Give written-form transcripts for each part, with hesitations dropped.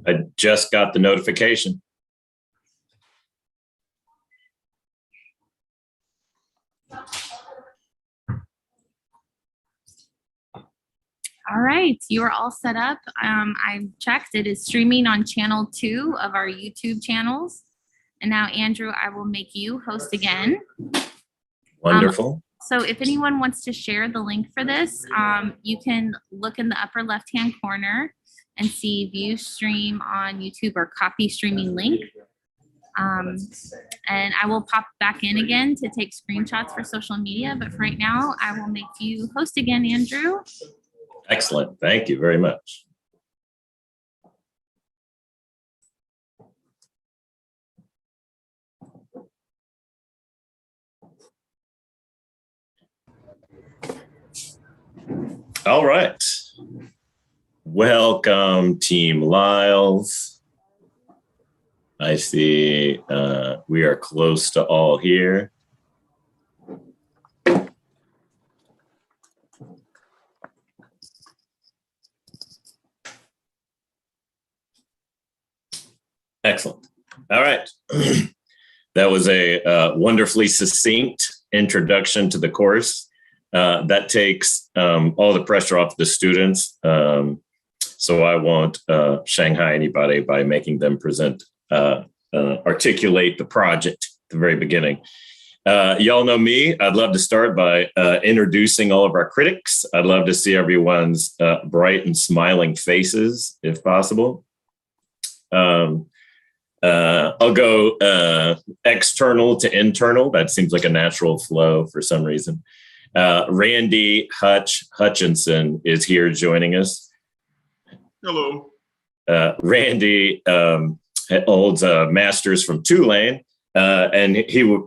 I just got the notification. All right, you are all set up. I checked, it is streaming on channel 2 of our YouTube channels. And now, Andrew, I will make you host again. Wonderful. So if anyone wants to share the link for this, you can look in the upper left-hand corner and see view stream on YouTube or copy streaming link. And I will pop back in again to take screenshots for social media. But for right now, I will make you host again, Andrew. Excellent. Thank you very much. All right. Welcome, Team Liles. I see we are close to all here. Excellent. All right. That was a wonderfully succinct introduction to the course. That takes all the pressure off the students. So I won't Shanghai anybody by making them articulate the project at the very beginning. Y'all know me. I'd love to start by introducing all of our critics. I'd love to see everyone's bright and smiling faces, if possible. I'll go external to internal. That seems like a natural flow for some reason. Randy Hutchinson is here joining us. Hello. Randy holds a master's from Tulane, and he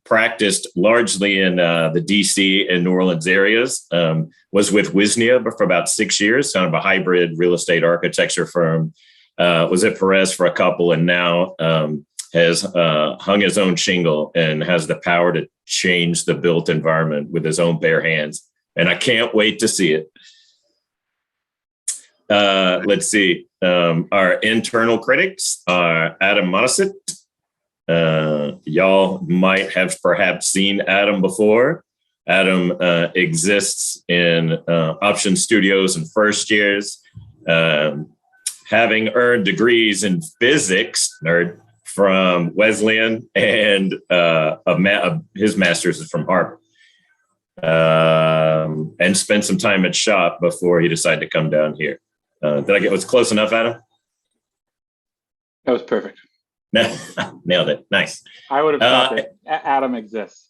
practiced largely in the DC and New Orleans areas, was with Wisnia for about 6 years, kind of a hybrid real estate architecture firm. Was at Perez for a couple, and now has hung his own shingle and has the power to change the built environment with his own bare hands. And I can't wait to see it. Let's see. Our internal critics are Adam Monasit. Y'all might have perhaps seen Adam before. Adam exists in Option Studios and first years. Having earned degrees in physics, nerd, from Wesleyan, and his master's is from Harvard, and spent some time at shop before he decided to come down here. Was close enough, Adam? That was perfect. Nailed it. Nice. I would have thought that Adam exists.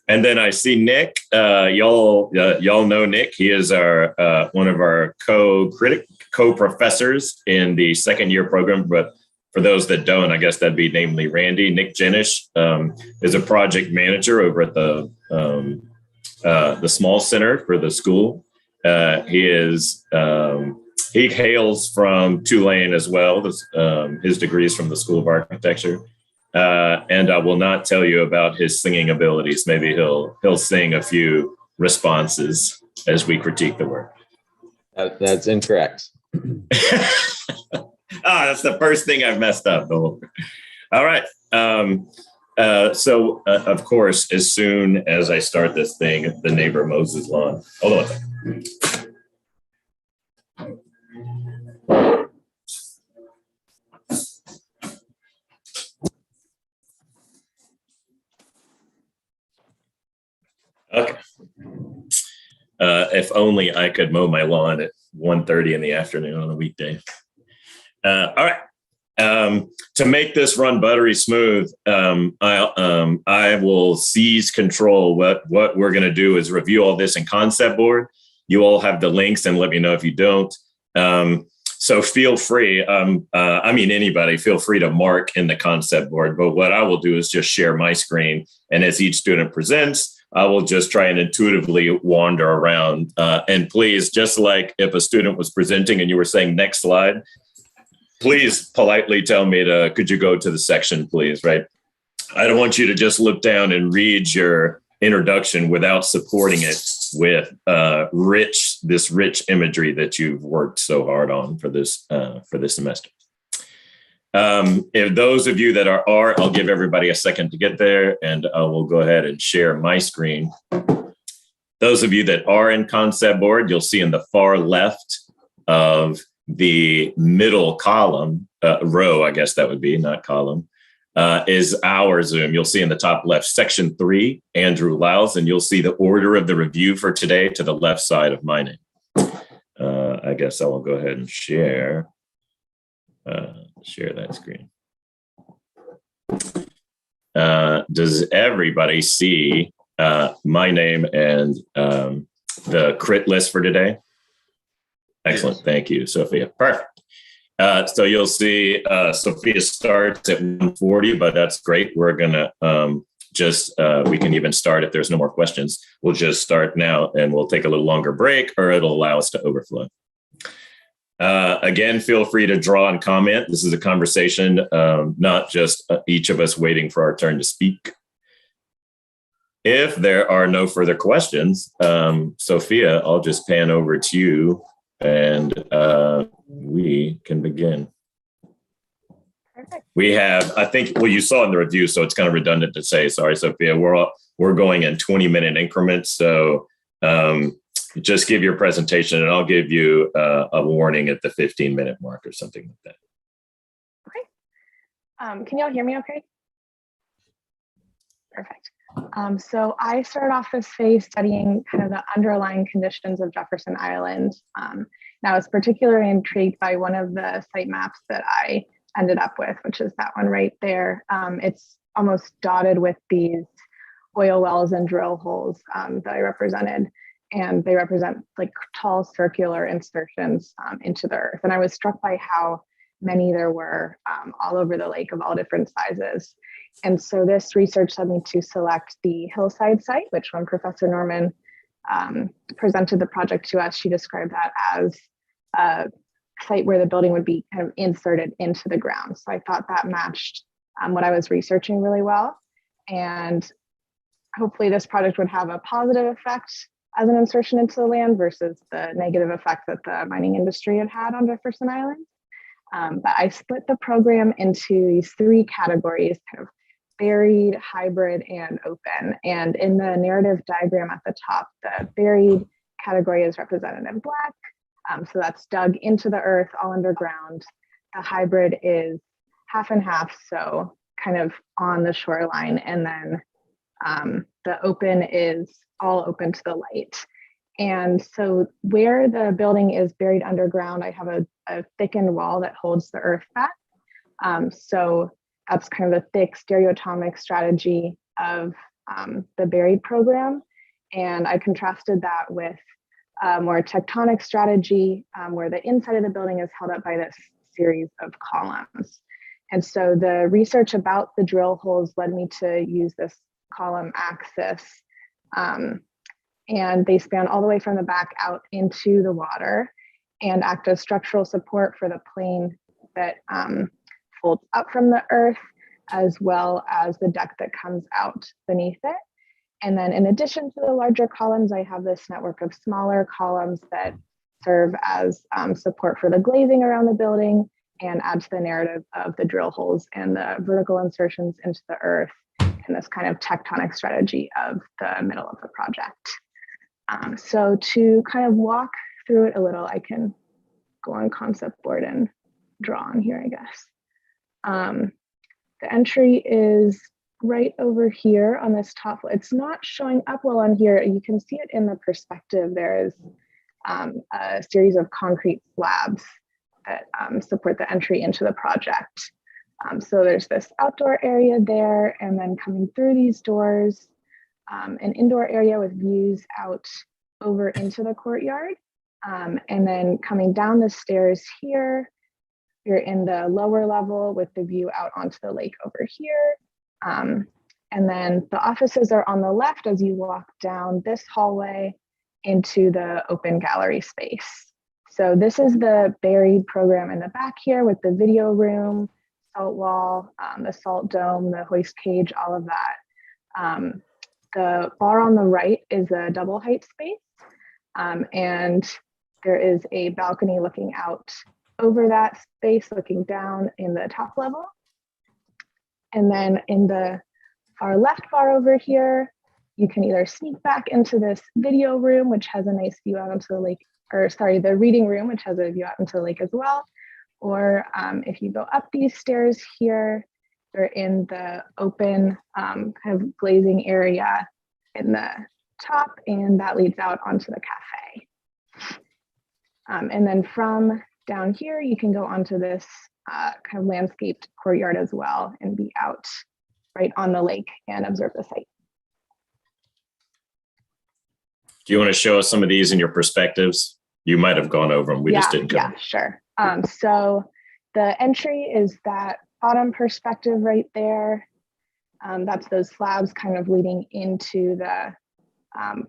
And then I see Nick. Y'all know Nick. He is our one of our co-professors in the second year program. But for those that don't, I guess that'd be namely Randy. Nick Jenish is a project manager over at the small center for the school. He hails from Tulane as well. His degree is from the School of Architecture. And I will not tell you about his singing abilities. Maybe he'll sing a few responses as we critique the work. That's incorrect. That's the first thing I've messed up. All right. So of course, as soon as I start this thing, the neighbor mows his lawn. Hold on a second. Okay. If only I could mow my lawn at 1:30 in the afternoon on a weekday. All right. To make this run buttery smooth, I will seize control. What we're going to do is review all this in concept board. You all have the links, and let me know if you don't. So feel free. Anybody, feel free to mark in the concept board. But what I will do is just share my screen, and as each student presents, I will just try and intuitively wander around. And please, just like if a student was presenting and you were saying next slide, please politely tell me could you go to the section, please, right? I don't want you to just look down and read your introduction without supporting it with this rich imagery that you've worked so hard on for this semester. If those of you that are, I'll give everybody a second to get there, and I will go ahead and share my screen. Those of you that are in concept board, you'll see in the far left of the middle column, row, I guess that would be, not column, is our Zoom. You'll see in the top left, section 3, Andrew Liles, and you'll see the order of the review for today to the left side of my name. I guess I will go ahead and share that screen. Does everybody see my name and the crit list for today? Excellent. Yes. Thank you, Sophia. Perfect. So you'll see Sophia starts at 1:40, but that's great. We're going to we can even start if there's no more questions. We'll just start now and we'll take a little longer break, or it'll allow us to overflow. Again, feel free to draw and comment. This is a conversation, not just each of us waiting for our turn to speak. If there are no further questions, Sophia, I'll just pan over to you and we can begin. Perfect. We have, I think, well, you saw in the review, so it's kind of redundant to say, sorry, Sophia, we're going in 20-minute increments. So just give your presentation and I'll give you a warning at the 15-minute mark or something like that. Okay. Can y'all hear me okay? Perfect. So I started off this phase studying kind of the underlying conditions of Jefferson Island. And I was particularly intrigued by one of the site maps that I ended up with, which is that one right there. It's almost dotted with these oil wells and drill holes that I represented. And they represent like tall circular insertions into the earth. And I was struck by how many there were all over the lake of all different sizes. And so this research led me to select the hillside site, which when Professor Norman presented the project to us, she described that as a site where the building would be kind of inserted into the ground. So I thought that matched what I was researching really well. And hopefully this project would have a positive effect as an insertion into the land versus the negative effect that the mining industry had on Jefferson Island. But I split the program into these 3 categories, kind of buried, hybrid, and open. And in the narrative diagram at the top, the buried category is represented in black. So that's dug into the earth, all underground. The hybrid is half and half, so kind of on the shoreline. And then the open is all open to the light. And so where the building is buried underground, I have a thickened wall that holds the earth back. So that's kind of the thick stereotomic strategy of the buried program. And I contrasted that with a more tectonic strategy where the inside of the building is held up by this series of columns. And so the research about the drill holes led me to use this column axis. And they span all the way from the back out into the water and act as structural support for the plane that folds up from the earth, as well as the deck that comes out beneath it. And then in addition to the larger columns, I have this network of smaller columns that serve as support for the glazing around the building and add to the narrative of the drill holes and the vertical insertions into the earth and this kind of tectonic strategy of the middle of the project. So to kind of walk through it a little, I can go on concept board and draw on here, I guess. The entry is right over here on this top. It's not showing up well on here. You can see it in the perspective. There is a series of concrete slabs that support the entry into the project. So there's this outdoor area there, and then coming through these doors, an indoor area with views out over into the courtyard. And then coming down the stairs here, you're in the lower level with the view out onto the lake over here. And then the offices are on the left as you walk down this hallway into the open gallery space. So this is the buried program in the back here with the video room, salt wall, the salt dome, the hoist cage, all of that. the bar on the right is a double height space, and there is a balcony looking out over that space, looking down in the top level. And then in the far left bar over here, you can either sneak back into this video room, which has a nice view out into the lake, or sorry, the reading room, which has a view out into the lake as well. Or if you go up these stairs here, they're in the open kind of glazing area in the top, and that leads out onto the cafe. And then from down here, you can go onto this kind of landscaped courtyard as well and be out right on the lake and observe the site. Do you want to show us some of these in your perspectives? You might have gone over them. We just didn't cover. Yeah, sure. So the entry is that bottom perspective right there. That's those slabs kind of leading into the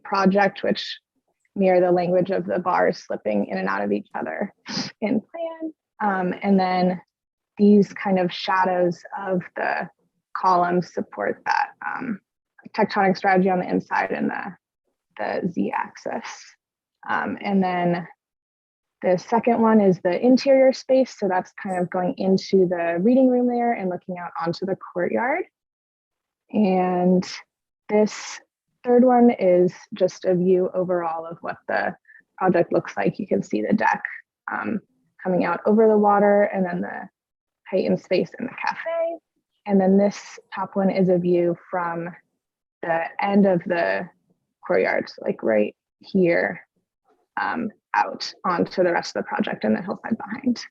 project, which mirror the language of the bars slipping in and out of each other in plan. And then these kind of shadows of the columns support that tectonic strategy on the inside and the z-axis. And then the second one is the interior space. So that's kind of going into the reading room there and looking out onto the courtyard. And this third one is just a view overall of what the project looks like. You can see the deck coming out over the water, and then the heightened space in the cafe. And then this top one is a view from the end of the courtyard, so like right here, out onto the rest of the project and the hillside behind.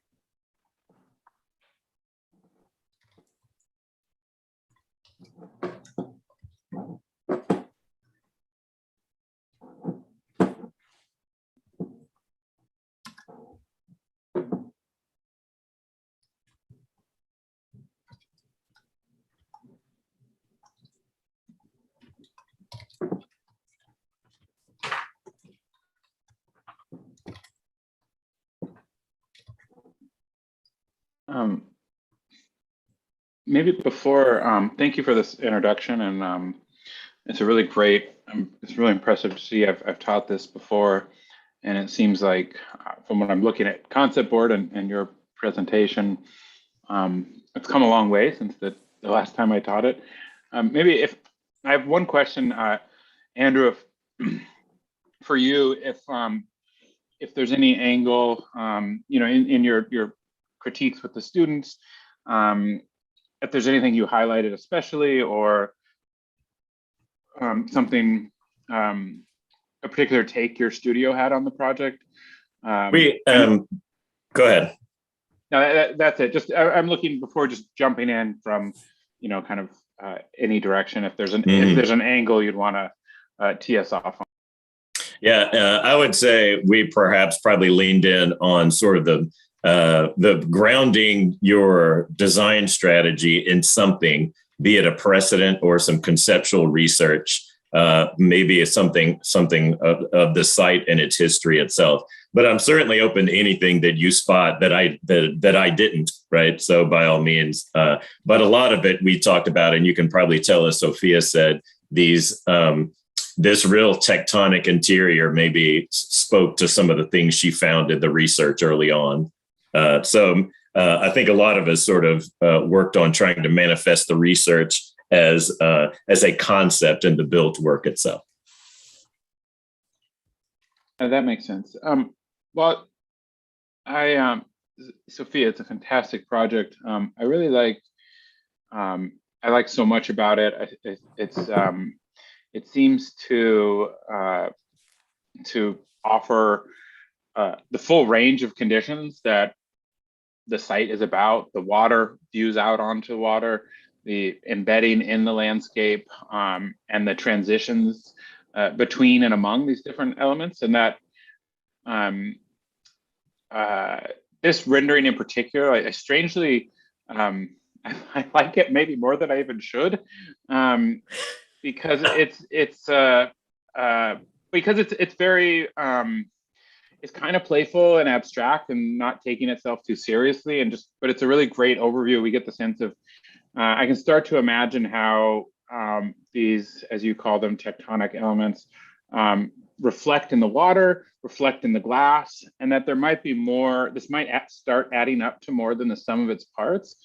Maybe before, thank you for this introduction, and it's a really great, it's really impressive to see. I've taught this before, and it seems like from what I'm looking at concept board and your presentation, it's come a long way since the last time I taught it. Maybe if I have one question, Andrew, for you, if there's any angle, you know, in your critiques with the students, if there's anything you highlighted especially, or something, a particular take your studio had on the project. Go ahead. No, that's it. Just I'm looking before just jumping in from, you know, kind of any direction. If there's an angle you'd want to tee us off on. Yeah, I would say we probably leaned in on sort of the grounding your design strategy in something, be it a precedent or some conceptual research, maybe it's something of the site and its history itself. But I'm certainly open to anything that you spot that I didn't, right? So by all means, but a lot of it we talked about, and you can probably tell, as Sophia said, these this real tectonic interior maybe spoke to some of the things she found in the research early on. So I think a lot of us sort of worked on trying to manifest the research as a concept in the built work itself. That makes sense. Well, Sophia, it's a fantastic project. I really like. I like so much about it. It seems to offer the full range of conditions that the site is about: the water, views out onto water, the embedding in the landscape, and the transitions between and among these different elements. And that this rendering in particular, I strangely, I like it maybe more than I even should, because it's very it's kind of playful and abstract and not taking itself too seriously, but it's a really great overview. We get the sense of I can start to imagine how these, as you call them, tectonic elements, reflect in the water, reflect in the glass, and that there might be more, this might start adding up to more than the sum of its parts.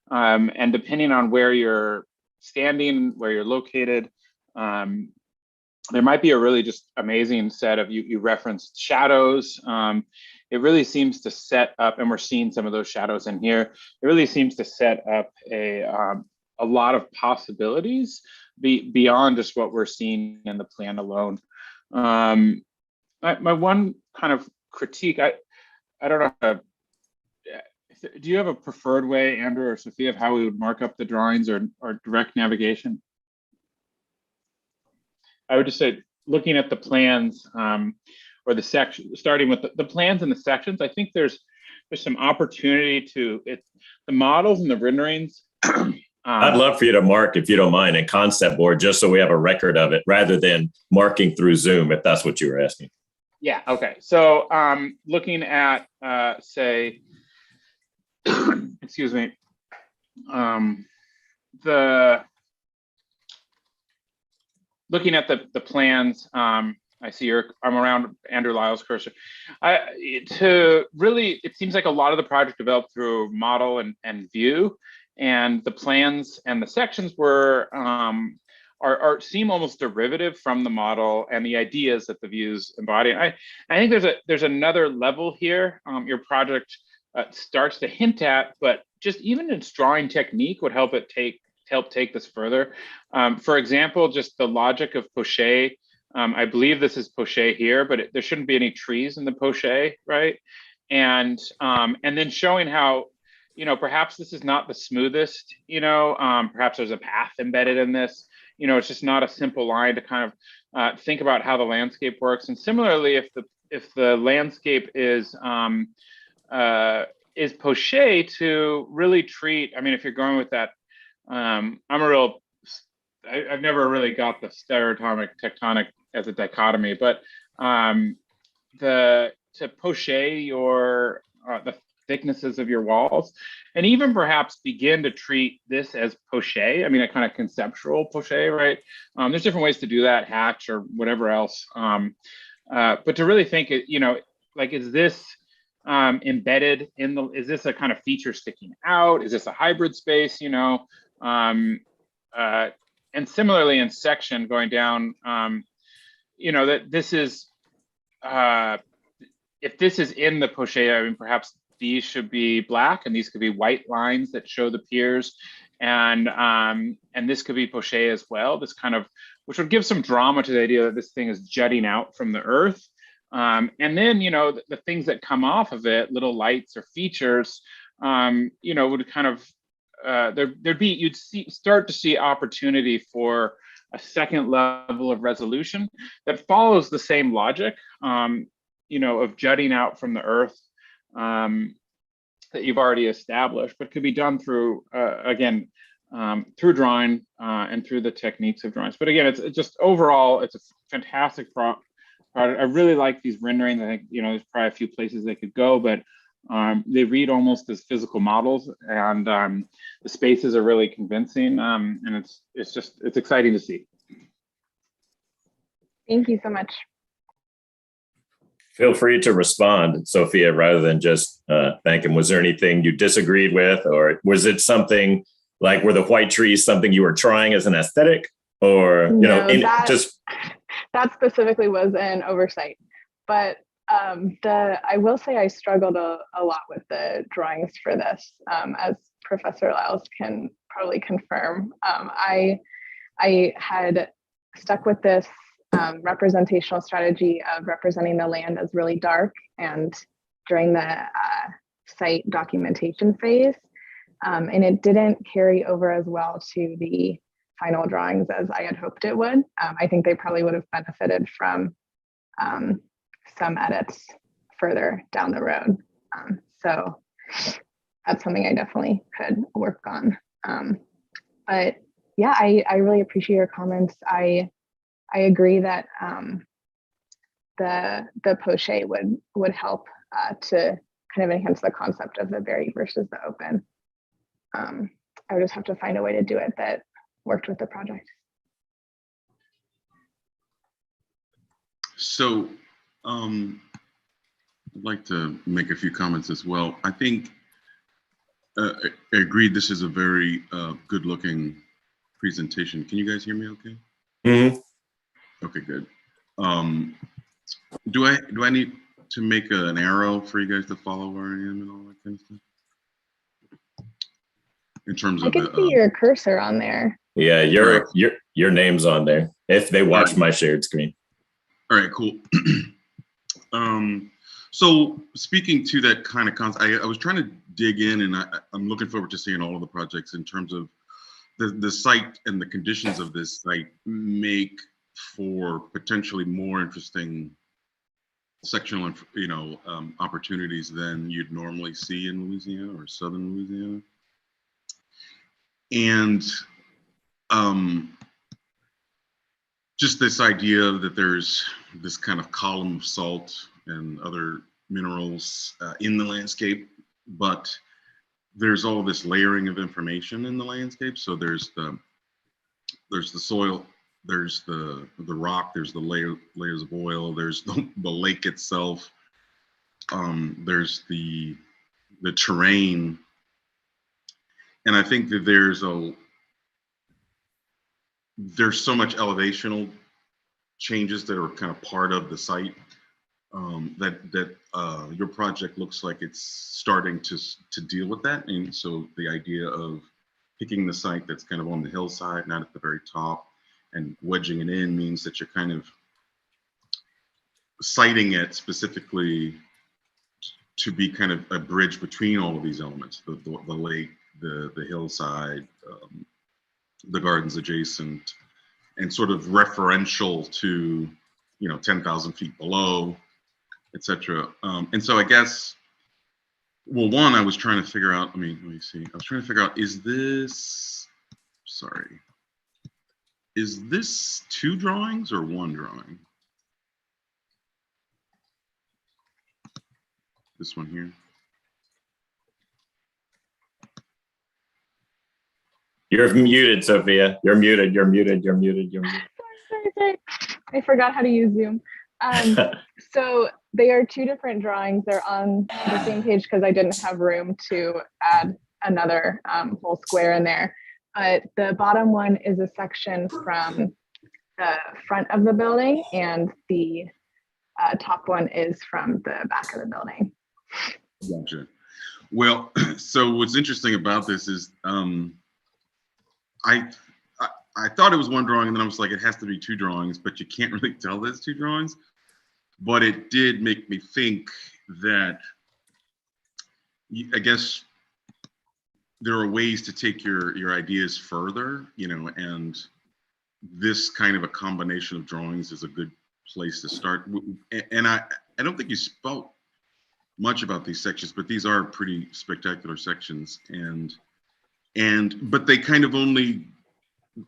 And depending on where you're standing, where you're located, there might be a really just amazing set of, you referenced shadows. It really seems to set up, and we're seeing some of those shadows in here. It really seems to set up a lot of possibilities beyond just what we're seeing in the plan alone. My one kind of critique, I don't know how to, do you have a preferred way, Andrew or Sophia, of how we would mark up the drawings or direct navigation? I would just say, looking at the plans or the section, starting with the plans and the sections, I think there's some opportunity to, the models and the renderings. I'd love for you to mark, if you don't mind, a concept board, just so we have a record of it, rather than marking through Zoom, if that's what you were asking. Yeah, okay. So looking at, say, excuse me, looking at the plans, I see I'm around Andrew Liles' cursor. It seems like a lot of the project developed through model and view, and the plans and the sections were seem almost derivative from the model and the ideas that the views embody. I think there's another level here your project starts to hint at, but just even its drawing technique would help take this further. For example, just the logic of poché. I believe this is poché here, but there shouldn't be any trees in the poché, right? And then showing how, perhaps this is not the smoothest, perhaps there's a path embedded in this. It's just not a simple line to kind of think about how the landscape works. And similarly, if the landscape is poché, to really treat, I mean, if you're going with that, I've never really got the stereotomic tectonic as a dichotomy, but to poché your the thicknesses of your walls, and even perhaps begin to treat this as poché. I mean, a kind of conceptual poché, right? There's different ways to do that, hatch or whatever else. But to really think, like, is this embedded in is this a kind of feature sticking out? Is this a hybrid space? And similarly in section going down, that this is, if this is in the poché, I mean, perhaps these should be black and these could be white lines that show the piers, and this could be poché as well. This kind of, which would give some drama to the idea that this thing is jutting out from the earth. And then, the things that come off of it, little lights or features, would kind of, you'd start to see opportunity for a second level of resolution that follows the same logic, of jutting out from the earth that you've already established, but could be done through, again, through drawing and through the techniques of drawings. But again, it's just overall, it's a fantastic project. I really like these renderings. I think, there's probably a few places they could go, but they read almost as physical models, and the spaces are really convincing, and it's exciting to see. Thank you so much. Feel free to respond, Sophia, rather than just thank him. Was there anything you disagreed with, or was it something like, were the white trees something you were trying as an aesthetic, or that specifically was an oversight, but I will say I struggled a lot with the drawings for this, as Professor Liles can probably confirm. I had stuck with this representational strategy of representing the land as really dark, and during the site documentation phase, and it didn't carry over as well to the final drawings as I had hoped it would. I think they probably would have benefited from some edits further down the road. So that's something I definitely could work on. But yeah, I really appreciate your comments. I agree that the poché would help to kind of enhance the concept of the buried versus the open. I would just have to find a way to do it that worked with the project. So I'd like to make a few comments as well. I think I agree this is a very good looking presentation. Can you guys hear me okay? Mhm. Okay, good. Do I need to make an arrow for you guys to follow where I am and all that kind of stuff? In terms I of can the see your cursor on there. Yeah, Right. your name's on there. If they watch Right. my shared screen. all right, cool. So speaking to that kind of concept, I was trying to dig in, and I'm looking forward to seeing all of the projects in terms of the site and the conditions of this site make for potentially more interesting sectional, opportunities than you'd normally see in Louisiana or Southern Louisiana. And just this idea that there's this kind of column of salt and other minerals in the landscape, but there's all this layering of information in the landscape. So there's the soil, there's the rock, there's the layers of oil, there's the lake itself, there's the terrain, and I think that there's so much elevational changes that are kind of part of the site, that your project looks like it's starting to deal with that. And so the idea of picking the site that's kind of on the hillside, not at the very top, and wedging it in means that you're kind of siting it specifically to be kind of a bridge between all of these elements, the lake, the hillside, the gardens adjacent, and sort of referential to, 10,000 feet below, etc. And so I guess, well, one, I was trying to figure out, let me see. I was trying to figure out, is this two drawings or one drawing? This one here. You're muted, Sophia. You're muted. You're muted. You're muted. You're Sorry. I forgot how to use Zoom. muted. So they are two different drawings. They're on the same page because I didn't have room to add another whole square in there. But the bottom one is a section from the front of the building, and the top one is from the back of the building. Gotcha. Well, so what's interesting about this is I thought it was one drawing, and then I was like, it has to be two drawings, but you can't really tell there's two drawings. But it did make me think that, I guess, there are ways to take your ideas further, and this kind of a combination of drawings is a good place to start. And I don't think you spoke much about these sections, but these are pretty spectacular sections, but they kind of only,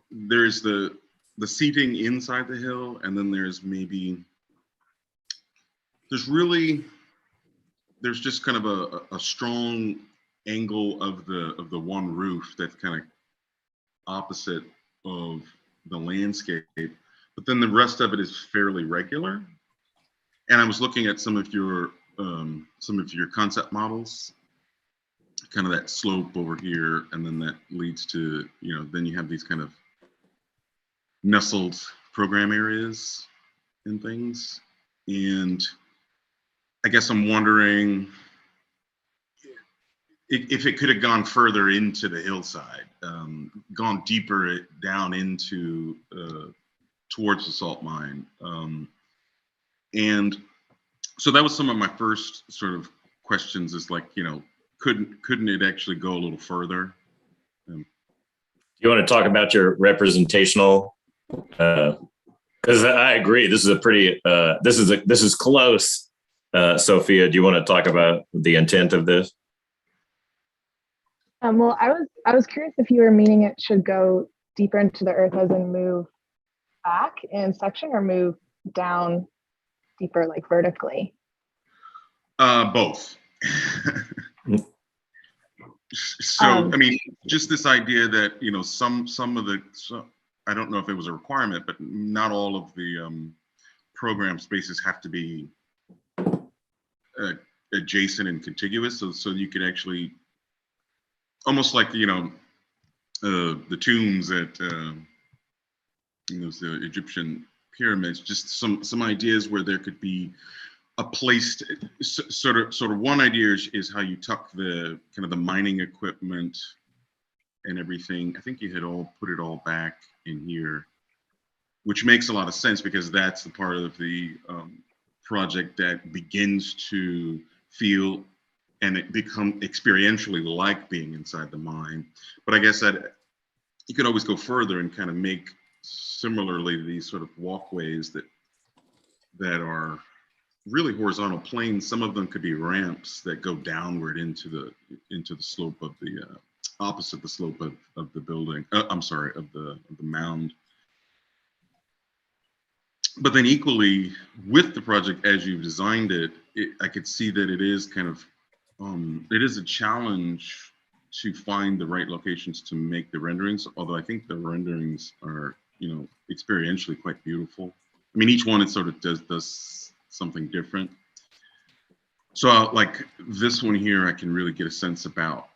there's the seating inside the hill, and then there's just kind of a strong angle of the one roof that's kind of opposite of the landscape, but then the rest of it is fairly regular. And I was looking at some of your concept models, kind of that slope over here, and then that leads to, then you have these kind of nestled program areas and things. And I guess I'm wondering if it could have gone further into the hillside, gone deeper down into towards the salt mine. And so that was some of my first sort of questions, is like, couldn't it actually go a little further? You want to talk about your representational? Because I agree, this is a pretty, this is close. Sophia, do you want to talk about the intent of this? Well, I was curious if you were meaning it should go deeper into the earth, as in move back in section, or move down deeper, like vertically. Both. So, just this idea that, some of the, I don't know if it was a requirement, but not all of the program spaces have to be adjacent and contiguous, so you can actually, almost like, the tombs at the Egyptian pyramids, just some ideas where there could be a place sort of one idea is how you tuck the kind of the mining equipment and everything. I think you had all put it all back in here, which makes a lot of sense because that's the part of the project that begins to feel and it become experientially like being inside the mine. But I guess that you could always go further and kind of make similarly these sort of walkways that are really horizontal planes. Some of them could be ramps that go downward into the slope of the opposite the slope of the building. I'm sorry, of the mound. But then equally with the project as you've designed it, I could see that it is kind of it is a challenge to find the right locations to make the renderings. Although I think the renderings are, experientially quite beautiful. I mean, each one it sort of does something different. So like this one here, I can really get a sense about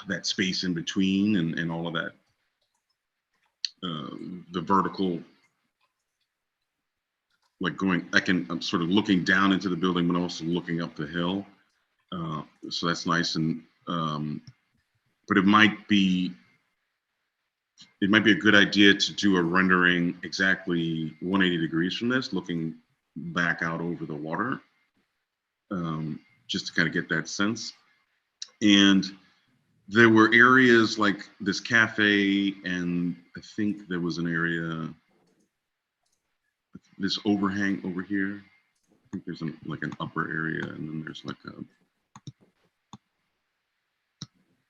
that space in between and all of that, the vertical, like I'm sort of looking down into the building, but also looking up the hill. So that's nice. And, but it might be a good idea to do a rendering exactly 180 degrees from this, looking back out over the water, just to kind of get that sense. And there were areas like this cafe, and I think there was an area, this overhang over here. I think there's like an upper area, and then there's like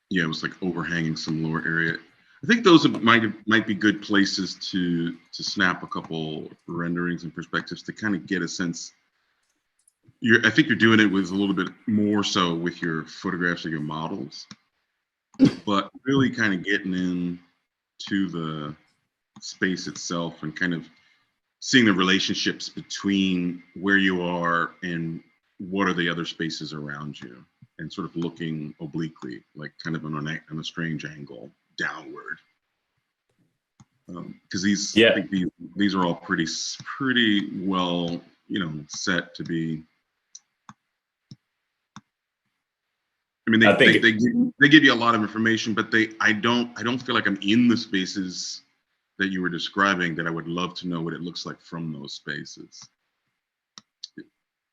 it was like overhanging some lower area. I think those might be good places to snap a couple renderings and perspectives to kind of get a sense. I think you're doing it with a little bit more so with your photographs of your models, but really kind of getting into the space itself and kind of seeing the relationships between where you are and what are the other spaces around you, and sort of looking obliquely, like kind of on a strange angle downward. Because I think these are all pretty well, set to be. I mean, they give you a lot of information, but I don't feel like I'm in the spaces that you were describing, that I would love to know what it looks like from those spaces.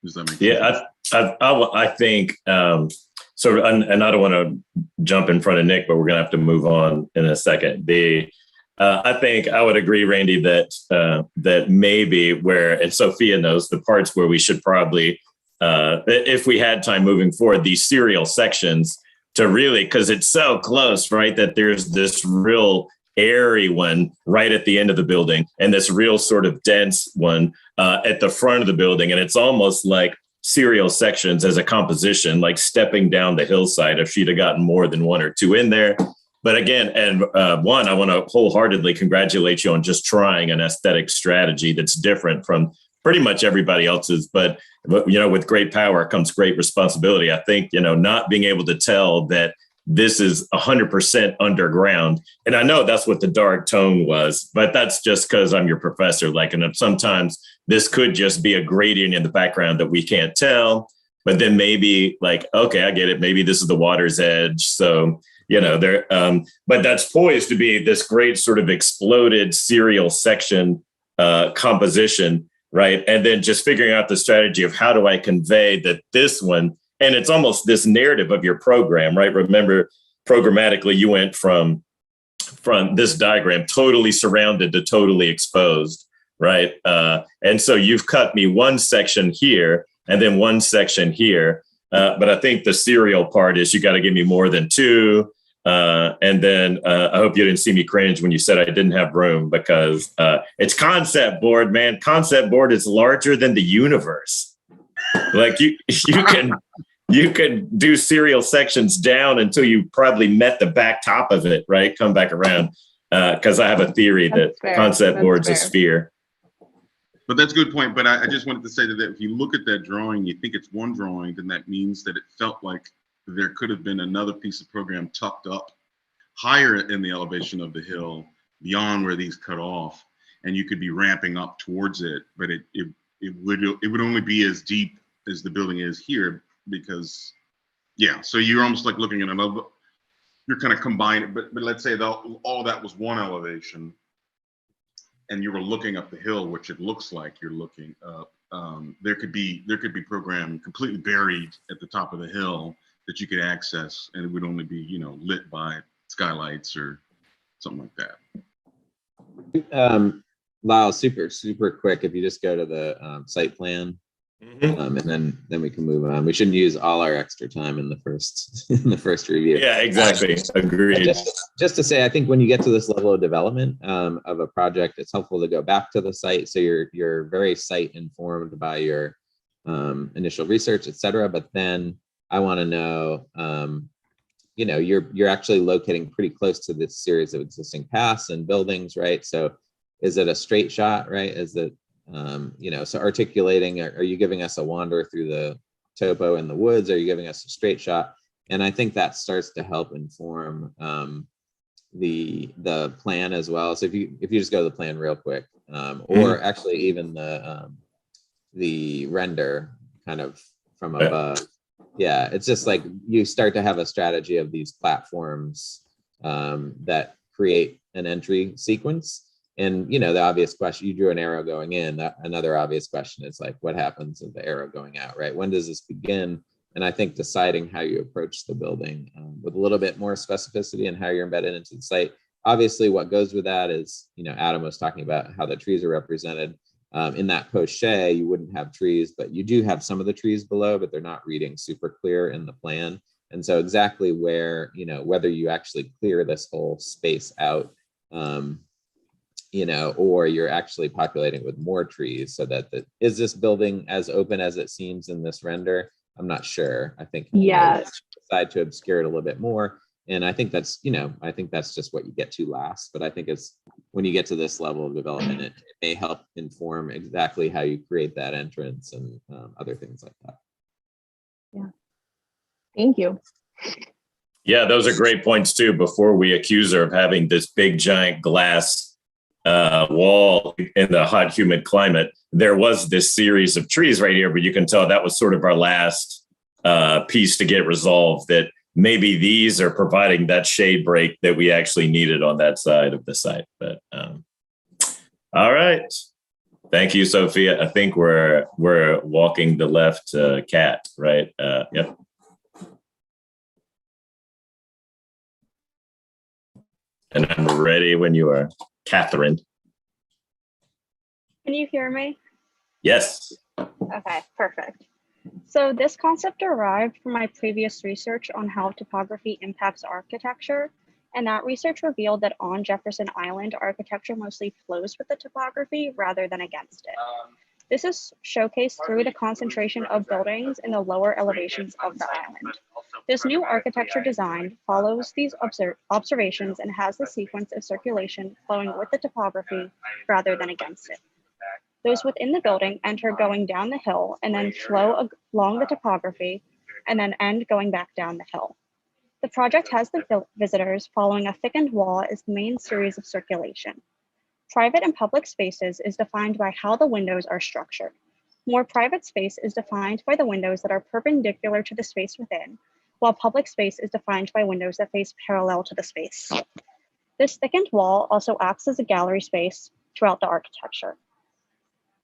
Does that make sense? I think so, and I don't want to jump in front of Nick, but we're going to have to move on in a second. I think I would agree, Randy, that maybe and Sophia knows the parts where we should probably, if we had time moving forward, these serial sections to really, because it's so close, right, that there's this real airy one right at the end of the building and this real sort of dense one at the front of the building. And it's almost like serial sections as a composition, like stepping down the hillside if she'd have gotten more than one or two in there. But again, and one, I want to wholeheartedly congratulate you on just trying an aesthetic strategy that's different from pretty much everybody else's. But with great power comes great responsibility. I think, not being able to tell that this is 100% underground. And I know that's what the dark tone was, but that's just because I'm your professor. And sometimes this could just be a gradient in the background that we can't tell. But then maybe okay, I get it. Maybe this is the water's edge. So, but that's poised to be this great sort of exploded serial section composition, right? And then just figuring out the strategy of how do I convey that this one. And it's almost this narrative of your program, right? Remember, programmatically, you went from this diagram totally surrounded to totally exposed, right? And so you've cut me one section here and then one section here. But I think the serial part is you got to give me more than two. And then I hope you didn't see me cringe when you said I didn't have room, because it's concept board, man. Concept board is larger than the universe. Like you can do serial sections down until you probably met the back top of it, right? Come back around, because I have a theory that concept board's a sphere. But that's a good point. But I just wanted to say that if you look at that drawing, you think it's one drawing, then that means that it felt like there could have been another piece of program tucked up higher in the elevation of the hill beyond where these cut off, and you could be ramping up towards it, but it would only be as deep as the building is here, because yeah, so you're almost like looking at another, you're kind of combining, but let's say all that was one elevation and you were looking up the hill, which it looks like you're looking up. There could be program completely buried at the top of the hill that you could access, and it would only be, you know, lit by skylights or something like that. Lyle, super quick. If you just go to the site plan, and then we can move on. We shouldn't use all our extra time in the first review. Yeah, exactly. Agreed. Just to say, I think when you get to this level of development of a project, it's helpful to go back to the site, so you're very site informed by your initial research, et cetera. But then I want to know, you know, you're actually locating pretty close to this series of existing paths and buildings, right? So is it a straight shot, right? Is it, you know, so articulating, are you giving us a wander through the topo in the woods? Are you giving us a straight shot? And I think that starts to help inform the plan as well. So if you just go to the plan real quick, or actually even the render kind of from above. Yeah, it's just like you start to have a strategy of these platforms that create an entry sequence. And, you know, the obvious question, you drew an arrow going in. Another obvious question is like, what happens with the arrow going out, right? When does this begin? And I think deciding how you approach the building with a little bit more specificity and how you're embedded into the site. Obviously, what goes with that is, you know, Adam was talking about how the trees are represented. In that poche, you wouldn't have trees, but you do have some of the trees below, but they're not reading super clear in the plan. And so exactly where, you know, whether you actually clear this whole space out, you know, or you're actually populating with more trees so that is this building as open as it seems in this render? I'm not sure. I think, yeah, decide to obscure it a little bit more. And I think that's, you know, I think that's just what you get to last. But I think it's when you get to this level of development, it may help inform exactly how you create that entrance and other things like that. Yeah. Thank you. Yeah, those are great points too. Before we accuse her of having this big giant glass wall in the hot, humid climate, there was this series of trees right here, but you can tell that was sort of our last piece to get resolved, that maybe these are providing that shade break that we actually needed on that side of the site. But all right. Thank you, Sophia. I think we're walking the left cat, right? Yep. And I'm ready when you are, Catherine. Can you hear me? Yes. Okay, perfect. So this concept derived from my previous research on how topography impacts architecture, and that research revealed that on Jefferson Island, architecture mostly flows with the topography rather than against it. This is showcased through the concentration of buildings in the lower elevations of the island. This new architecture design follows these observations and has the sequence of circulation flowing with the topography rather than against it. Those within the building enter going down the hill and then flow along the topography and then end going back down the hill. The project has the visitors following a thickened wall as the main series of circulation. Private and public spaces is defined by how the windows are structured. More private space is defined by the windows that are perpendicular to the space within, while public space is defined by windows that face parallel to the space. This thickened wall also acts as a gallery space throughout the architecture.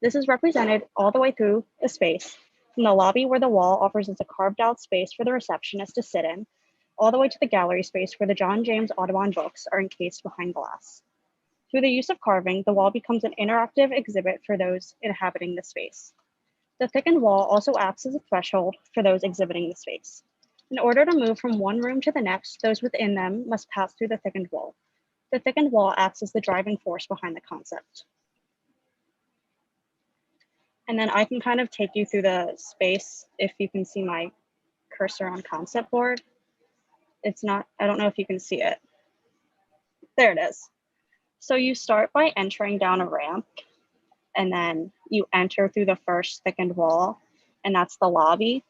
This is represented all the way through the space, from the lobby where the wall offers as a carved out space for the receptionist to sit in, all the way to the gallery space where the John James Audubon books are encased behind glass. Through the use of carving, the wall becomes an interactive exhibit for those inhabiting the space. The thickened wall also acts as a threshold for those exhibiting the space. In order to move from one room to the next, those within them must pass through the thickened wall. The thickened wall acts as the driving force behind the concept. And then I can kind of take you through the space if you can see my cursor on concept board. It's not, I don't know if you can see it. There it is. So you start by entering down a ramp, and then you enter through the first thickened wall, and that's the lobby.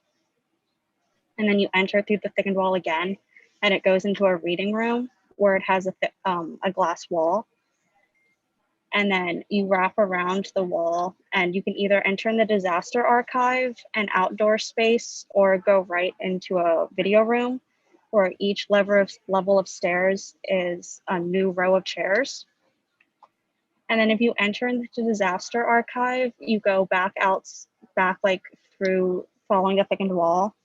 And then you enter through the thickened wall again, and it goes into a reading room where it has a glass wall. And then you wrap around the wall, and you can either enter in the disaster archive, an outdoor space, or go right into a video room where each level of stairs is a new row of chairs. And then if you enter into the disaster archive, you go back like through following a thickened wall.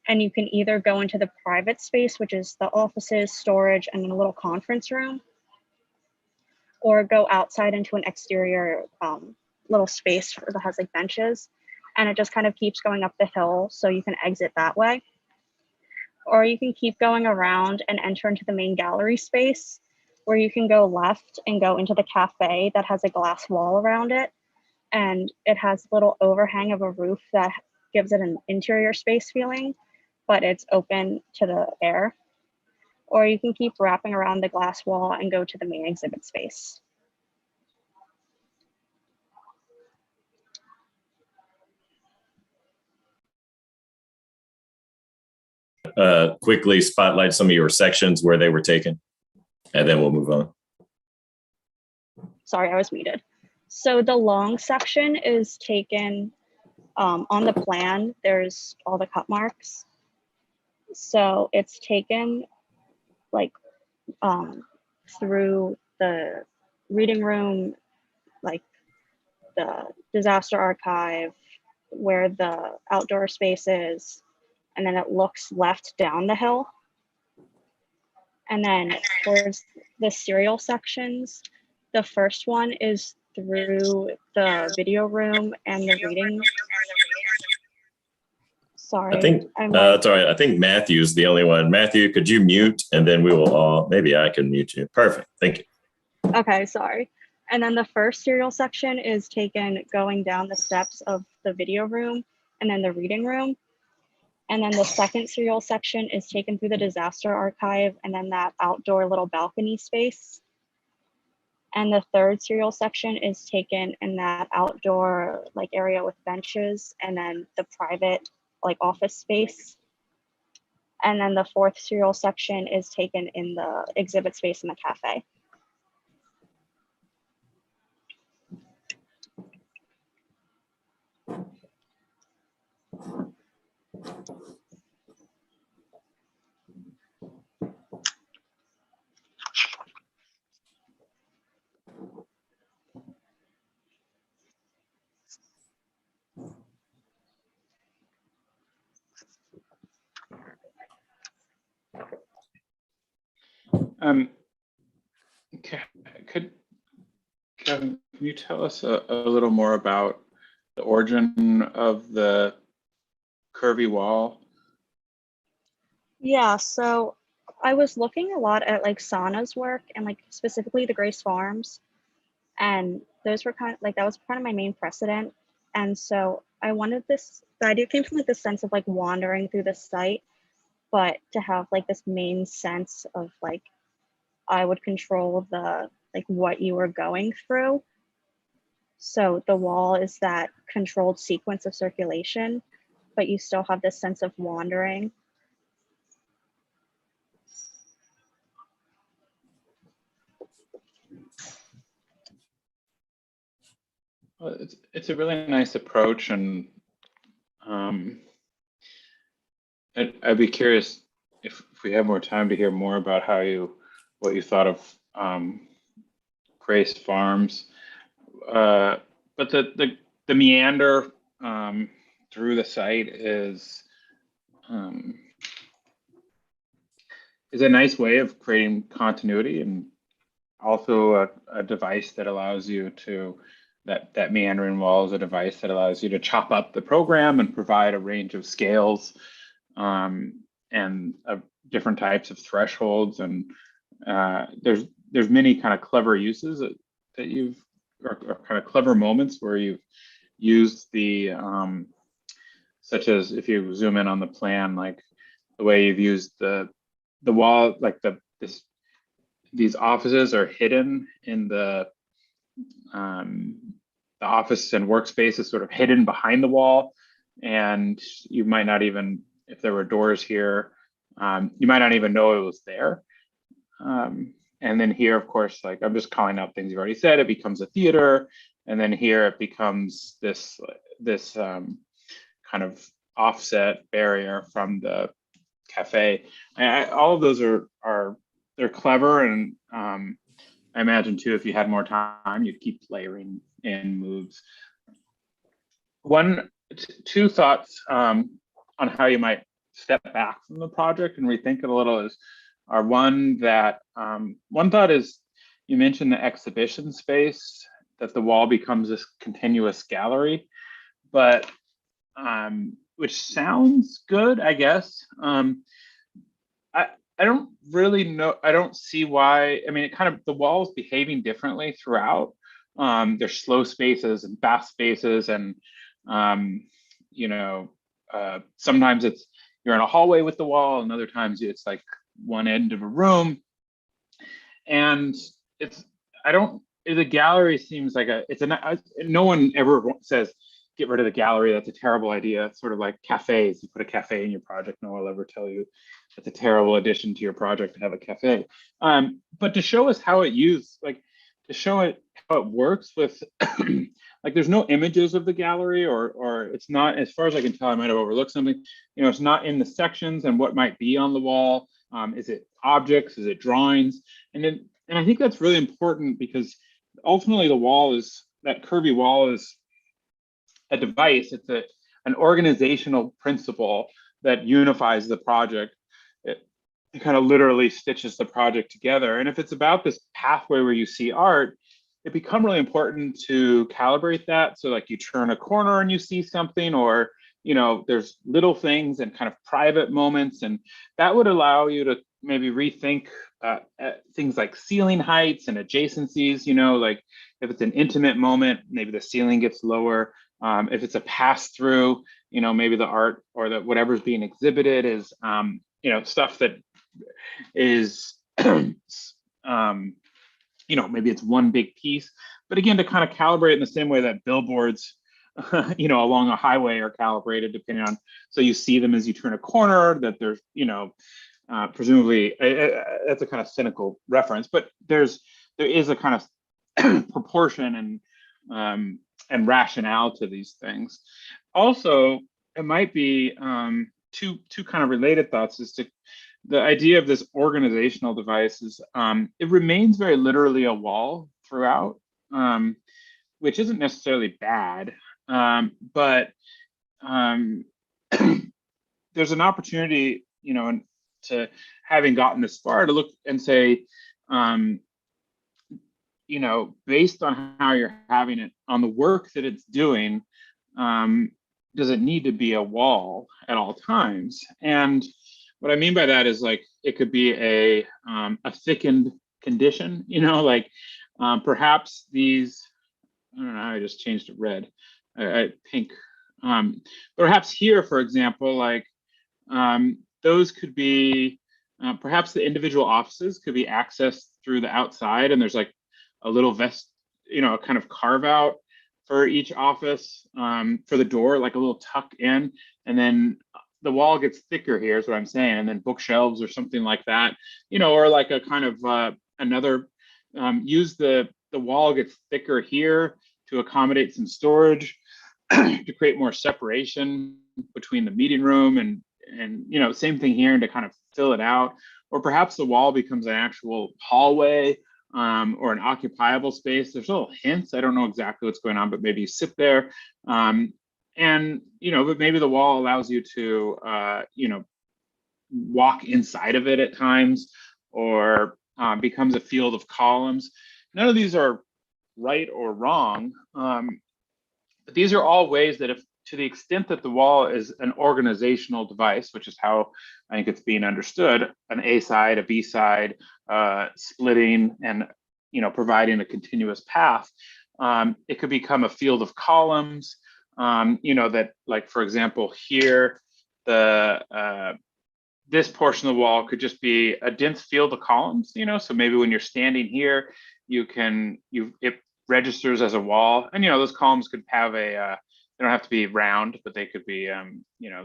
And you can either go into the private space, which is the offices, storage, and a little conference room, or go outside into an exterior little space that has like benches. And it just kind of keeps going up the hill, so you can exit that way. Or you can keep going around and enter into the main gallery space, where you can go left and go into the cafe that has a glass wall around it. And it has a little overhang of a roof that gives it an interior space feeling, but it's open to the air. Or you can keep wrapping around the glass wall and go to the main exhibit space. Quickly spotlight some of your sections where they were taken, and then we'll move on. Sorry, I was muted. So the long section is taken on the plan. There's all the cut marks. So it's taken like through the reading room, like the disaster archive, where the outdoor space is, and then it looks left down the hill. And then towards the serial sections, the first one is through the video room and the reading. Sorry. I think it's all right. I think Matthew's the only one. Matthew, could you mute, and then we will all, maybe I can mute you. Perfect. Thank you. Okay, sorry. And then the first serial section is taken going down the steps of the video room and then the reading room. And then the second serial section is taken through the disaster archive and then that outdoor little balcony space. And the third serial section is taken in that outdoor like area with benches and then the private like office space. And then the fourth serial section is taken in the exhibit space in the cafe. Kevin, can you tell us a little more about the origin of the curvy wall? Yeah, so I was looking a lot at like Sana's work and like specifically the Grace Farms, and those were kind of like, that was kind of my main precedent. And so I wanted this, the idea came from like the sense of like wandering through the site, but to have like this main sense of like, I would control the, like what you were going through. So the wall is that controlled sequence of circulation, but you still have this sense of wandering. Well, it's a really nice approach, and I'd be curious if we have more time to hear more about what you thought of Grace Farms. But the meander through the site is a nice way of creating continuity, and also a device that allows you to, that meandering wall is a device that allows you to chop up the program and provide a range of scales and different types of thresholds. And there's many kind of clever uses that you've, or kind of clever moments where you've used the, such as if you zoom in on the plan, like the way you've used the wall, like these offices are hidden in the the office and workspace is sort of hidden behind the wall, and you might not even, if there were doors here, you might not even know it was there. And then here, of course, like I'm just calling out things you've already said, it becomes a theater. And then here it becomes this kind of offset barrier from the cafe. All of those are they're clever, and I imagine too, if you had more time, you'd keep layering in moves. Two thoughts on how you might step back from the project and rethink it a little are one thought is, you mentioned the exhibition space, that the wall becomes this continuous gallery, but which sounds good, I guess. I don't really know. I don't see why. I mean, the wall is behaving differently throughout. There's slow spaces and fast spaces, and sometimes you're in a hallway with the wall, and other times it's like one end of a room. And the gallery seems like no one ever says, get rid of the gallery, that's a terrible idea. It's sort of like cafes. You put a cafe in your project, no one will ever tell you it's a terrible addition to your project to have a cafe. But to show us how to show it how it works with, like there's no images of the gallery, or it's not, as far as I can tell, I might have overlooked something, it's not in the sections and what might be on the wall. Is it objects? Is it drawings? And I think that's really important, because ultimately that curvy wall is a device. It's an organizational principle that unifies the project. It kind of literally stitches the project together. And if it's about this pathway where you see art, it becomes really important to calibrate that. So like you turn a corner and you see something, or there's little things and kind of private moments, and that would allow you to maybe rethink things like ceiling heights and adjacencies. Like if it's an intimate moment, maybe the ceiling gets lower. If it's a pass through, maybe the art or whatever's being exhibited is stuff that is maybe it's one big piece. But again, to kind of calibrate in the same way that billboards along a highway are calibrated, depending on, so you see them as you turn a corner, that there's presumably, that's a kind of cynical reference, but there is a kind of proportion and rationale to these things. Also, it might be two kind of related thoughts, is the idea of this organizational device is it remains very literally a wall throughout, which isn't necessarily bad, but there's an opportunity, to, having gotten this far, to look and say, based on how you're having it, on the work that it's doing, does it need to be a wall at all times? And what I mean by that is, like, it could be a thickened condition, perhaps these, I don't know, I just changed it red, pink. Perhaps here, for example, like those could be, perhaps the individual offices could be accessed through the outside, and there's like a little kind of carve out for each office, for the door, like a little tuck in, and then the wall gets thicker here, is what I'm saying, and then bookshelves or something like that, or like a kind of another, use the wall gets thicker here to accommodate some storage, to create more separation between the meeting room and same thing here, and to kind of fill it out. Or perhaps the wall becomes an actual hallway, or an occupiable space. There's little hints. I don't know exactly what's going on, but maybe you sit there, but maybe the wall allows you to, walk inside of it at times, or becomes a field of columns. None of these are right or wrong, but these are all ways that, if to the extent that the wall is an organizational device, which is how I think it's being understood, an A side, a B side, splitting and providing a continuous path, it could become a field of columns, that, like, for example, here, this portion of the wall could just be a dense field of columns, so maybe when you're standing here, registers as a wall. And, those columns could have they don't have to be round, but they could be,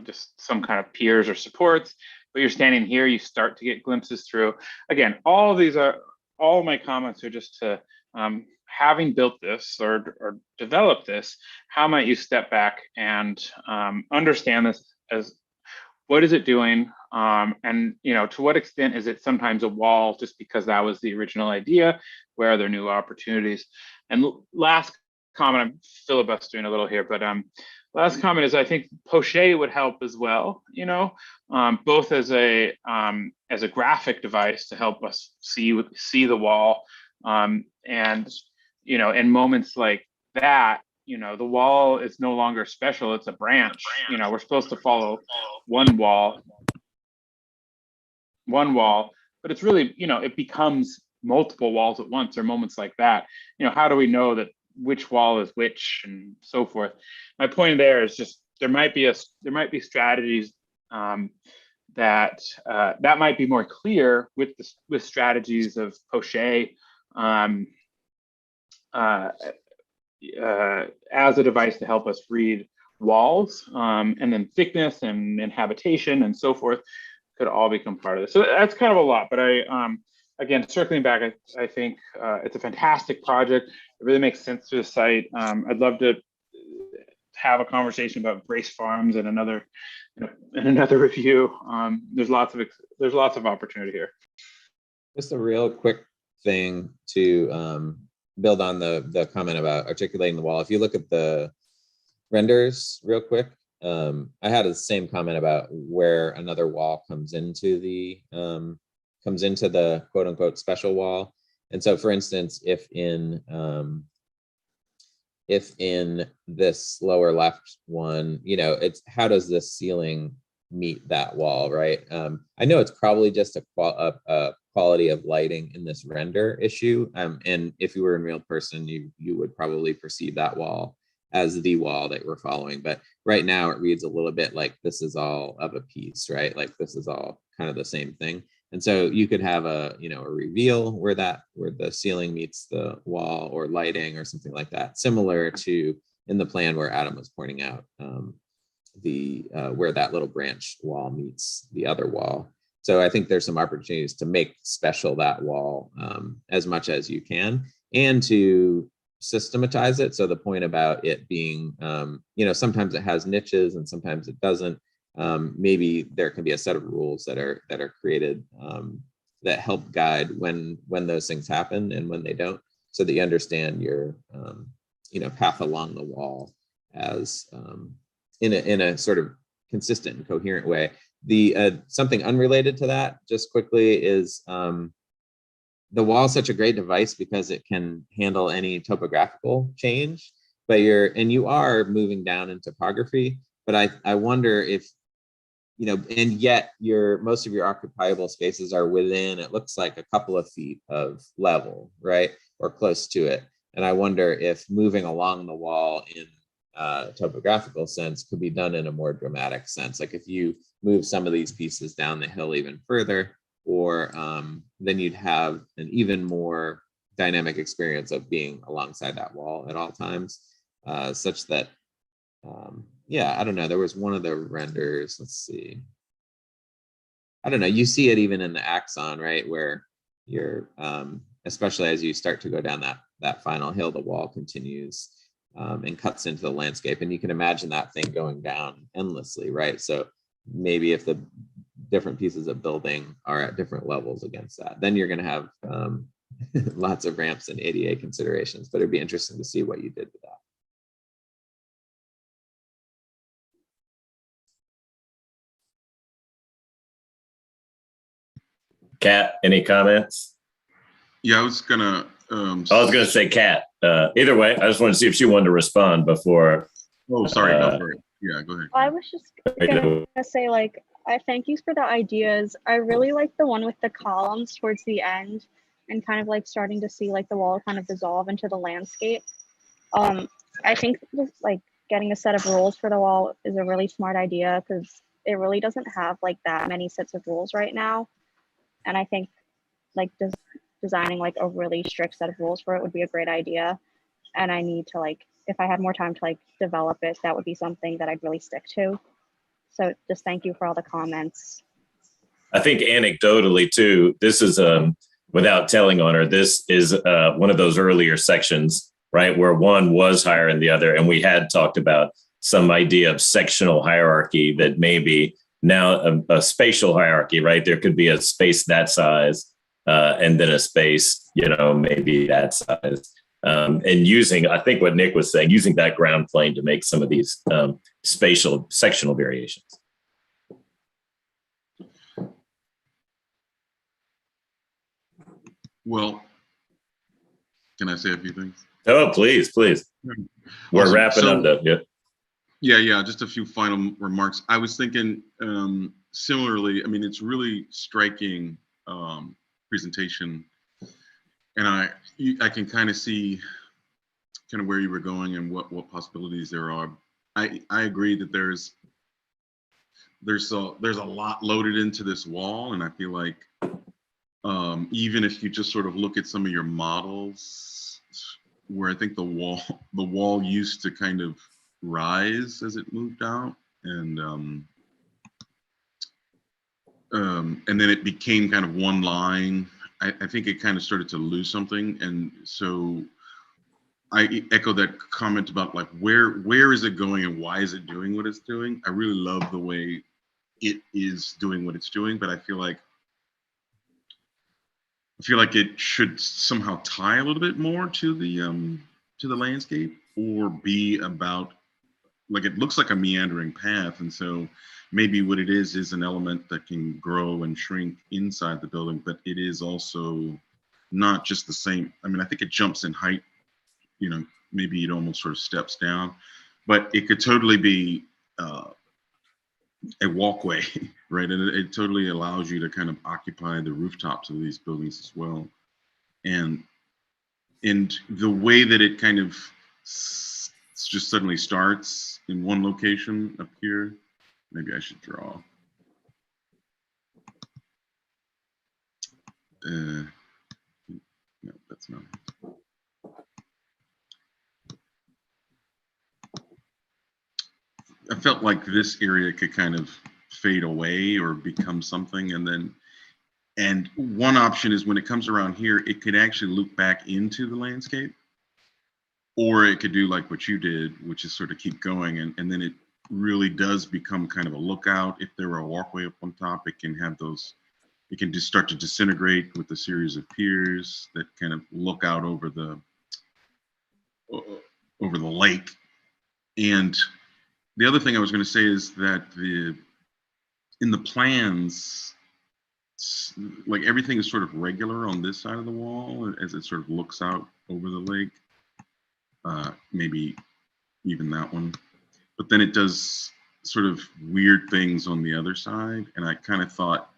just some kind of piers or supports. But you're standing here, you start to get glimpses through. Again, all of my comments are just to, having built this or developed this, how might you step back and understand this as what is it doing? And to what extent is it sometimes a wall just because that was the original idea? Where are there new opportunities? And last comment, I'm filibustering a little here, but last comment is I think poche would help as well. Both as a graphic device to help us see the wall, and in moments like that, the wall is no longer special, it's a branch. We're supposed to follow one wall, but it's really, it becomes multiple walls at once, or moments like that. How do we know that which wall is which and so forth? My point there is just there might be strategies that might be more clear with strategies of poche as a device to help us read walls, and then thickness and habitation and so forth could all become part of this. So that's kind of a lot, but again, circling back, I think it's a fantastic project. It really makes sense to the site. I'd love to have a conversation about Brace Farms and another review. There's lots of opportunity here. Just a real quick thing to build on the comment about articulating the wall. If you look at the renders real quick, I had the same comment about where another wall comes into the quote unquote special wall. And so for instance, if in this lower left one, it's how does this ceiling meet that wall, right? I know it's probably just a quality of lighting in this render issue. And if you were in real person, you would probably perceive that wall as the wall that we're following. But right now it reads a little bit like this is all of a piece, right? Like this is all kind of the same thing. And so you could have a reveal where the ceiling meets the wall, or lighting or something like that, similar to in the plan where Adam was pointing out where that little branch wall meets the other wall. So I think there's some opportunities to make special that wall as much as you can, and to systematize it. So the point about it being, sometimes it has niches and sometimes it doesn't. Maybe there can be a set of rules that are created that help guide when those things happen and when they don't, so that you understand your path along the wall as in a sort of consistent and coherent way. The something unrelated to that, just quickly, is the wall is such a great device because it can handle any topographical change, but you are moving down in topography. But I wonder if, and yet most of your occupiable spaces are within, it looks like, a couple of feet of level, right? Or close to it. And I wonder if moving along the wall in topographical sense could be done in a more dramatic sense. Like if you move some of these pieces down the hill even further, or then you'd have an even more dynamic experience of being alongside that wall at all times, such that, I don't know, there was one of the renders, let's see. I don't know, you see it even in the axon, right? Where you're, especially as you start to go down that final hill, the wall continues and cuts into the landscape. And you can imagine that thing going down endlessly, right? So maybe if the different pieces of building are at different levels against that, then you're going to have lots of ramps and ADA considerations, but it'd be interesting to see what you did with that. Kat, any comments? Yeah, I was gonna say Kat. Either way, I just wanted to see if she wanted to respond before. Oh, sorry. Go for it. Yeah, go ahead. I was just gonna say, I thank you for the ideas. I really like the one with the columns towards the end, and kind of starting to see the wall kind of dissolve into the landscape. I think getting a set of rules for the wall is a really smart idea, because it really doesn't have that many sets of rules right now. And I think designing a really strict set of rules for it would be a great idea. and I need to like, if I had more time to like develop it, that would be something that I'd really stick to. So just thank you for all the comments. I think anecdotally too, this is without telling on her, this is one of those earlier sections, right, where one was higher than the other, and we had talked about some idea of sectional hierarchy that maybe now a spatial hierarchy, right? There could be a space that size, and then a space, maybe that size. And using, I think what Nick was saying, using that ground plane to make some of these spatial sectional variations. Well, can I say a few things? Oh, please. We're Awesome. wrapping up though. Yeah. Just a few final remarks. I was thinking similarly. I mean, it's really striking presentation, and I can kind of see kind of where you were going and what possibilities there are. I agree that there's a lot loaded into this wall, and I feel like even if you just sort of look at some of your models, where I think the wall used to kind of rise as it moved out, and then it became kind of one line. I think it kind of started to lose something, and so I echo that comment about like where is it going and why is it doing what it's doing. I really love the way it is doing what it's doing, but I feel like it should somehow tie a little bit more to the landscape, or be about, like, it looks like a meandering path, and so maybe what it is an element that can grow and shrink inside the building, but it is also not just the same. I mean, I think it jumps in height, maybe it almost sort of steps down, but it could totally be a walkway, right? And it totally allows you to kind of occupy the rooftops of these buildings as well. And the way that it kind of just suddenly starts in one location up here, maybe I should draw. No, that's not. I felt like this area could kind of fade away or become something, and one option is when it comes around here, it could actually loop back into the landscape, or it could do like what you did, which is sort of keep going, and then it really does become kind of a lookout. If there were a walkway up on top, it can have those, it can just start to disintegrate with a series of piers that kind of look out over the lake. And the other thing I was going to say is that in the plans, like everything is sort of regular on this side of the wall as it sort of looks out over the lake. Maybe even that one, but then it does sort of weird things on the other side, and I kind of thought,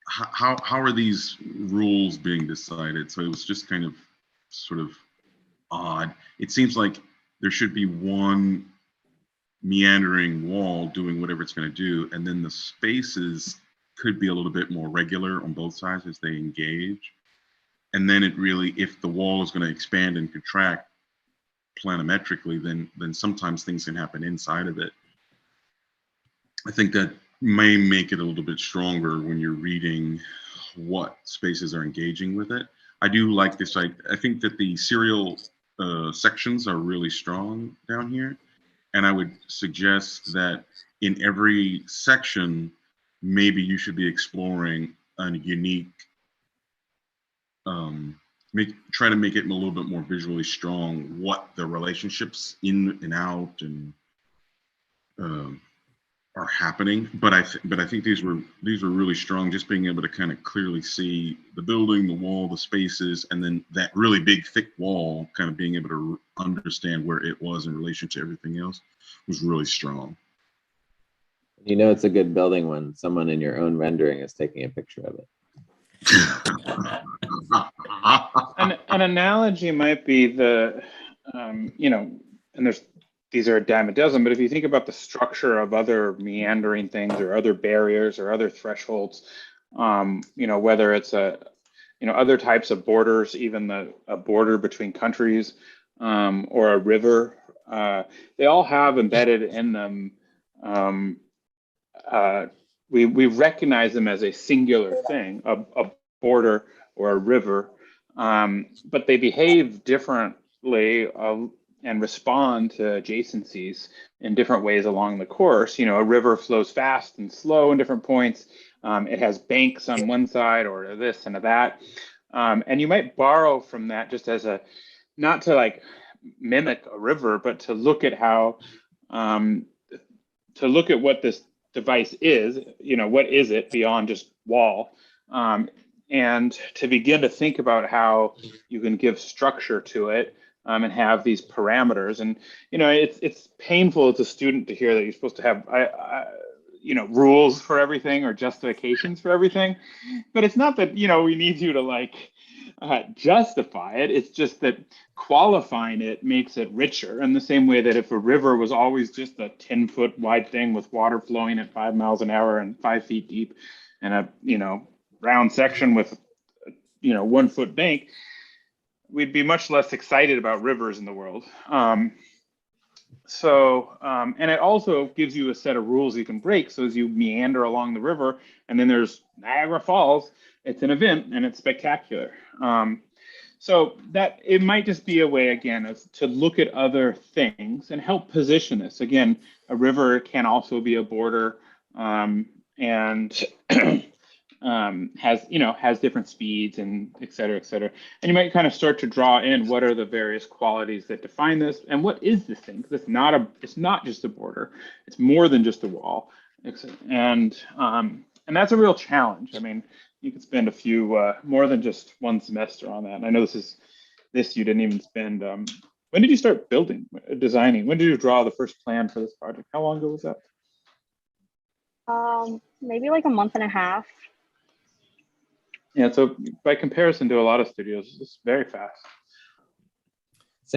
how are these rules being decided? So it was just kind of sort of odd. It seems like there should be one meandering wall doing whatever it's going to do, and then the spaces could be a little bit more regular on both sides as they engage. And then it really, if the wall is going to expand and contract planimetrically, then sometimes things can happen inside of it. I think that may make it a little bit stronger when you're reading what spaces are engaging with it. I do like this. I think that the serial sections are really strong down here. And I would suggest that in every section, maybe you should be exploring a unique, try to make it a little bit more visually strong, what the relationships in and out and are happening. But I think these were really strong, just being able to kind of clearly see the building, the wall, the spaces, and then that really big thick wall, kind of being able to understand where it was in relation to everything else was really strong. It's a good building when someone in your own rendering is taking a picture of it. An analogy might be and these are a dime a dozen, but if you think about the structure of other meandering things or other barriers or other thresholds, whether it's other types of borders, even a border between countries, or a river. They all have embedded in them. We recognize them as a singular thing, a border or a river, but they behave differently and respond to adjacencies in different ways along the course. A river flows fast and slow in different points. It has banks on one side or this and that. And you might borrow from that just as not to like mimic a river, but to look at how, to look at what this device is, what is it beyond just wall? And to begin to think about how you can give structure to it, and have these parameters. And, it's painful as a student to hear that you're supposed to have, rules for everything or justifications for everything. But it's not that, we need you to justify it. It's just that qualifying it makes it richer. In the same way that if a river was always just a 10-foot wide thing with water flowing at 5 miles an hour and 5 feet deep and a, round section with, 1 foot bank, we'd be much less excited about rivers in the world. And it also gives you a set of rules you can break. So as you meander along the river, and then there's Niagara Falls, it's an event and it's spectacular. So that it might just be a way, again, to look at other things and help position this. Again, a river can also be a border, and has different speeds and et cetera, et cetera. And you might kind of start to draw in what are the various qualities that define this and what is this thing? Because it's not just a border. It's more than just a wall. And that's a real challenge. I mean, you could spend more than just one semester on that. And I know this you didn't even spend. When did you start designing? When did you draw the first plan for this project? How long ago was that? Maybe like a month and a half. Yeah, so by comparison to a lot of studios, it's very fast.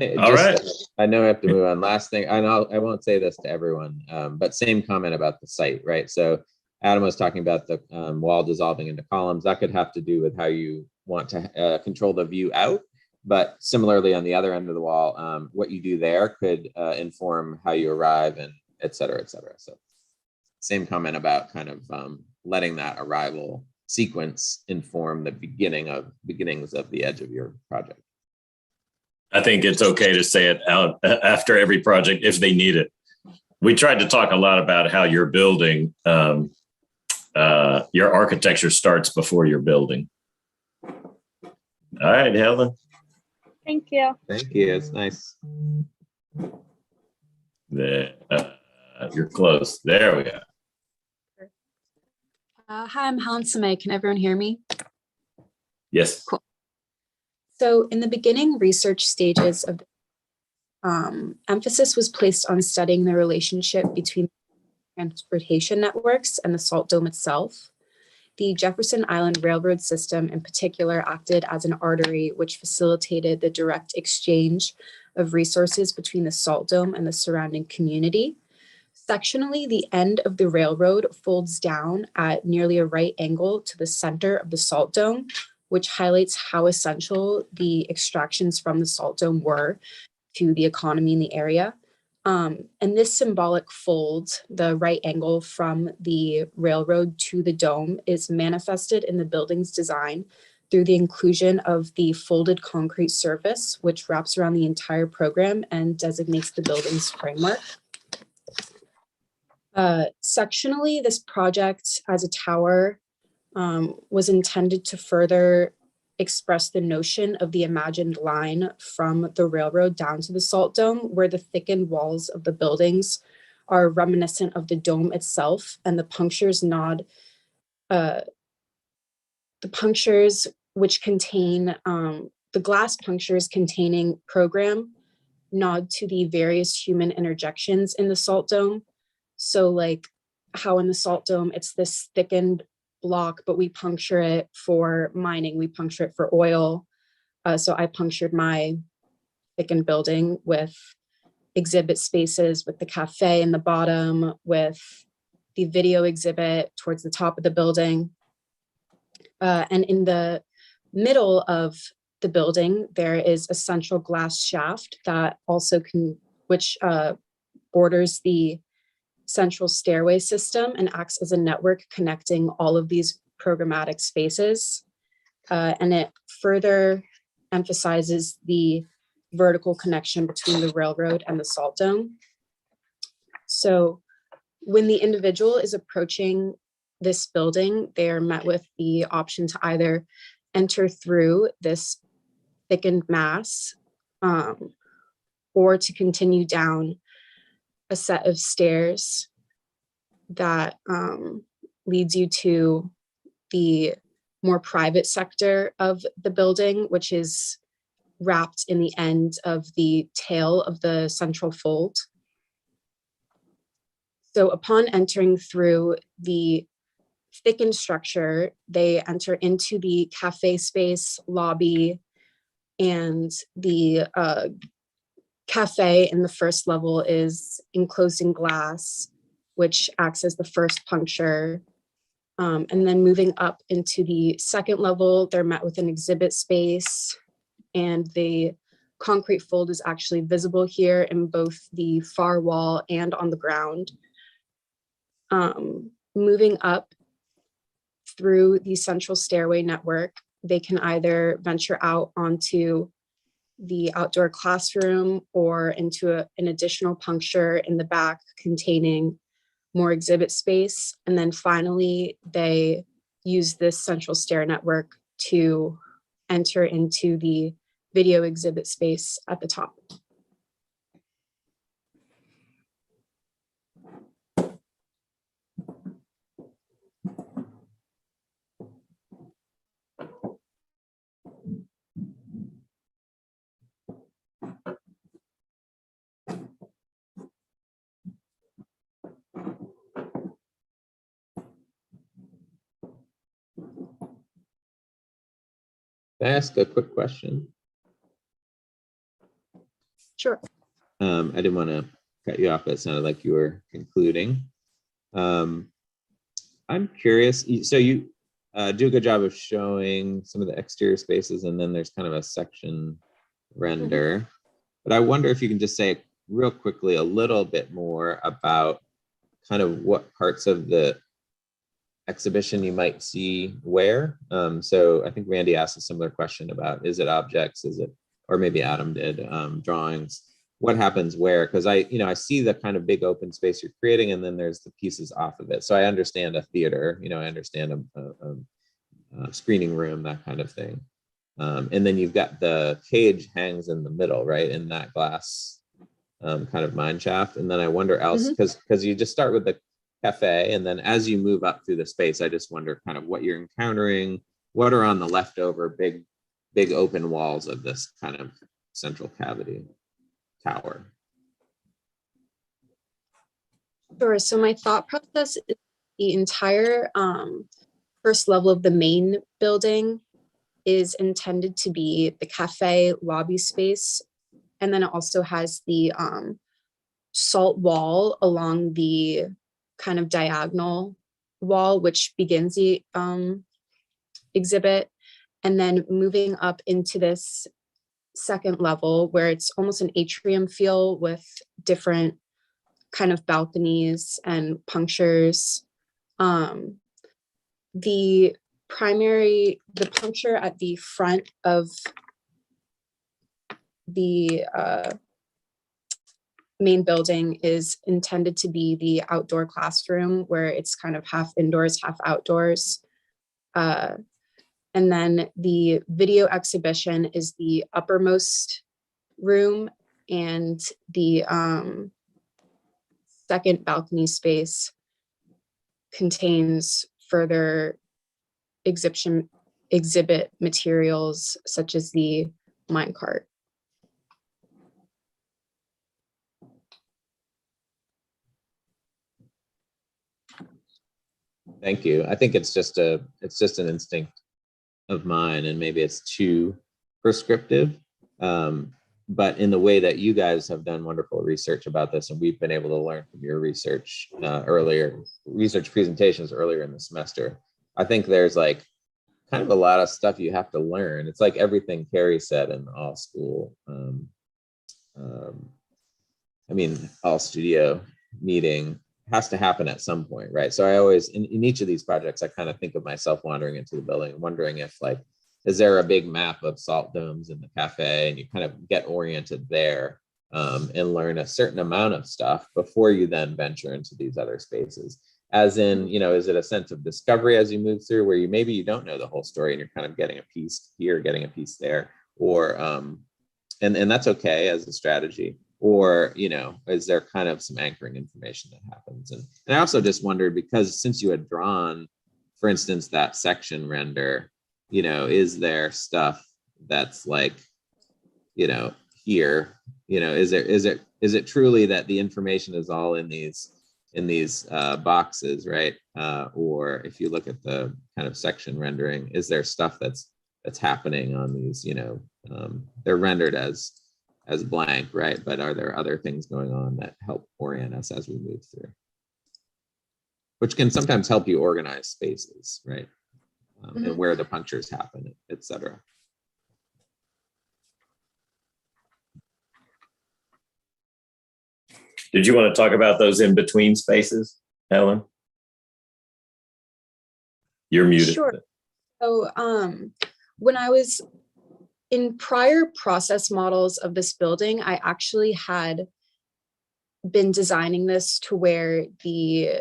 All right. I know I have to move on. Last thing, I won't say this to everyone, but same comment about the site, right? So Adam was talking about the wall dissolving into columns. That could have to do with how you want to control the view out. But similarly, on the other end of the wall, what you do there could inform how you arrive and et cetera, et cetera. So same comment about kind of letting that arrival sequence inform the beginnings of the edge of your project. I think it's okay to say it out after every project if they need it. We tried to talk a lot about how you're building, your architecture starts before you're building. All right, Helen. Thank you. Thank you. It's nice. You're close. There we go. Hi, I'm Helen Samay. Can everyone hear me? Yes. Cool. So in the beginning research stages of emphasis was placed on studying the relationship between transportation networks and the salt dome itself. The Jefferson Island Railroad system in particular acted as an artery which facilitated the direct exchange of resources between the salt dome and the surrounding community. Sectionally, the end of the railroad folds down at nearly a right angle to the center of the salt dome, which highlights how essential the extractions from the salt dome were to the economy in the area. And this symbolic fold, the right angle from the railroad to the dome, is manifested in the building's design through the inclusion of the folded concrete surface, which wraps around the entire program and designates the building's framework. Sectionally, this project as a tower was intended to further express the notion of the imagined line from the railroad down to the salt dome, where the thickened walls of the buildings are reminiscent of the dome itself, and the punctures which contain the glass punctures containing program nod to the various human interjections in the salt dome. So like how in the salt dome, it's this thickened block, but we puncture it for mining, we puncture it for oil. So I punctured my thickened building with exhibit spaces, with the cafe in the bottom, with the video exhibit towards the top of the building. And in the middle of the building, there is a central glass shaft that also which borders the central stairway system and acts as a network connecting all of these programmatic spaces. And it further emphasizes the vertical connection between the railroad and the salt dome. So when the individual is approaching this building, they are met with the option to either enter through this thickened mass or to continue down a set of stairs that leads you to the more private sector of the building, which is wrapped in the end of the tail of the central fold. So upon entering through the thickened structure, they enter into the cafe space, lobby, and the cafe in the first level is enclosed in glass, which acts as the first puncture. And then moving up into the second level, they're met with an exhibit space, and the concrete fold is actually visible here in both the far wall and on the ground. Moving up through the central stairway network, they can either venture out onto the outdoor classroom or into an additional puncture in the back containing more exhibit space. And then finally, they use this central stair network to enter into the video exhibit space at the top. Can I ask a quick question? Sure. I didn't want to cut you off, but it sounded like you were concluding. I'm curious, so you do a good job of showing some of the exterior spaces, and then there's kind of a section render. But I wonder if you can just say real quickly a little bit more about kind of what parts of the exhibition you might see where. So I think Randy asked a similar question about, is it objects, is it, or maybe Adam did, drawings, what happens where? Because I see the kind of big open space you're creating, and then there's the pieces off of it. So I understand a theater, I understand a screening room, that kind of thing. And then you've got the cage hangs in the middle, right, in that glass kind of mine shaft. And then I wonder else, because you just start with the cafe, and then as you move up through the space, I just wonder kind of what you're encountering, what are on the leftover big open walls of this kind of central cavity tower. Sure. So my thought process is the entire first level of the main building is intended to be the cafe lobby space. And then it also has the salt wall along the kind of diagonal wall, which begins the exhibit. And then moving up into this second level where it's almost an atrium feel with different kind of balconies and punctures. The puncture at the front of the main building is intended to be the outdoor classroom, where it's kind of half indoors, half outdoors. And then the video exhibition is the uppermost room, and the second balcony space contains further exhibit materials such as the minecart. Thank you. I think it's just an instinct of mine, and maybe it's too prescriptive, but in the way that you guys have done wonderful research about this, and we've been able to learn from your research research presentations earlier in the semester, I think there's like kind of a lot of stuff you have to learn. It's like everything Carrie said in all school. I mean, all studio meeting has to happen at some point, right? So I always, in each of these projects, I kind of think of myself wandering into the building, wondering if like, is there a big map of salt domes in the cafe? And you kind of get oriented there and learn a certain amount of stuff before you then venture into these other spaces. As in, you know, is it a sense of discovery as you move through where maybe you don't know the whole story and you're kind of getting a piece here, getting a piece there, or, and that's okay as a strategy. Or, you know, is there kind of some anchoring information that happens? And I also just wondered, because since you had drawn, for instance, that section render, you know, is there stuff that's like, you know, here, you know, is it truly that the information is all in these boxes, right? Or if you look at the kind of section rendering, is there stuff that's happening on these, you know, they're rendered as blank, right? But are there other things going on that help orient us as we move through? Which can sometimes help you organize spaces, right? And where the punctures happen, et cetera. Did you want to talk about those in between spaces, Helen? You're muted. Sure. So when I was in prior process models of this building, I actually had been designing this to where the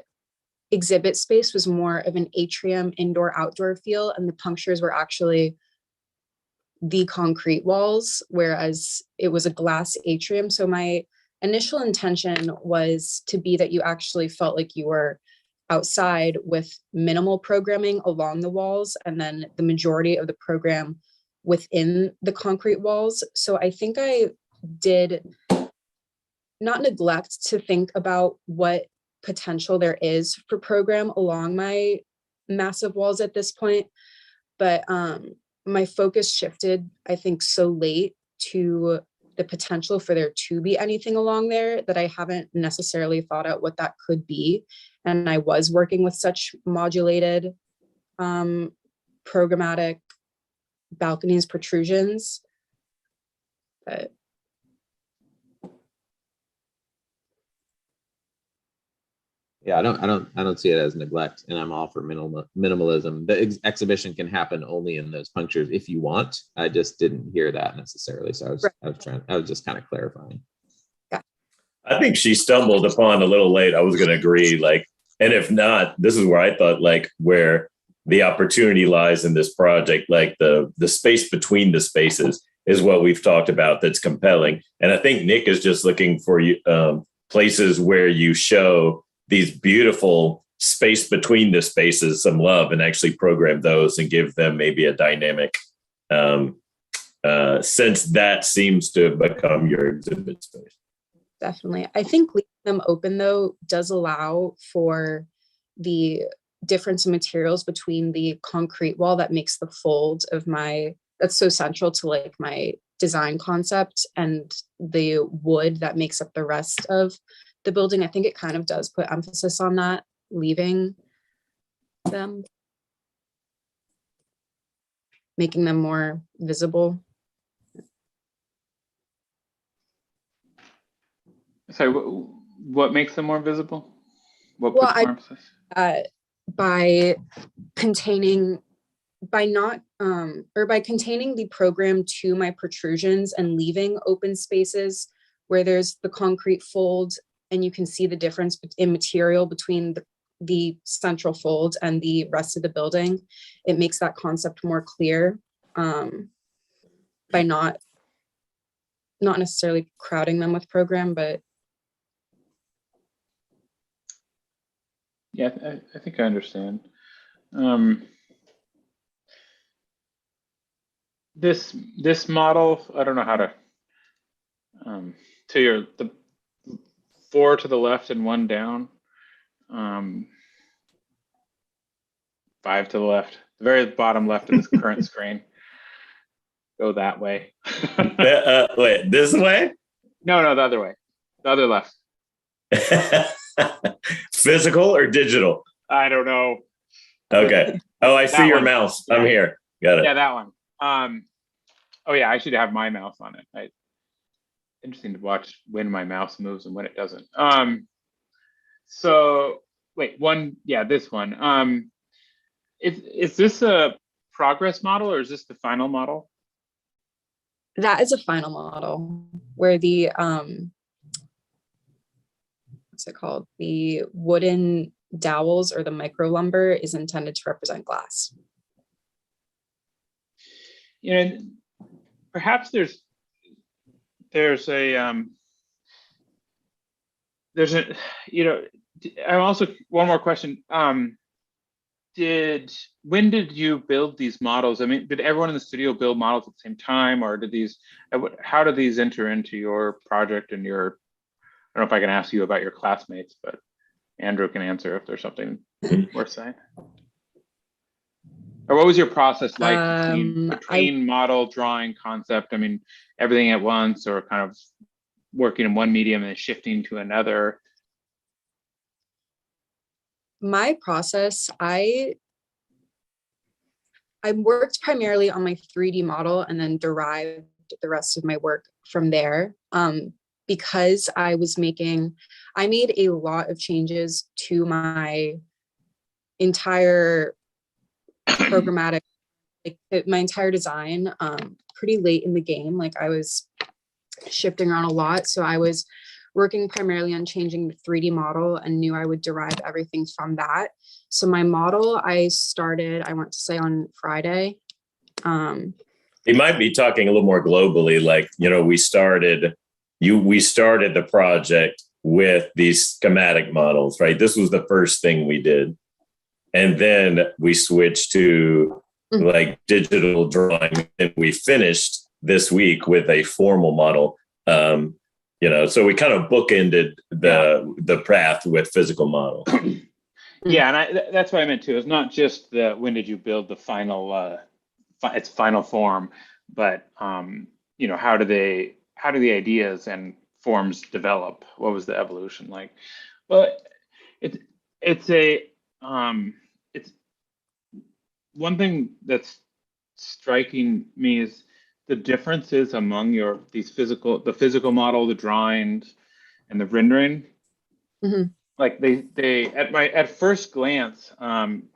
exhibit space was more of an atrium indoor-outdoor feel, and the punctures were actually the concrete walls, whereas it was a glass atrium. So my initial intention was to be that you actually felt like you were outside with minimal programming along the walls, and then the majority of the program within the concrete walls. So I think I did not neglect to think about what potential there is for program along my massive walls at this point. But my focus shifted, I think, so late to the potential for there to be anything along there that I haven't necessarily thought out what that could be. And I was working with such modulated programmatic balconies, protrusions. But yeah, I don't see it as neglect, and I'm all for minimalism. The exhibition can happen only in those punctures if you want. I just didn't hear that necessarily, so I was just kind of clarifying. Yeah. I think she stumbled upon a little late. I was going to agree, like, and if not, this is where I thought, like, where the opportunity lies in this project, like the space between the spaces is what we've talked about that's compelling. And I think Nick is just looking for you places where you show these beautiful space between the spaces some love and actually program those and give them maybe a dynamic since that seems to have become your exhibit space. Definitely. I think leaving them open, though, does allow for the difference in materials between the concrete wall that makes the fold of that's so central to like my design concept, and the wood that makes up the rest of the building. I think it kind of does put emphasis on that, leaving them, making them more visible. Sorry, what makes them more visible? What puts more emphasis? By containing the program to my protrusions and leaving open spaces where there's the concrete fold, and you can see the difference in material between the central fold and the rest of the building. It makes that concept more clear by not necessarily crowding them with program, but yeah, I think I understand. This model, I don't know how to the 4 to the left and 1 down, 5 to the left, the very bottom left of this current screen. Go that way. Wait, this way? No, the other way, the other left. Physical or digital? I don't know. Okay. Oh, I see your mouse. I'm here. Got it. Yeah, that one. Oh yeah, I should have my mouse on it. Interesting to watch when my mouse moves and when it doesn't. So wait, this one. Is this a progress model or is this the final model? That is a final model where the what's it called? The wooden dowels or the micro lumber is intended to represent glass. You know, perhaps there's a you know, I'm also one more question. When did you build these models? I mean, did everyone in the studio build models at the same time, or how did these enter into your project and your, I don't know if I can ask you about your classmates, but Andrew can answer if there's something worth saying. Or what was your process like between model, drawing, concept? I mean, everything at once, or kind of working in one medium and then shifting to another? My process, I worked primarily on my 3D model and then derived the rest of my work from there. Because I made a lot of changes to my entire programmatic, my entire design pretty late in the game. Like I was shifting around a lot. So I was working primarily on changing the 3D model and knew I would derive everything from that. So my model, I want to say on Friday. You might be talking a little more globally, like, you know, we started the project with these schematic models, right? This was the first thing we did. And then we switched to like digital drawing, and we finished this week with a formal model. You know, so we kind of bookended the path with physical model. Yeah, and that's what I meant too. It's not just when did you build the final its final form, but you know, how do the ideas and forms develop? What was the evolution like? Well, it's one thing that's striking me is the differences among the physical model, the drawings, and the rendering. Mm-hmm. Like they at first glance,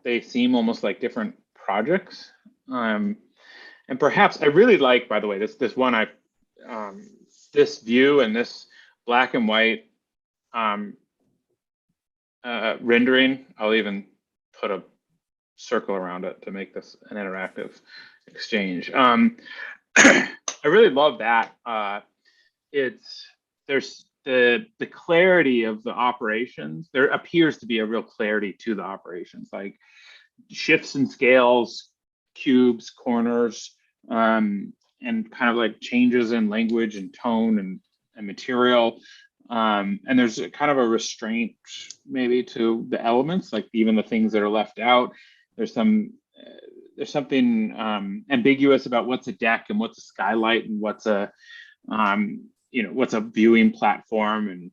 they seem almost like different projects. And perhaps I really like, by the way, this one this view and this black and white rendering. I'll even put a circle around it to make this an interactive exchange. I really love that. There's the clarity of the operations. There appears to be a real clarity to the operations, like shifts and scales, cubes, corners, and kind of like changes in language and tone and material. And there's kind of a restraint maybe to the elements, like even the things that are left out. There's something ambiguous about what's a deck and what's a skylight and what's a what's a viewing platform,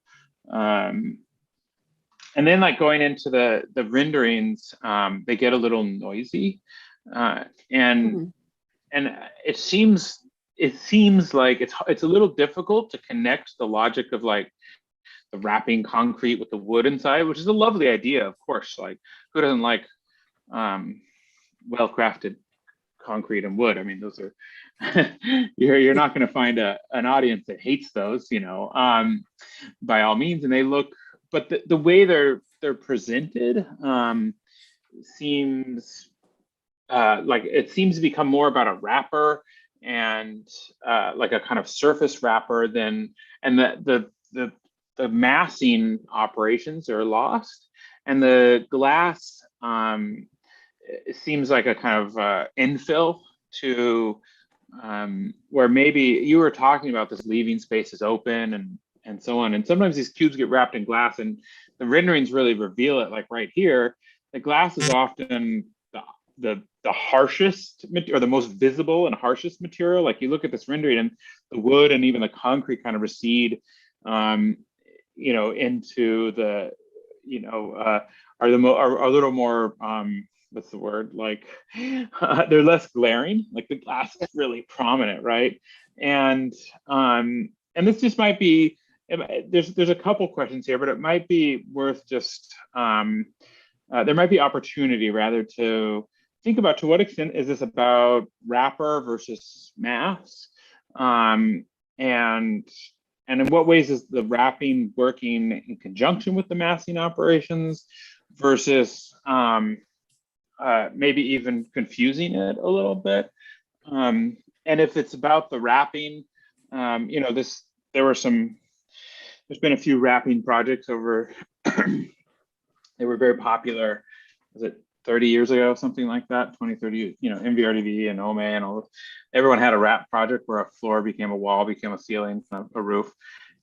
and then like going into the renderings, they get a little noisy, and it seems like it's a little difficult to connect the logic of like the wrapping concrete with the wood inside, which is a lovely idea, of course. Like, who doesn't like well-crafted concrete and wood? I mean, those are you're not going to find an audience that hates those, by all means. And they look, but the way they're presented seems like it seems to become more about a wrapper and like a kind of surface wrapper and the massing operations are lost, and the glass it seems like a kind of infill to where maybe you were talking about this leaving spaces open and so on. And sometimes these cubes get wrapped in glass, and the renderings really reveal it. Like right here, the glass is often the harshest or the most visible and harshest material. Like you look at this rendering, and the wood and even the concrete kind of recede, into the, are a little more what's the word, like they're less glaring, like the glass is really prominent, right? And this just might be, there's a couple questions here, but it might be worth just there might be opportunity rather to think about, to what extent is this about wrapper versus mass, and in what ways is the wrapping working in conjunction with the massing operations versus maybe even confusing it a little bit. And if it's about the wrapping, you know, there's been a few wrapping projects over, they were very popular, was it 30 years ago, something like that, 20, 30, you know, MVRDV and OME and all, everyone had a wrap project where a floor became a wall, became a ceiling, a roof.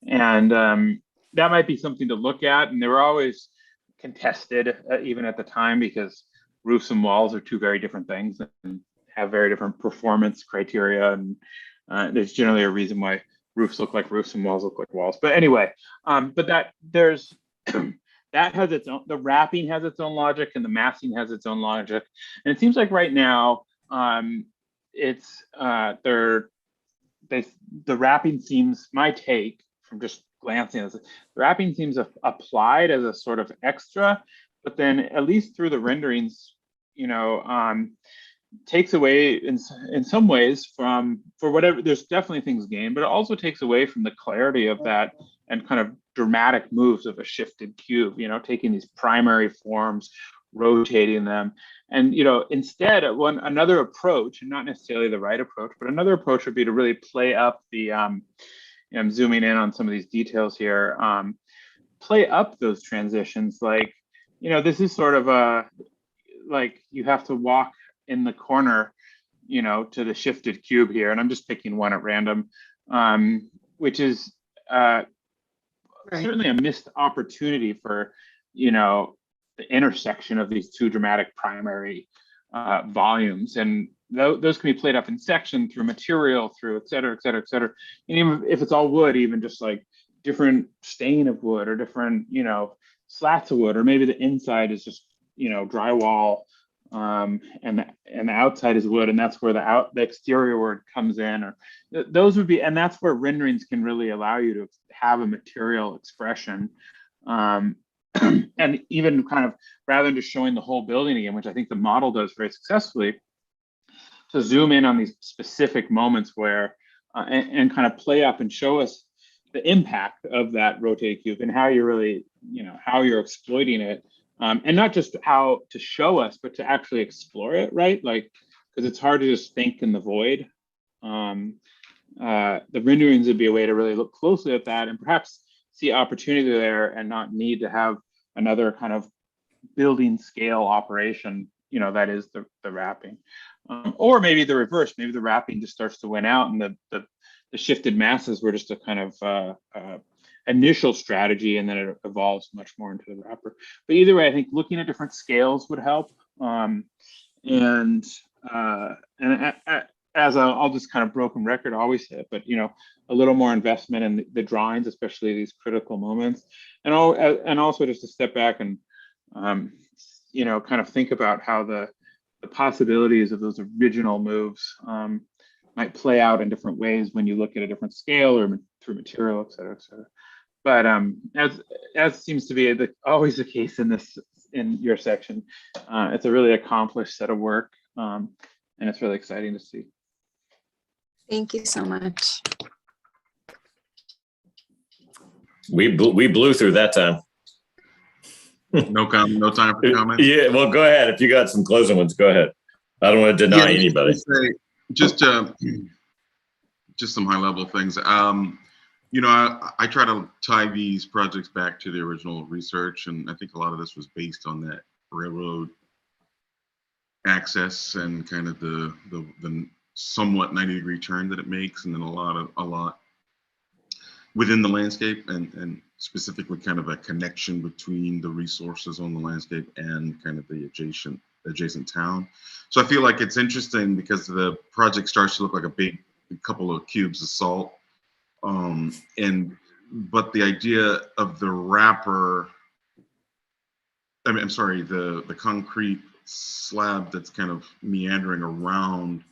And that might be something to look at. And they were always contested, even at the time, because roofs and walls are two very different things and have very different performance criteria. And there's generally a reason why roofs look like roofs and walls look like walls. But anyway, but that there's, that has its own, the wrapping has its own logic and the massing has its own logic. And it seems like right now, it's the wrapping seems, my take from just glancing at this, the wrapping seems applied as a sort of extra, but then at least through the renderings, you know, takes away in some ways from, for whatever, there's definitely things gained, but it also takes away from the clarity of that and kind of dramatic moves of a shifted cube, you know, taking these primary forms, rotating them. And, you know, instead, another approach, and not necessarily the right approach, but another approach would be to really play up the, I'm zooming in on some of these details here, play up those transitions. Like, you know, this is sort of a, like you have to walk in the corner, you know, to the shifted cube here. And I'm just picking one at random, which is certainly a missed opportunity for, you know, the intersection of these two dramatic primary volumes. And those can be played up in section, through material, through et cetera, et cetera, et cetera. And even if it's all wood, even just like different stain of wood or different, you know, slats of wood, or maybe the inside is just, you know, drywall, and the outside is wood, and that's where the exterior word comes in, or those would be, and that's where renderings can really allow you to have a material expression, and even kind of, rather than just showing the whole building again, which I think the model does very successfully, to zoom in on these specific moments where and kind of play up and show us the impact of that rotated cube and how you're really, you know, how you're exploiting it. And not just how to show us, but to actually explore it, right? Like, because it's hard to just think in the void. The renderings would be a way to really look closely at that and perhaps see opportunity there and not need to have another kind of building scale operation, you know, that is the wrapping. Or maybe the reverse, maybe the wrapping just starts to win out and the shifted masses were just a kind of initial strategy, and then it evolves much more into the wrapper. But either way, I think looking at different scales would help. As I'll just kind of broken record, always say it, but you know, a little more investment in the drawings, especially these critical moments, and also just to step back and you know, kind of think about how the possibilities of those original moves might play out in different ways when you look at a different scale or through material, et cetera, et cetera. But as seems to be always the case in your section, it's a really accomplished set of work, and it's really exciting to see. Thank you so much. We blew through that time. No comment, no time for comment. Yeah, well, go ahead. If you got some closing ones, go ahead. I don't want to deny anybody. Just some high level things. You know, I try to tie these projects back to the original research, and I think a lot of this was based on that railroad access and kind of the somewhat 90-degree turn that it makes, and then a lot within the landscape, and specifically kind of a connection between the resources on the landscape and kind of the adjacent town. So I feel like it's interesting because the project starts to look like a couple of cubes of salt. But the idea of the wrapper, I'm sorry, the concrete slab that's kind of meandering around,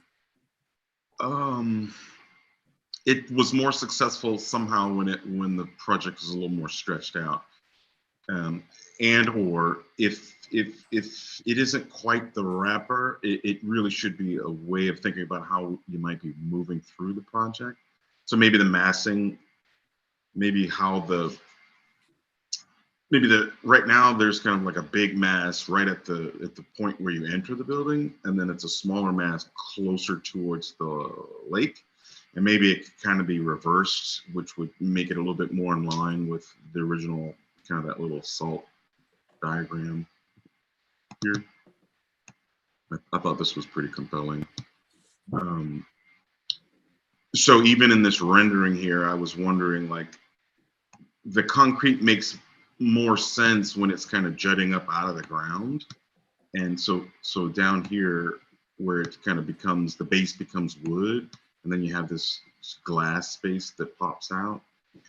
it was more successful somehow when the project was a little more stretched out, and or if it isn't quite the wrapper, it really should be a way of thinking about how you might be moving through the project. So maybe the massing, maybe right now there's kind of like a big mass right at the point where you enter the building, and then it's a smaller mass closer towards the lake. And maybe it could kind of be reversed, which would make it a little bit more in line with the original kind of that little salt diagram here. I thought this was pretty compelling. So even in this rendering here, I was wondering, like, the concrete makes more sense when it's kind of jutting up out of the ground. And so down here where it kind of becomes, the base becomes wood, and then you have this glass space that pops out. I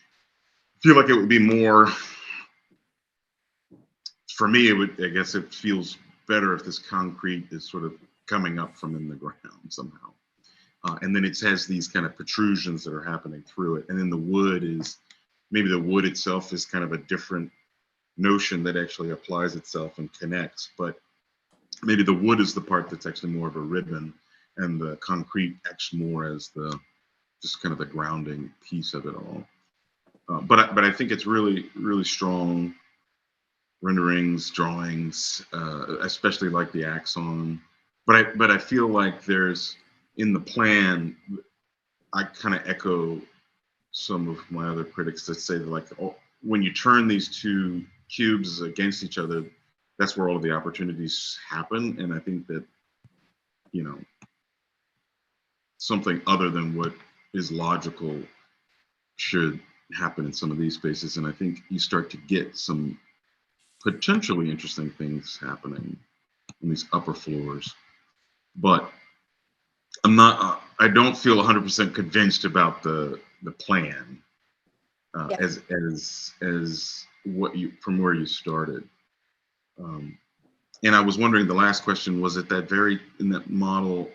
feel like it would be more, for me, I guess it feels better if this concrete is sort of coming up from in the ground somehow. And then it has these kind of protrusions that are happening through it. And then the wood is, maybe the wood itself is kind of a different notion that actually applies itself and connects, but maybe the wood is the part that's actually more of a ribbon, and the concrete acts more as just kind of the grounding piece of it all. But I think it's really, really strong renderings, drawings, especially like the axon. But I feel like there's, in the plan, I kind of echo some of my other critics that say that, like, when you turn these two cubes against each other, that's where all of the opportunities happen. And I think that, you know, something other than what is logical should happen in some of these spaces. And I think you start to get some potentially interesting things happening in these upper floors. But I don't feel 100% convinced about the plan as what from where you started. And I was wondering, the last question was, in that model,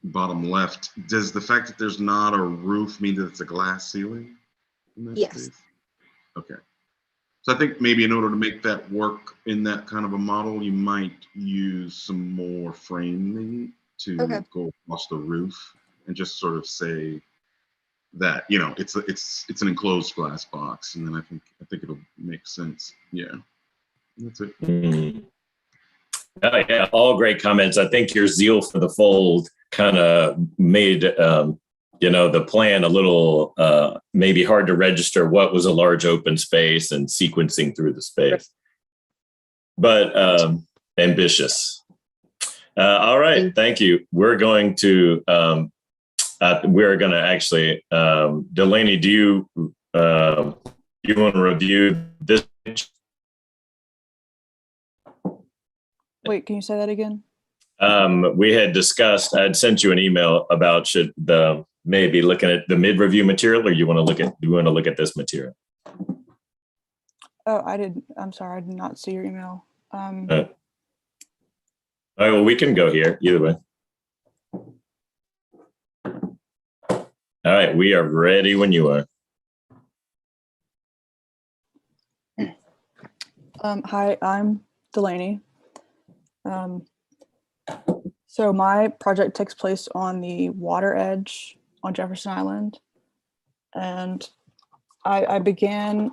bottom left, does the fact that there's not a roof mean that it's a glass ceiling in that Yes. space? Okay. So I think maybe in order to make that work in that kind of a model, you might use some more framing to go across the roof and just sort of say that, you know, it's an enclosed glass box, and then I think it'll make sense. Yeah, that's it. Mm. Oh, yeah, all great comments. I think your zeal for the fold kind of made the plan a little maybe hard to register what was a large open space and sequencing through the space, but ambitious. All right, thank you. We're going to actually, Delaney, do you want to review this? Wait, can you say that again? We had discussed, I'd sent you an email about maybe looking at the mid-review material, or you want to look at this material? Oh, I'm sorry, I did not see your email. All right, well, we can go here either way. All right, we are ready when you are. Hi, I'm Delaney. So my project takes place on the water edge on Jefferson Island. And I began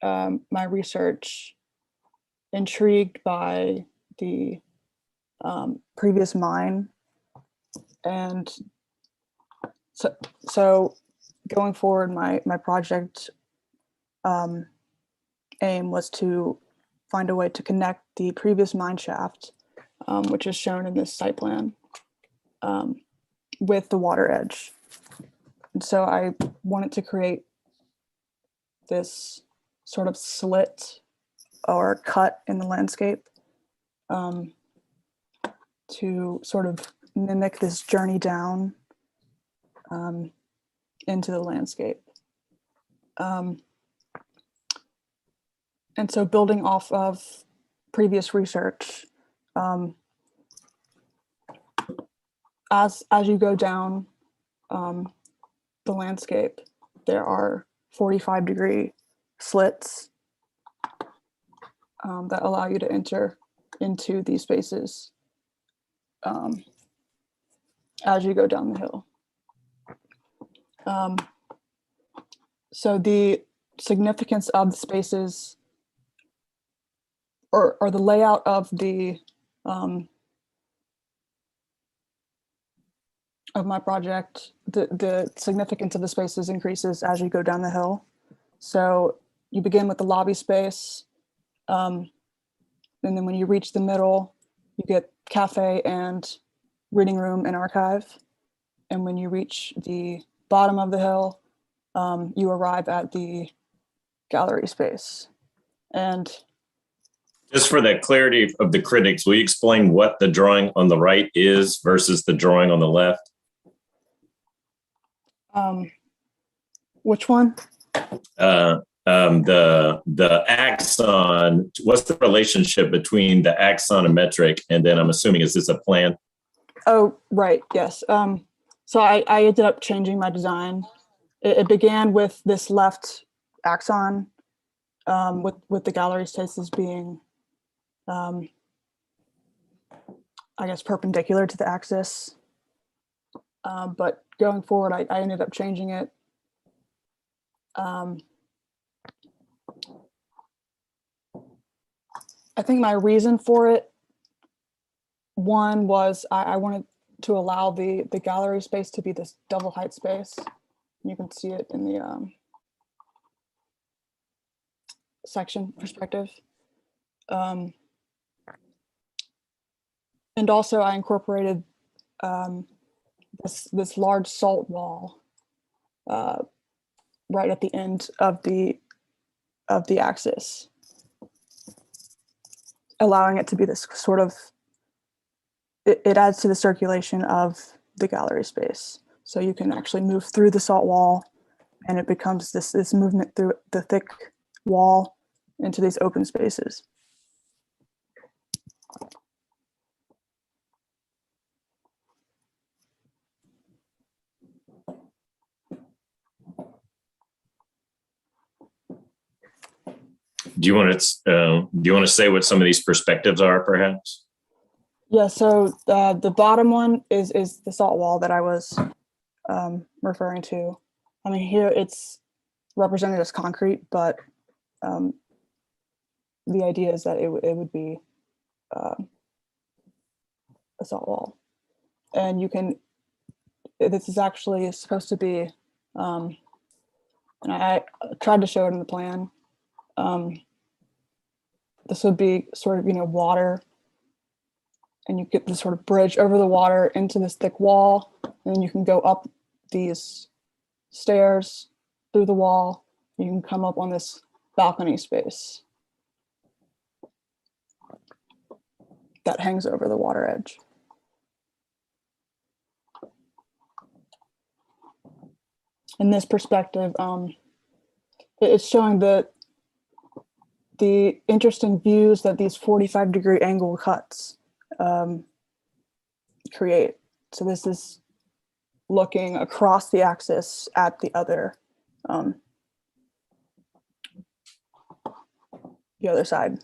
my research intrigued by the previous mine. And so going forward, my project aim was to find a way to connect the previous mine shaft, which is shown in this site plan, with the water edge. And so I wanted to create this sort of slit or cut in the landscape to sort of mimic this journey down into the landscape. And so building off of previous research. As you go down the landscape, there are 45-degree slits that allow you to enter into these spaces as you go down the hill. So the significance of the spaces or the layout of the of my project, the significance of the spaces increases as you go down the hill. So you begin with the lobby space, and then when you reach the middle, you get cafe and reading room and archive. And when you reach the bottom of the hill, you arrive at the gallery space. And just for the clarity of the critics, will you explain what the drawing on the right is versus the drawing on the left? which one? The axon, what's the relationship between the axon and metric? And then I'm assuming, is this a plan? Oh, right, yes. So I ended up changing my design. It began with this left axon, with the gallery spaces being, I guess, perpendicular to the axis. But going forward, I ended up changing it. I think my reason for it, one was I wanted to allow the gallery space to be this double height space. You can see it in the section perspective. And also I incorporated this large salt wall right at the end of the axis, allowing it to be this sort of, it adds to the circulation of the gallery space. So you can actually move through the salt wall and it becomes this movement through the thick wall into these open spaces. Do you want to say what some of these perspectives are, perhaps? Yeah, so the bottom one is the salt wall that I was referring to. I mean, here it's represented as concrete, but the idea is that it would be a salt wall. And you can, this is actually supposed to be, and I tried to show it in the plan. This would be sort of, water, and you get this sort of bridge over the water into this thick wall, and then you can go up these stairs through the wall. You can come up on this balcony space that hangs over the water edge. In this perspective, it's showing the interesting views that these 45-degree angle cuts create. So this is looking across the axis at the other side.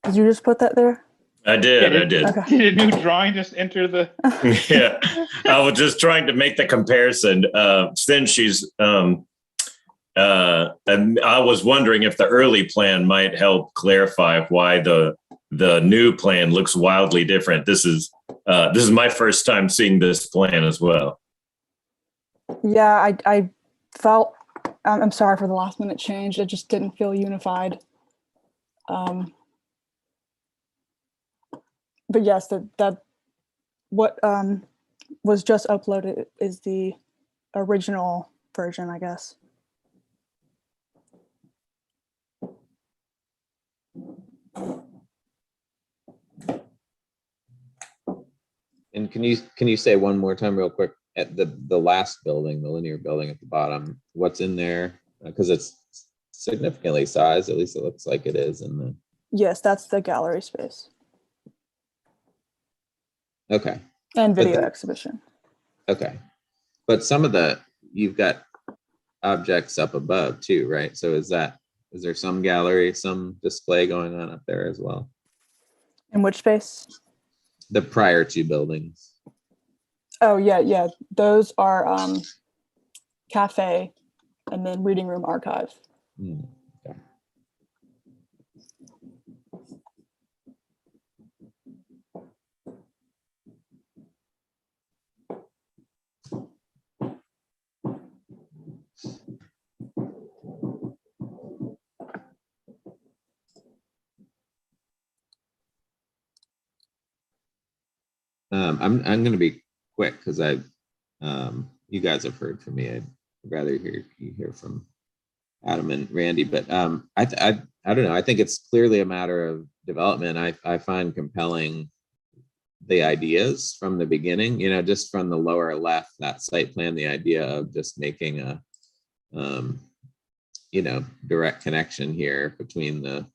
Did you just put that there? I did. Okay. Did a new drawing just enter the? Yeah, I was just trying to make the comparison. Since she's, and I was wondering if the early plan might help clarify why the new plan looks wildly different. This is my first time seeing this plan as well. Yeah, I felt, I'm sorry for the last minute change. It just didn't feel unified. But yes, that what was just uploaded is the original version, I guess. And can you say one more time real quick at the last building, the linear building at the bottom, what's in there? Because it's significantly sized, at least it looks like it is in the. Yes, that's the gallery space Okay. and But video the- exhibition. Okay. But some of you've got objects up above too, right? So is there some gallery, some display going on up there as well? In which space? The prior two buildings. Oh yeah. Those are cafe and then reading room archive. Okay. I'm going to be quick because you guys have heard from me. I'd rather you hear from Adam and Randy, but I don't know. I think it's clearly a matter of development. I find compelling the ideas from the beginning. Just from the lower left, that site plan, the idea of just making a direct connection here between the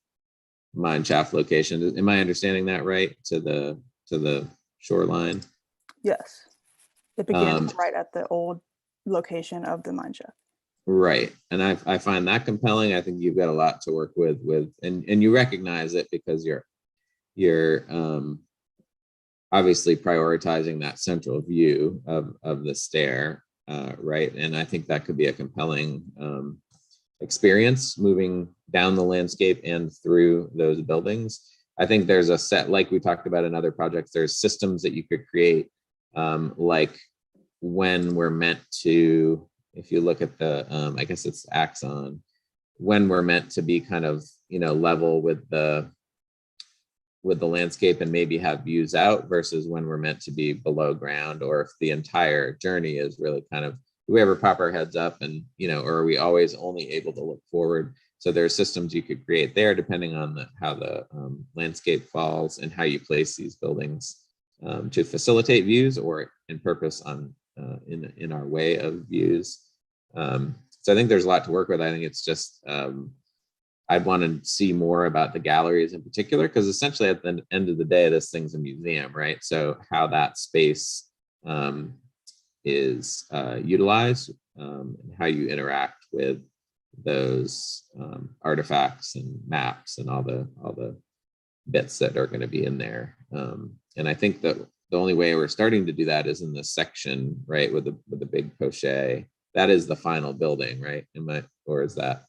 mine shaft location. Am I understanding that right? To the shoreline. Yes, it begins right at the old location of the mine shaft. Right, and I find that compelling. I think you've got a lot to work with, and you recognize it because you're obviously prioritizing that central view of the stair, right? And I think that could be a compelling experience moving down the landscape and through those buildings. I think there's a set, like we talked about in other projects, there's systems that you could create, like when we're meant to, if you look at the, I guess it's axon, when we're meant to be kind of, level with the landscape and maybe have views out versus when we're meant to be below ground, or if the entire journey is really kind of, do we ever pop our heads up and, or are we always only able to look forward? So there are systems you could create there depending on how the landscape falls and how you place these buildings to facilitate views or in purpose on in our way of views. So I think there's a lot to work with. I think it's just I'd want to see more about the galleries in particular, because essentially at the end of the day, this thing's a museum, right? So how that space is utilized and how you interact with those artifacts and maps and all the bits that are going to be in there. And I think that the only way we're starting to do that is in this section, right, with the big crochet. That is the final building, right? Or is that?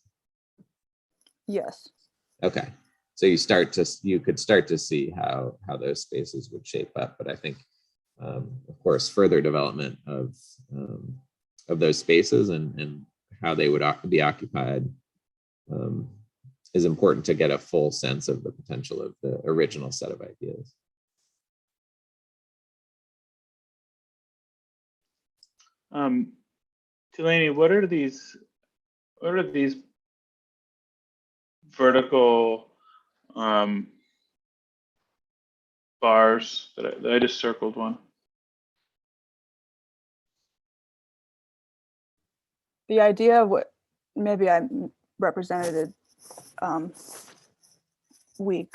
Yes. Okay. So you could start to see how those spaces would shape up. But I think, of course, further development of those spaces and how they would be occupied is important to get a full sense of the potential of the original set of ideas. Delaney, what are these vertical bars that I just circled one? The idea of what maybe I represented it weak,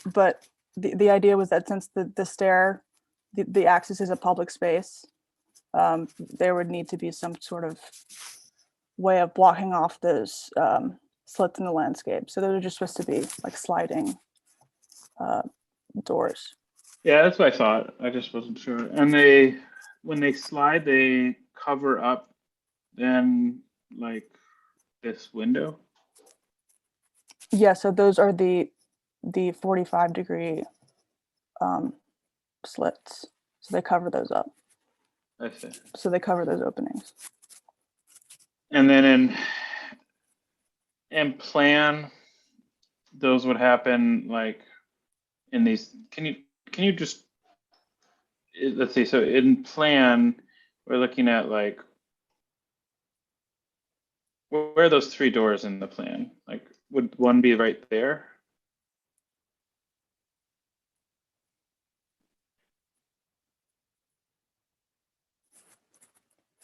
but the idea was that since the stair, the axis is a public space, there would need to be some sort of way of blocking off those slits in the landscape. So those are just supposed to be like sliding doors. Yeah, that's what I thought. I just wasn't sure. And when they slide, they cover up then like this window. Yeah, so those are the 45-degree slits. So they cover those up. I see. So they cover those openings. And then in plan, those would happen like in these. Can you just let's see. So in plan, we're looking at like where are those three doors in the plan? Like, would one be right there?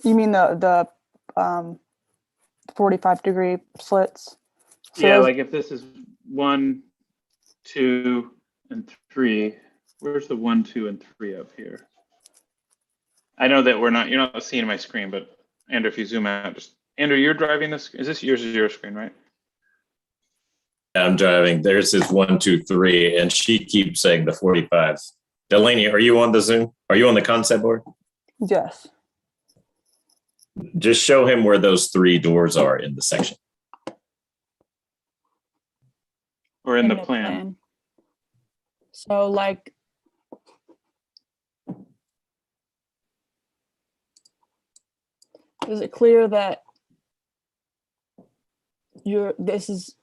You mean the 45-degree slits? So Yeah, those- like if this is 1, 2, and 3, where's the 1, 2, and 3 up here? I know that you're not seeing my screen, but Andrew, if you zoom out, Andrew, you're driving this. Is this yours? Is your screen, right? I'm driving. There's his 1, 2, 3, and she keeps saying the 45. Delaney, are you on the Zoom? Are you on the concept board? yes. Just show him where those 3 doors are in the section. Or in the plan? So like, is it clear that this is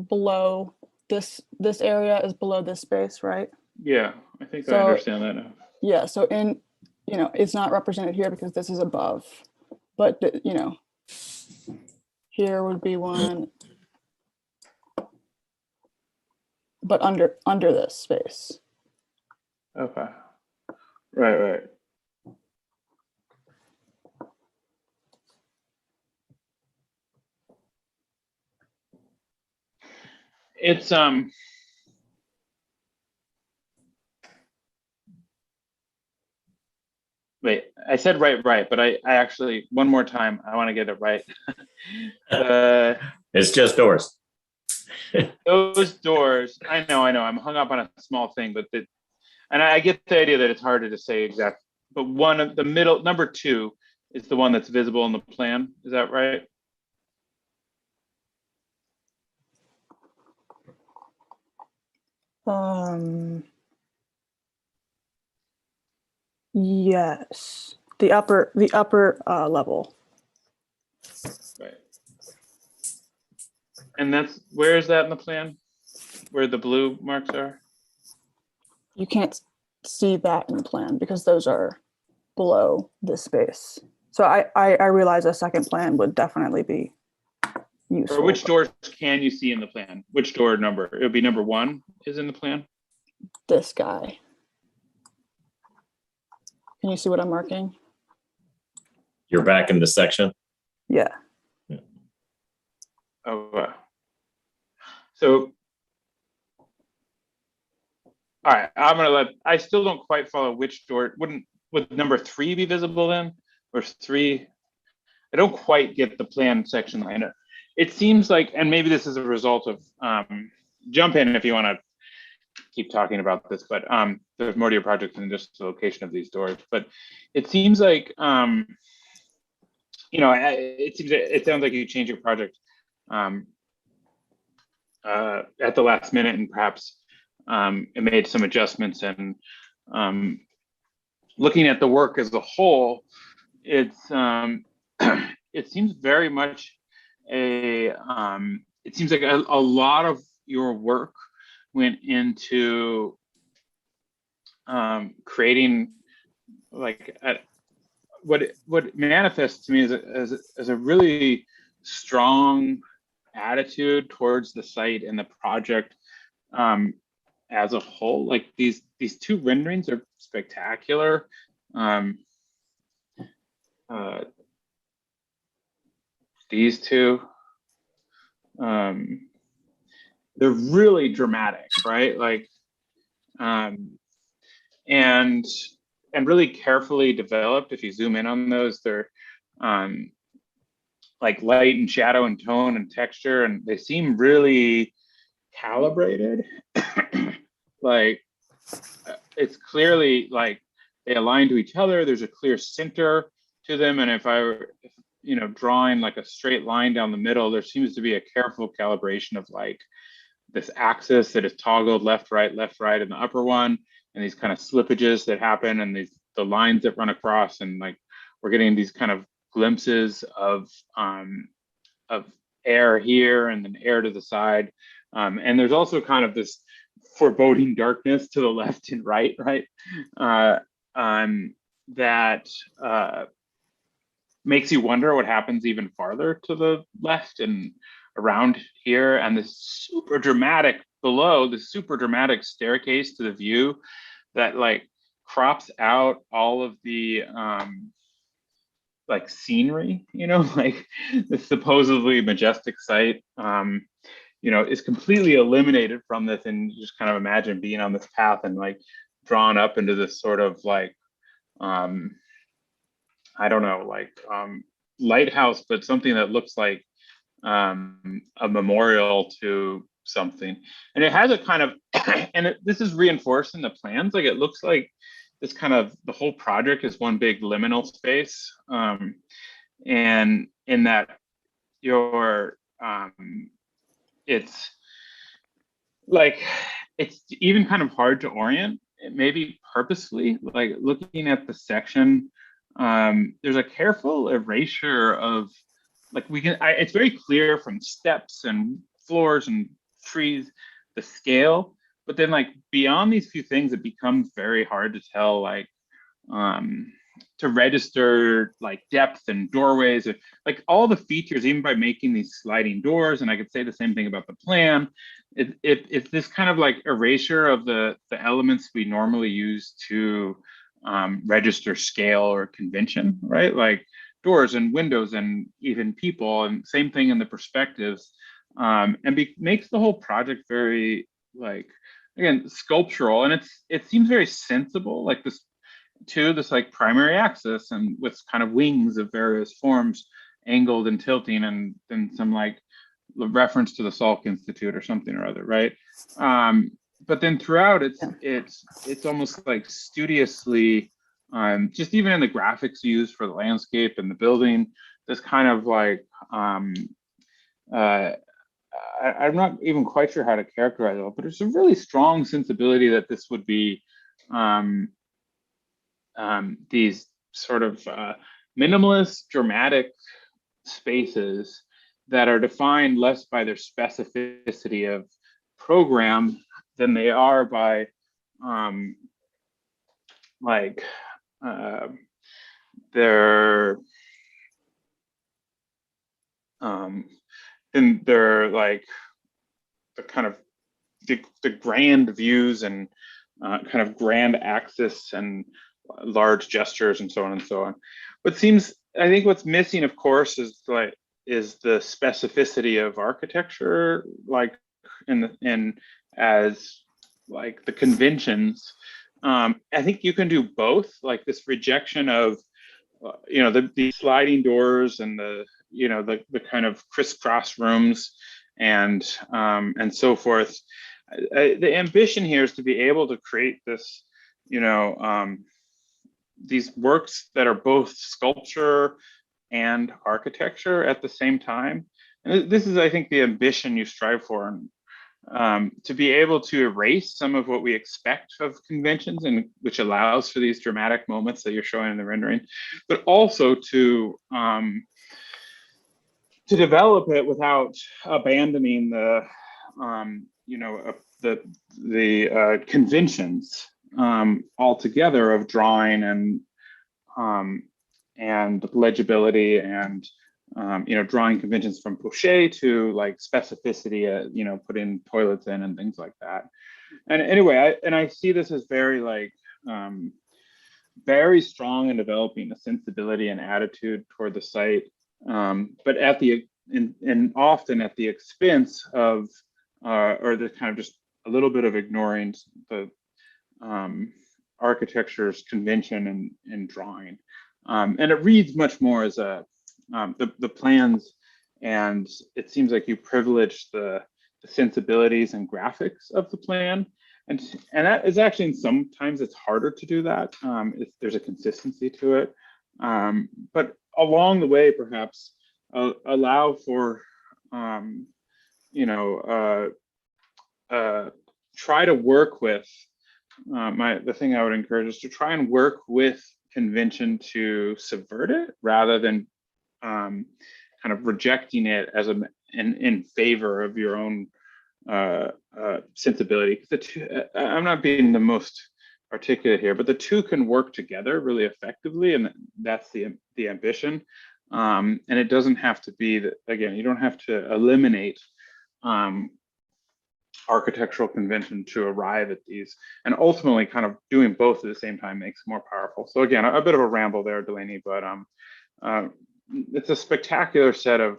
below this area is below this space, right? Yeah, I think I So- understand that now. Yeah, so it's not represented here because this is above, but here would be one, but under this space. Okay. Right. It's wait, I said right, but I actually, one more time, I want to get it right. It's just doors. Those doors, I know, I'm hung up on a small thing, but and I get the idea that it's harder to say exact, but one of the middle, number 2 is the one that's visible in the plan. Is that right? Yes, the upper level. Right. And where is that in the plan? Where the blue marks are? You can't see that in the plan because those are below this space. So I realize a second plan would definitely be useful. Or which doors can you see in the plan? Which door number? It would be number 1 is in the plan. This guy. Can you see what I'm marking? You're back in the section. Yeah. Oh, wow. So, all right, I still don't quite follow which door. Would number 3 be visible then? Or 3? I don't quite get the plan section line. It seems like, and maybe this is a result of, jump in if you want to keep talking about this, but there's more to your project than just the location of these doors. But it seems like, it sounds like you changed your project at the last minute, and perhaps it made some adjustments. And looking at the work as a whole, it's it seems very much it seems like a lot of your work went into creating like what manifests to me as a really strong attitude towards the site and the project as a whole. Like these 2 renderings are spectacular. These 2, they're really dramatic, right? Like, and really carefully developed. If you zoom in on those, they're like light and shadow and tone and texture, and they seem really calibrated. Like it's clearly like they align to each other. There's a clear center to them, and if I were drawing like a straight line down the middle, there seems to be a careful calibration of like this axis that is toggled left right in the upper one, and these kind of slippages that happen, and the lines that run across, and like we're getting these kind of glimpses of air here and then air to the side, and there's also kind of this foreboding darkness to the left and right, that makes you wonder what happens even farther to the left and around here, and this super dramatic below, the super dramatic staircase to the view that like crops out all of the like scenery, you know, like this supposedly majestic site, you know, is completely eliminated from this. And you just kind of imagine being on this path and like drawn up into this sort of like, I don't know, like lighthouse, but something that looks like a memorial to something. And it has a kind of, and this is reinforced in the plans. Like it looks like this kind of, the whole project is one big liminal space. And in that your, it's like, it's even kind of hard to orient, maybe purposefully, like looking at the section, there's a careful erasure of, like it's very clear from steps and floors and trees, the scale, but then like beyond these few things, it becomes very hard to tell, like, to register like depth and doorways, like all the features, even by making these sliding doors. And I could say the same thing about the plan. It's this kind of like erasure of the elements we normally use to register scale or convention, right? Like doors and windows and even people, and same thing in the perspectives, and makes the whole project very, like, again, sculptural. And it seems very sensible, like this like primary axis and with kind of wings of various forms, angled and tilting, and then some like reference to the Salk Institute or something or other, right? But then throughout, it's almost like studiously, just even in the graphics used for the landscape and the building, this kind of like, I'm not even quite sure how to characterize it, but it's a really strong sensibility that this would be these sort of minimalist, dramatic spaces that are defined less by their specificity of program than they are by their then they're like the kind of the grand views and kind of grand axis and large gestures and so on and so on. What seems, I think what's missing, of course, is the specificity of architecture, like in as like the conventions. I think you can do both, like this rejection of the sliding doors and the kind of crisscross rooms and so forth. The ambition here is to be able to create this, these works that are both sculpture and architecture at the same time. And this is, I think, the ambition you strive for, to be able to erase some of what we expect of conventions, and which allows for these dramatic moments that you're showing in the rendering, but also to develop it without abandoning the conventions altogether of drawing and legibility and drawing conventions from Poche to like specificity, putting toilets in and things like that. And anyway, I see this as very like very strong in developing a sensibility and attitude toward the site, but often at the expense of or the kind of just a little bit of ignoring the architecture's convention and drawing. And it reads much more as the plans, and it seems like you privilege the sensibilities and graphics of the plan. And that is actually, sometimes it's harder to do that if there's a consistency to it. But along the way, perhaps allow for, try to work with, the thing I would encourage is to try and work with convention to subvert it rather than kind of rejecting it as in favor of your own sensibility. The two, I'm not being the most articulate here, but the two can work together really effectively, and that's the ambition. And it doesn't have to be that, again, you don't have to eliminate architectural convention to arrive at these, and ultimately kind of doing both at the same time makes it more powerful. So again, a bit of a ramble there, Delaney, but it's a spectacular set of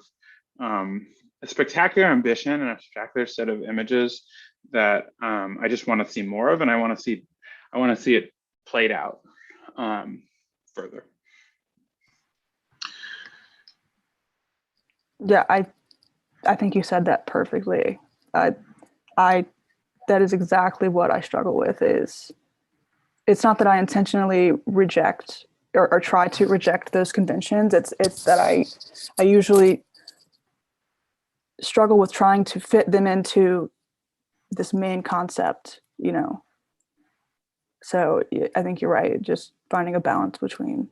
a spectacular ambition and a spectacular set of images that I just want to see more of, and I want to see it played out further. Yeah, I think you said that perfectly. That is exactly what I struggle with. Is it's not that I intentionally reject or try to reject those conventions. It's that I usually struggle with trying to fit them into this main concept, you know. So I think you're right. Just finding a balance between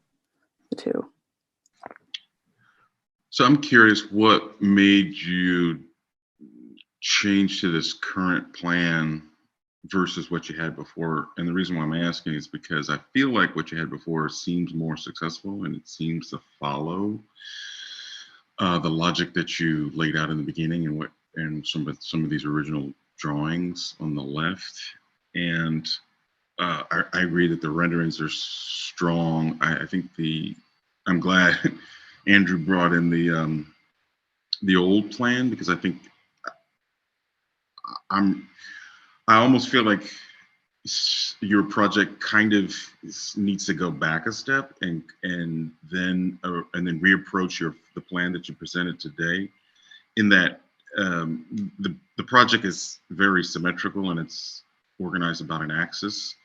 the two. So I'm curious, what made you change to this current plan versus what you had before? And the reason why I'm asking is because I feel like what you had before seems more successful, and it seems to follow the logic that you laid out in the beginning and some of these original drawings on the left. And I agree that the renderings are strong. I think I'm glad Andrew brought in the old plan, because I think I almost feel like your project kind of needs to go back a step and then reapproach the plan that you presented today, in that the project is very symmetrical and it's organized about an axis.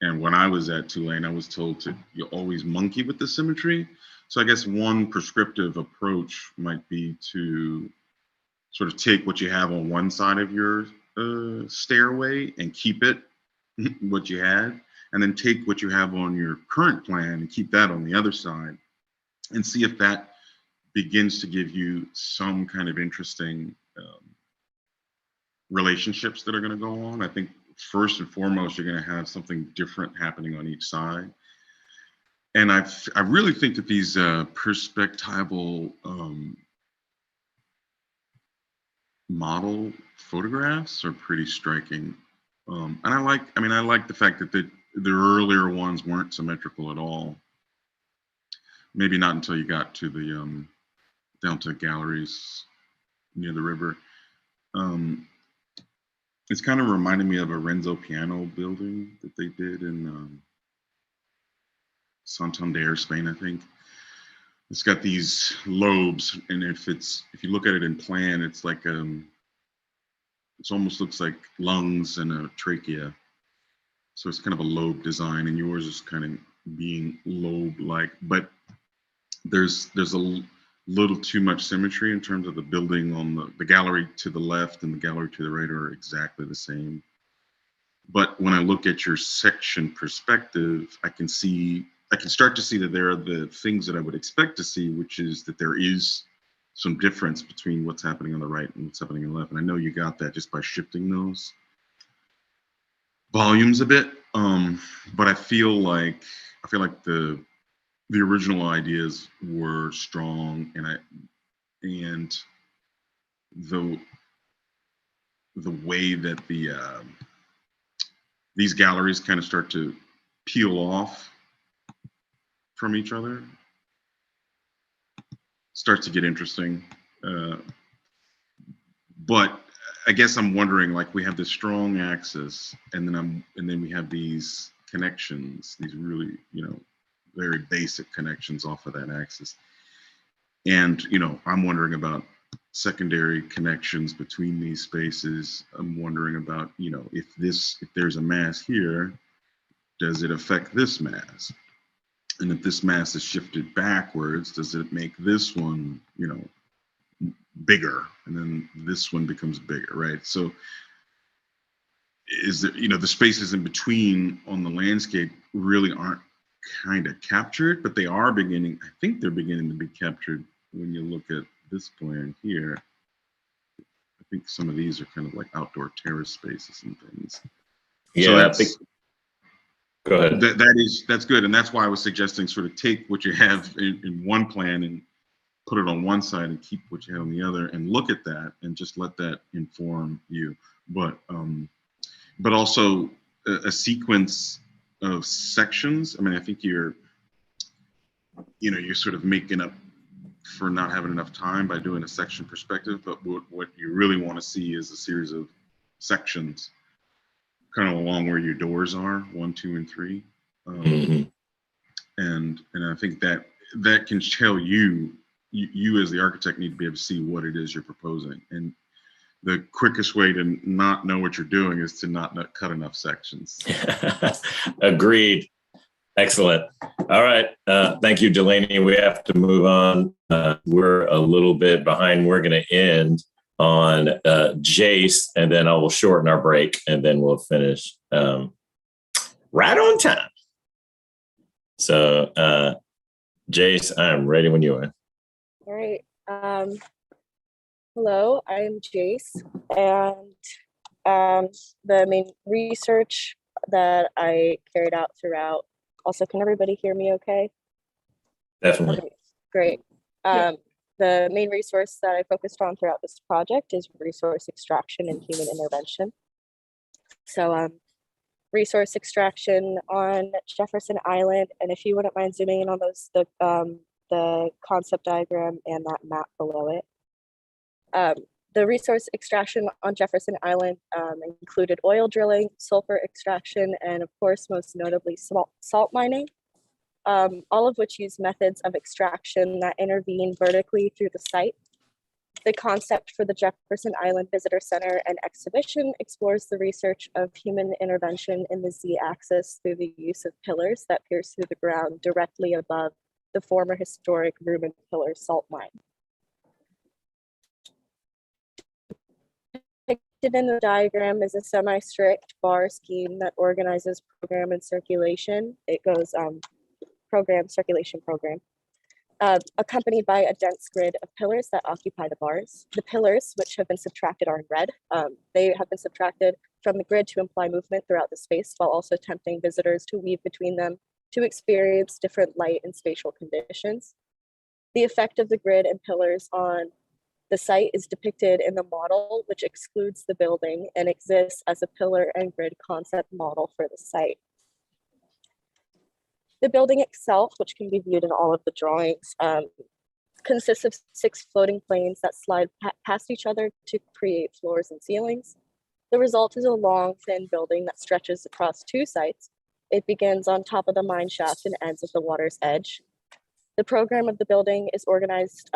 And when I was at Tulane, I was told you always monkey with the symmetry. So I guess one prescriptive approach might be to sort of take what you have on one side of your stairway and keep it what you had, and then take what you have on your current plan and keep that on the other side, and see if that begins to give you some kind of interesting relationships that are going to go on. I think first and foremost, you're going to have something different happening on each side. And I really think that these perspectival model photographs are pretty striking. And I like the fact that the earlier ones weren't symmetrical at all. Maybe not until you got to the down to galleries near the river. It's kind of reminding me of a Renzo piano building that they did in Santander, Spain, I think. It's got these lobes, and if you look at it in plan, it's like it almost looks like lungs and a trachea. So it's kind of a lobe design, and yours is kind of being lobe-like, but there's a little too much symmetry in terms of the building on the gallery to the left and the gallery to the right are exactly the same. But when I look at your section perspective, I can start to see that there are the things that I would expect to see, which is that there is some difference between what's happening on the right and what's happening on the left. And I know you got that just by shifting those volumes a bit. But I feel like the original ideas were strong, and the way that these galleries kind of start to peel off from each other starts to get interesting. But I guess I'm wondering, like, we have this strong axis, and then we have these connections, these really, very basic connections off of that axis. And, I'm wondering about secondary connections between these spaces. I'm wondering about, if there's a mass here, does it affect this mass? And if this mass is shifted backwards, does it make this one, bigger? And then this one becomes bigger, right? So is there, the spaces in between on the landscape really aren't kind of captured, but I think they're beginning to be captured when you look at this plan here. I think some of these are kind of like outdoor terrace spaces and things. Yeah, so go ahead. That's good. And that's why I was suggesting sort of take what you have in one plan and put it on one side and keep what you have on the other, and look at that and just let that inform you. But also a sequence of sections. I mean, I think you're sort of making up for not having enough time by doing a section perspective, but what you really want to see is a series of sections kind of along where your doors are, 1, 2, and 3. And I think that can tell you as the architect need to be able to see what it is you're proposing. And the quickest way to not know what you're doing is to not cut enough sections. Agreed. Excellent. All right. Thank you, Delaney. We have to move on. We're a little bit behind. We're going to end on Jace, and then I will shorten our break, and then we'll finish right on time. So, Jace, I'm ready when you are. All right. Hello, I'm Jace, and the main research that I carried out throughout. Also, can everybody hear me okay? Definitely. Okay, great. The main resource that I focused on throughout this project is resource extraction and human intervention. So resource extraction on Jefferson Island, and if you wouldn't mind zooming in on those, the concept diagram and that map below it. The resource extraction on Jefferson Island included oil drilling, sulfur extraction, and of course, most notably salt mining, all of which use methods of extraction that intervene vertically through the site. The concept for the Jefferson Island Visitor Center and exhibition explores the research of human intervention in the Z-axis through the use of pillars that pierce through the ground directly above the former historic Reuben Pillar salt mine. Depicted in the diagram is a semi-strict bar scheme that organizes program and circulation. It goes program, circulation, program, accompanied by a dense grid of pillars that occupy the bars. The pillars, which have been subtracted, are in red. They have been subtracted from the grid to imply movement throughout the space, while also tempting visitors to weave between them to experience different light and spatial conditions. The effect of the grid and pillars on the site is depicted in the model, which excludes the building and exists as a pillar and grid concept model for the site. The building itself, which can be viewed in all of the drawings, consists of 6 floating planes that slide past each other to create floors and ceilings. The result is a long, thin building that stretches across 2 sites. It begins on top of the mine shaft and ends at the water's edge. The program of the building is organized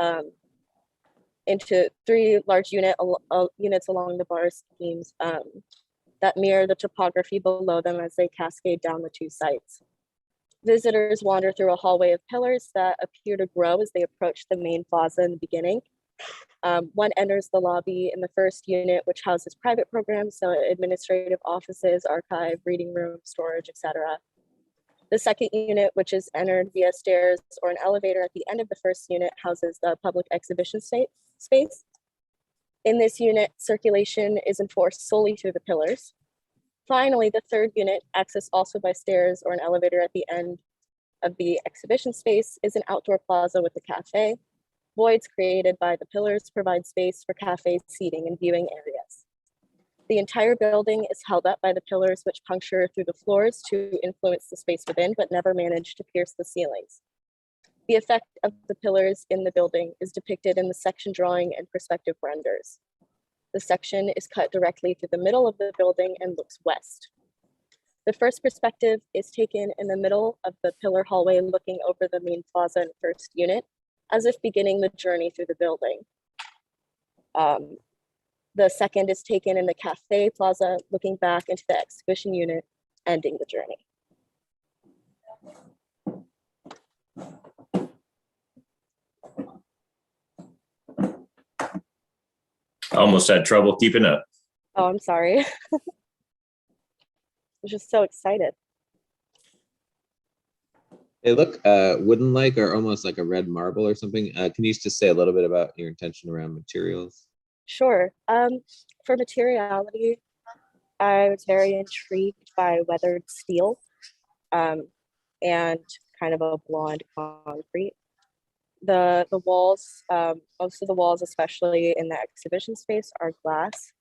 into 3 large units along the bar schemes that mirror the topography below them as they cascade down the 2 sites. Visitors wander through a hallway of pillars that appear to grow as they approach the main plaza in the beginning. One enters the lobby in the first unit, which houses private programs, so administrative offices, archive, reading room, storage, etc. The second unit, which is entered via stairs or an elevator at the end of the first unit, houses the public exhibition space. In this unit, circulation is enforced solely through the pillars. Finally, the third unit, accessed also by stairs or an elevator at the end of the exhibition space, is an outdoor plaza with a cafe. Voids created by the pillars provide space for cafe seating and viewing areas. The entire building is held up by the pillars, which puncture through the floors to influence the space within, but never manage to pierce the ceilings. The effect of the pillars in the building is depicted in the section drawing and perspective renders. The section is cut directly through the middle of the building and looks west. The first perspective is taken in the middle of the pillar hallway looking over the main plaza and first unit, as if beginning the journey through the building. The second is taken in the cafe plaza looking back into the exhibition unit, ending the journey. I almost had trouble keeping up. Oh, I'm sorry. I was just so excited. They look wooden-like or almost like a red marble or something. Can you just say a little bit about your intention around materials? Sure. For materiality, I was very intrigued by weathered steel and kind of a blonde concrete. The walls, most of the walls, especially in the exhibition space, are glass,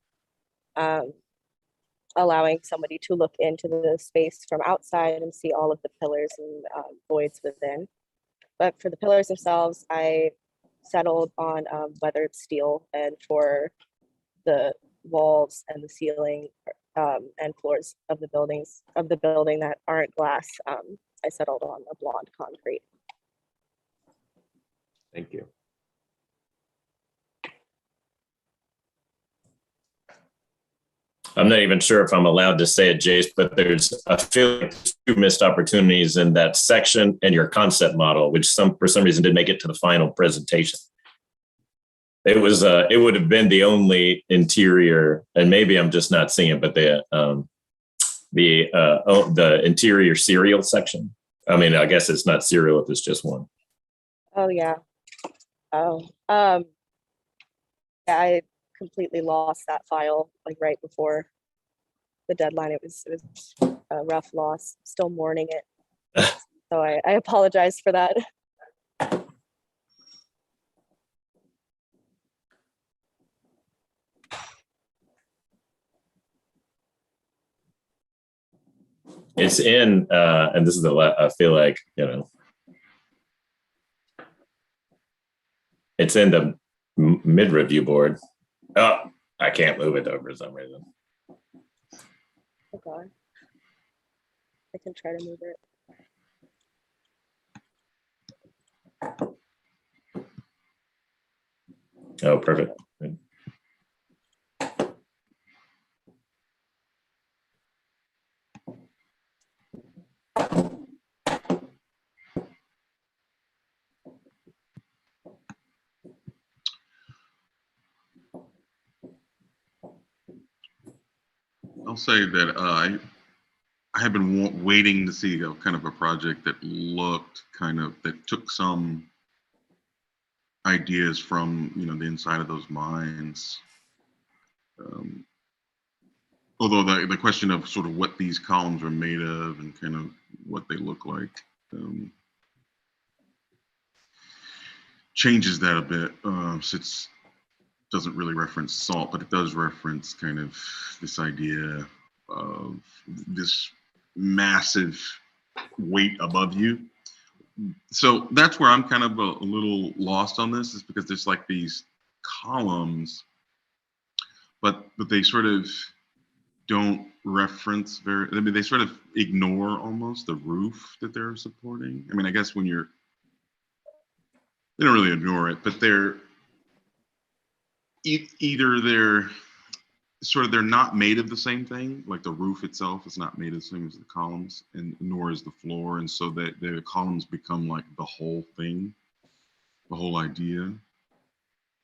allowing somebody to look into the space from outside and see all of the pillars and voids within. But for the pillars themselves, I settled on weathered steel, and for the walls and the ceiling and floors of the building that aren't glass, I settled on a blonde concrete. Thank you. I'm not even sure if I'm allowed to say it, Jace, but I feel like there's 2 missed opportunities in that section and your concept model, which for some reason didn't make it to the final presentation. It would have been the only interior, and maybe I'm just not seeing it, but the interior serial section. I mean, I guess it's not serial if it's just one. Oh yeah. Yeah, I completely lost that file like right before the deadline. It was a rough loss. Still mourning it. So I apologize for that. It's in, and this is I feel like, it's in the mid review board. Oh, I can't move it though for some reason. Oh God. I can try to move it. Oh, perfect. I'll say that I have been waiting to see a kind of a project that that took some ideas from the inside of those mines. Although the question of sort of what these columns are made of and kind of what they look like changes that a bit. Since it doesn't really reference salt, but it does reference kind of this idea of this massive weight above you. So that's where I'm kind of a little lost on this, is because there's like these columns, but they sort of don't reference they sort of ignore almost the roof that they're supporting. I mean, I guess they don't really ignore it, but they're either they're not made of the same thing, like the roof itself is not made of the same as the columns, and nor is the floor, and so that the columns become like the whole thing, the whole idea.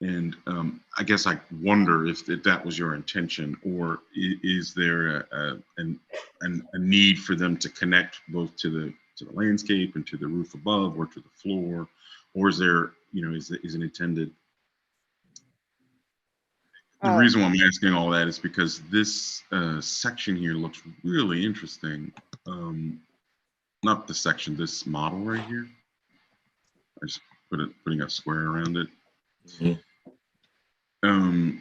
And I guess I wonder if that was your intention, or is there a need for them to connect both to the landscape and to the roof above, or to the floor, or is there is it intended? The reason why I'm asking all that is because this section here looks really interesting. Not the section, this model right here. I just putting a square around it. Mm-hmm.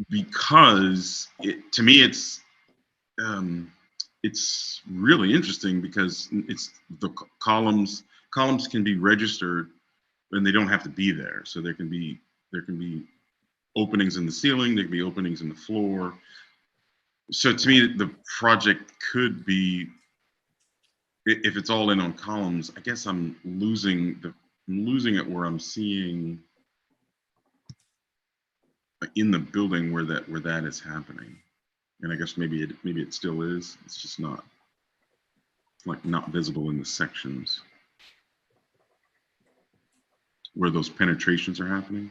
Because to me it's really interesting, because it's the columns can be registered and they don't have to be there. So there can be openings in the ceiling, there can be openings in the floor. So to me, the project could be, if it's all in on columns, I guess I'm losing it where I'm seeing in the building where that is happening. And I guess maybe it still is. It's just not visible in the sections where those penetrations are happening.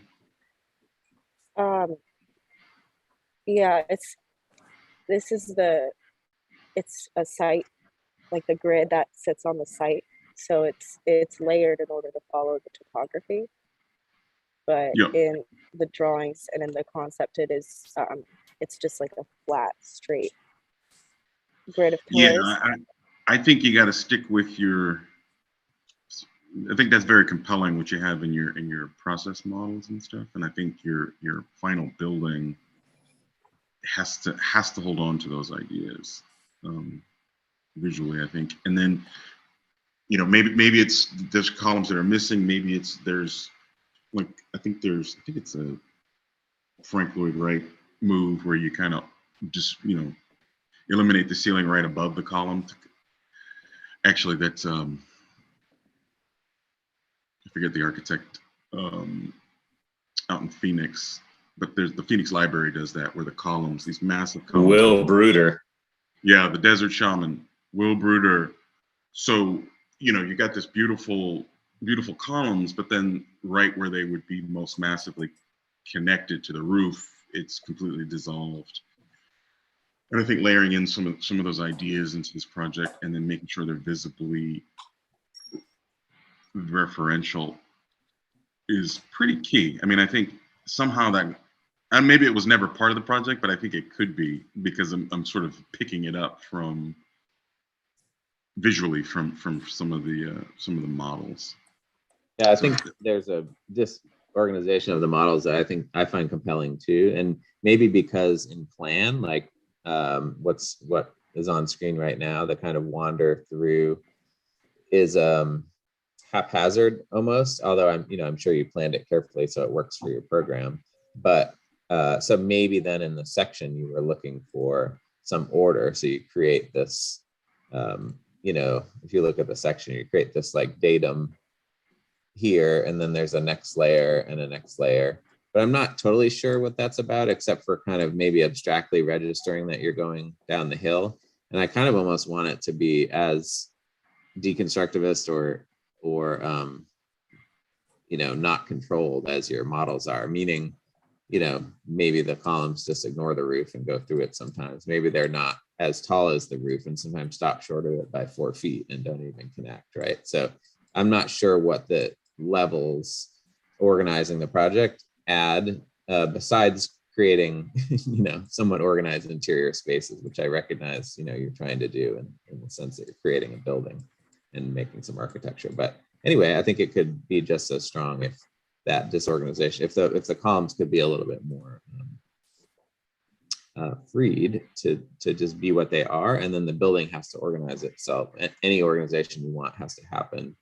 Yeah, it's a site, like the grid that sits on the site. So it's layered in order to follow the topography. But in the drawings and in the concept, it's just like a flat, straight grid of pillars. Yeah, I think you got to stick with I think that's very compelling what you have in your process models and stuff, and I think your final building has to hold on to those ideas visually, I think. And then you know, maybe it's there's columns that are missing. Maybe there's like I think it's a Frank Lloyd Wright move where you kind of just eliminate the ceiling right above the column. Actually, that's I forget the architect out in Phoenix, but there's the Phoenix Library does that, where the columns, these massive columns. Will Bruder. Yeah, the Desert Shaman, Will Bruder. So you got this beautiful columns, but then right where they would be most massively connected to the roof, it's completely dissolved. And I think layering in some of those ideas into this project and then making sure they're visibly referential is pretty key. I mean, I think somehow that, and maybe it was never part of the project, but I think it could be, because I'm sort of picking it up from visually from some of the models. Yeah, I think there's this organization of the models that I find compelling too, and maybe because in plan, like what is on screen right now, the kind of wander through is haphazard almost. Although I'm sure you planned it carefully so it works for your program. But so maybe then in the section you were looking for some order, so you create this. If you look at the section, you create this like datum here, and then there's a next layer and a next layer. But I'm not totally sure what that's about, except for kind of maybe abstractly registering that you're going down the hill. And I kind of almost want it to be as deconstructivist or not controlled as your models are, meaning, maybe the columns just ignore the roof and go through it sometimes. Maybe they're not as tall as the roof and sometimes stop short of it by 4 feet and don't even connect, right? So I'm not sure what the levels organizing the project add, besides creating, somewhat organized interior spaces, which I recognize, you're trying to do in the sense that you're creating a building and making some architecture. But anyway, I think it could be just as strong if that disorganization, if the columns could be a little bit more freed to just be what they are, and then the building has to organize itself. Any organization you want has to happen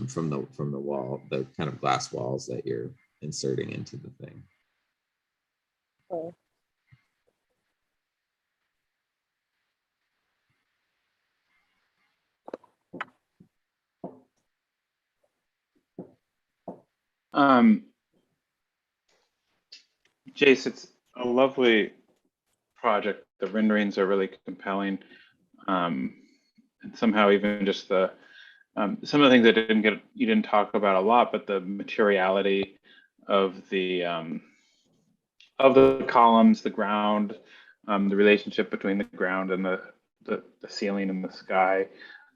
from the wall, the kind of glass walls that you're inserting into the thing. Oh. Jace, it's a lovely project. The renderings are really compelling. And somehow even just some of the things that you didn't talk about a lot, but the materiality of the columns, the ground, the relationship between the ground and the ceiling and the sky,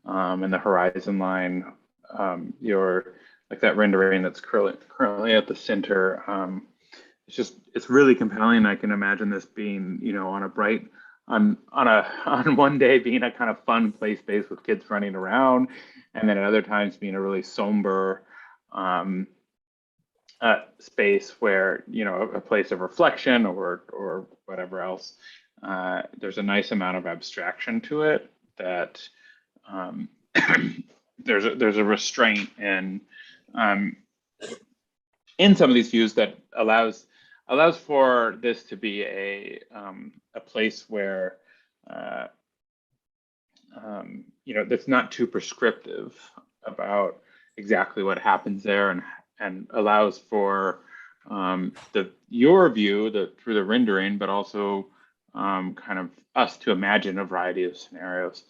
and the horizon line. Your like that rendering that's currently at the center. It's really compelling. I can imagine this being, on one day being a kind of fun play space with kids running around, and then at other times being a really somber space where, a place of reflection or whatever else. There's a nice amount of abstraction to it that there's a restraint in some of these views that allows for this to be a place where that's not too prescriptive about exactly what happens there, and allows for your view through the rendering, but also kind of us to imagine a variety of scenarios.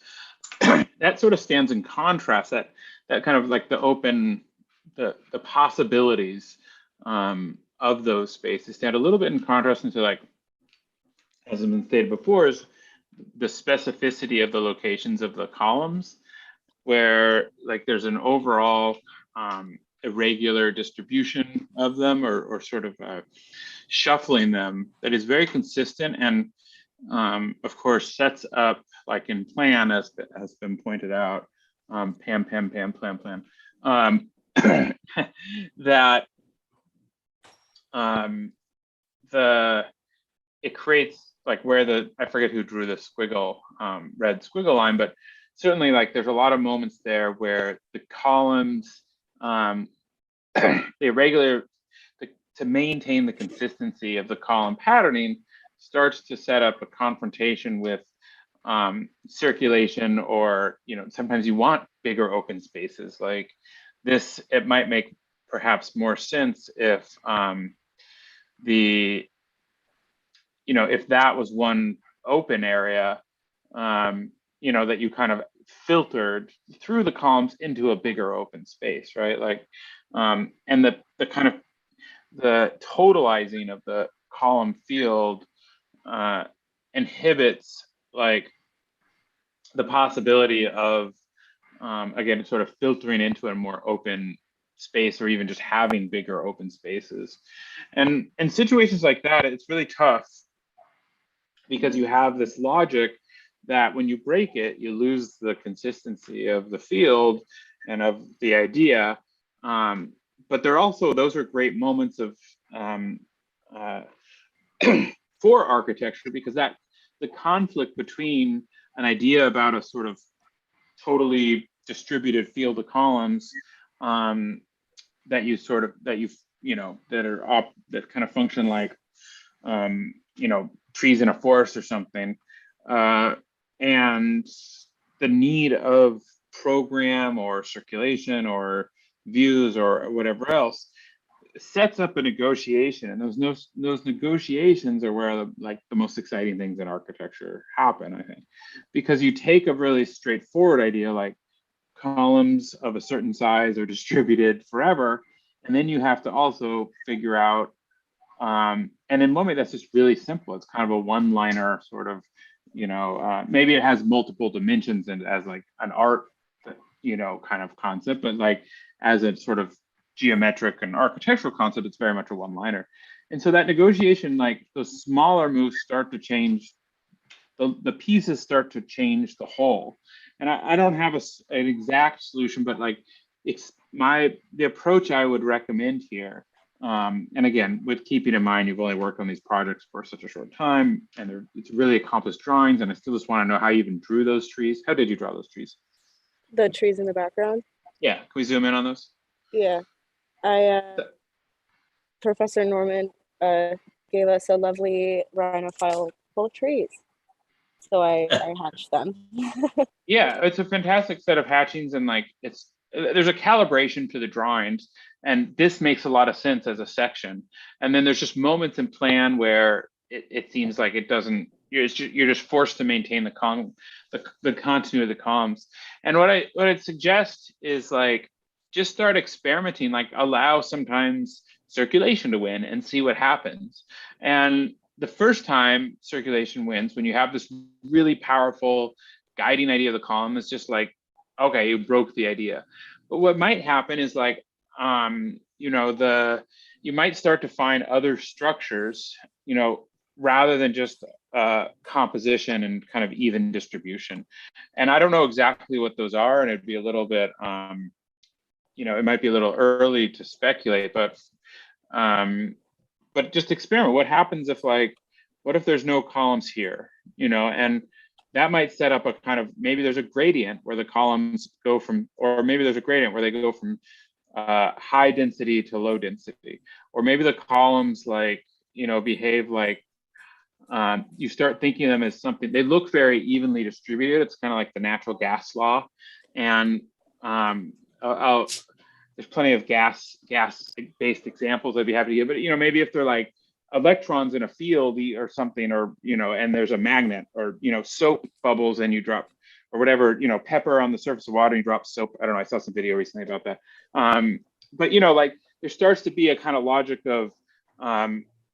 That sort of stands in contrast, that kind of like the possibilities of those spaces stand a little bit in contrast into, like, as has been stated before, is the specificity of the locations of the columns, where like there's an overall irregular distribution of them, or sort of shuffling them that is very consistent, and of course sets up, like in plan, as has been pointed out, Pam, plan, that it creates, like, where I forget who drew the squiggle, red squiggle line, but certainly like there's a lot of moments there where the columns, to maintain the consistency of the column patterning starts to set up a confrontation with circulation, or, you know, sometimes you want bigger open spaces like this. It might make perhaps more sense if if that was one open area, that you kind of filtered through the columns into a bigger open space, right? Like, and the kind of the totalizing of the column field inhibits like the possibility of, again, sort of filtering into a more open space, or even just having bigger open spaces. And in situations like that, it's really tough because you have this logic that when you break it, you lose the consistency of the field and of the idea. But those are great moments of for architecture, because that the conflict between an idea about a sort of totally distributed field of columns that kind of function like trees in a forest or something, and the need of program or circulation or views or whatever else sets up a negotiation. And those negotiations are where the most exciting things in architecture happen, I think, because you take a really straightforward idea like columns of a certain size are distributed forever, and then you have to also figure out, and in one way that's just really simple. It's kind of a one-liner sort of, maybe it has multiple dimensions and as like an art, kind of concept, but like as a sort of geometric and architectural concept, it's very much a one-liner. And so that negotiation, like those smaller moves start to change, the pieces start to change the whole. And I don't have an exact solution, but like the approach I would recommend here. And again, with keeping in mind, you've only worked on these projects for such a short time, and it's really accomplished drawings. And I still just want to know how you even drew those trees. How did you draw those trees? The trees in the background. Yeah, can we zoom in on those? Yeah, Professor Norman gave us a lovely rhino file full of trees, so I hatched them. Yeah, it's a fantastic set of hatchings, and like there's a calibration to the drawings, and this makes a lot of sense as a section. And then there's just moments in plan where it seems like it doesn't. You're just forced to maintain the continuity of the columns. And what I'd suggest is like just start experimenting, like allow sometimes circulation to win and see what happens. And the first time circulation wins, when you have this really powerful guiding idea of the column, is just like, okay, you broke the idea. But what might happen is like, you might start to find other structures, rather than just composition and kind of even distribution. And I don't know exactly what those are, and it'd be a little bit, it might be a little early to speculate, but just experiment. What happens if what if there's no columns here, and that might set up a kind of, maybe there's a gradient where the columns go from, or maybe there's a gradient where they go from high density to low density, or maybe the columns behave like, you start thinking of them as something, they look very evenly distributed. It's kind of like the natural gas law. And there's plenty of gas-based examples I'd be happy to give, but maybe if they're like electrons in a field or something, or and there's a magnet, or soap bubbles and you drop, or whatever, pepper on the surface of water and you drop soap. I don't know, I saw some video recently about that. But like there starts to be a kind of logic of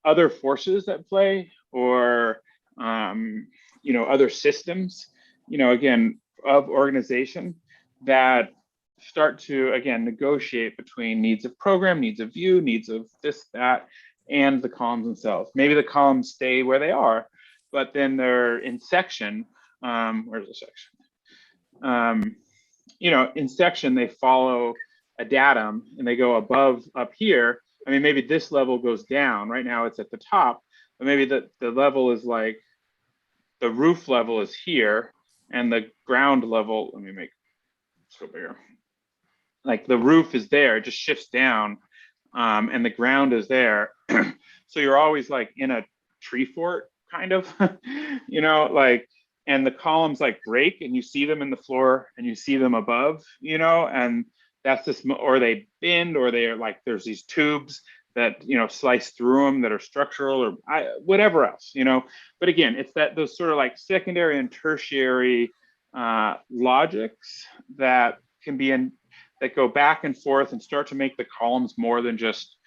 other forces at play, or other systems, again, of organization that start to, again, negotiate between needs of program, needs of view, needs of this, that, and the columns themselves. Maybe the columns stay where they are, but then they're in section. Where's the section? In section, they follow a datum and they go above up here. I mean, maybe this level goes down. Right now it's at the top, but maybe the level is like, the roof level is here, and the ground level, let me make this go bigger. Like the roof is there, it just shifts down, and the ground is there. So you're always like in a tree fort, kind of, you know, like, and the columns like break and you see them in the floor and you see them above, you know, and that's just, or they bend, or they are like, there's these tubes that, you know, slice through them that are structural, or whatever else, you know. But again, it's that those sort of like secondary and tertiary logics that can be in, that go back and forth and start to make the columns more than just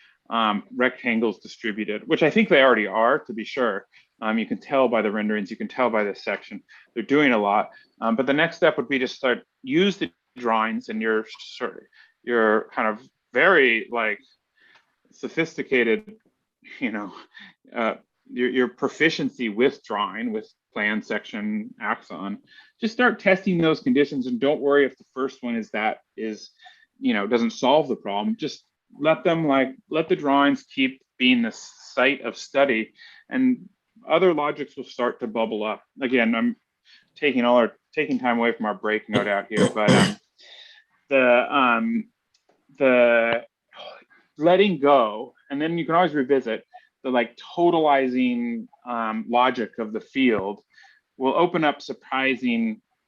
rectangles distributed, which I think they already are, to be sure. You can tell by the renderings, you can tell by this section, they're doing a lot. But the next step would be to start use the drawings and your kind of very like sophisticated, you know, your proficiency with drawing, with plan, section, axon. Just start testing those conditions, and don't worry if the first one is, you know, doesn't solve the problem. Just let the drawings keep being the site of study, and other logics will start to bubble up. Again, I'm taking time away from our break, no doubt here, but the letting go, and then you can always revisit the like totalizing logic of the field will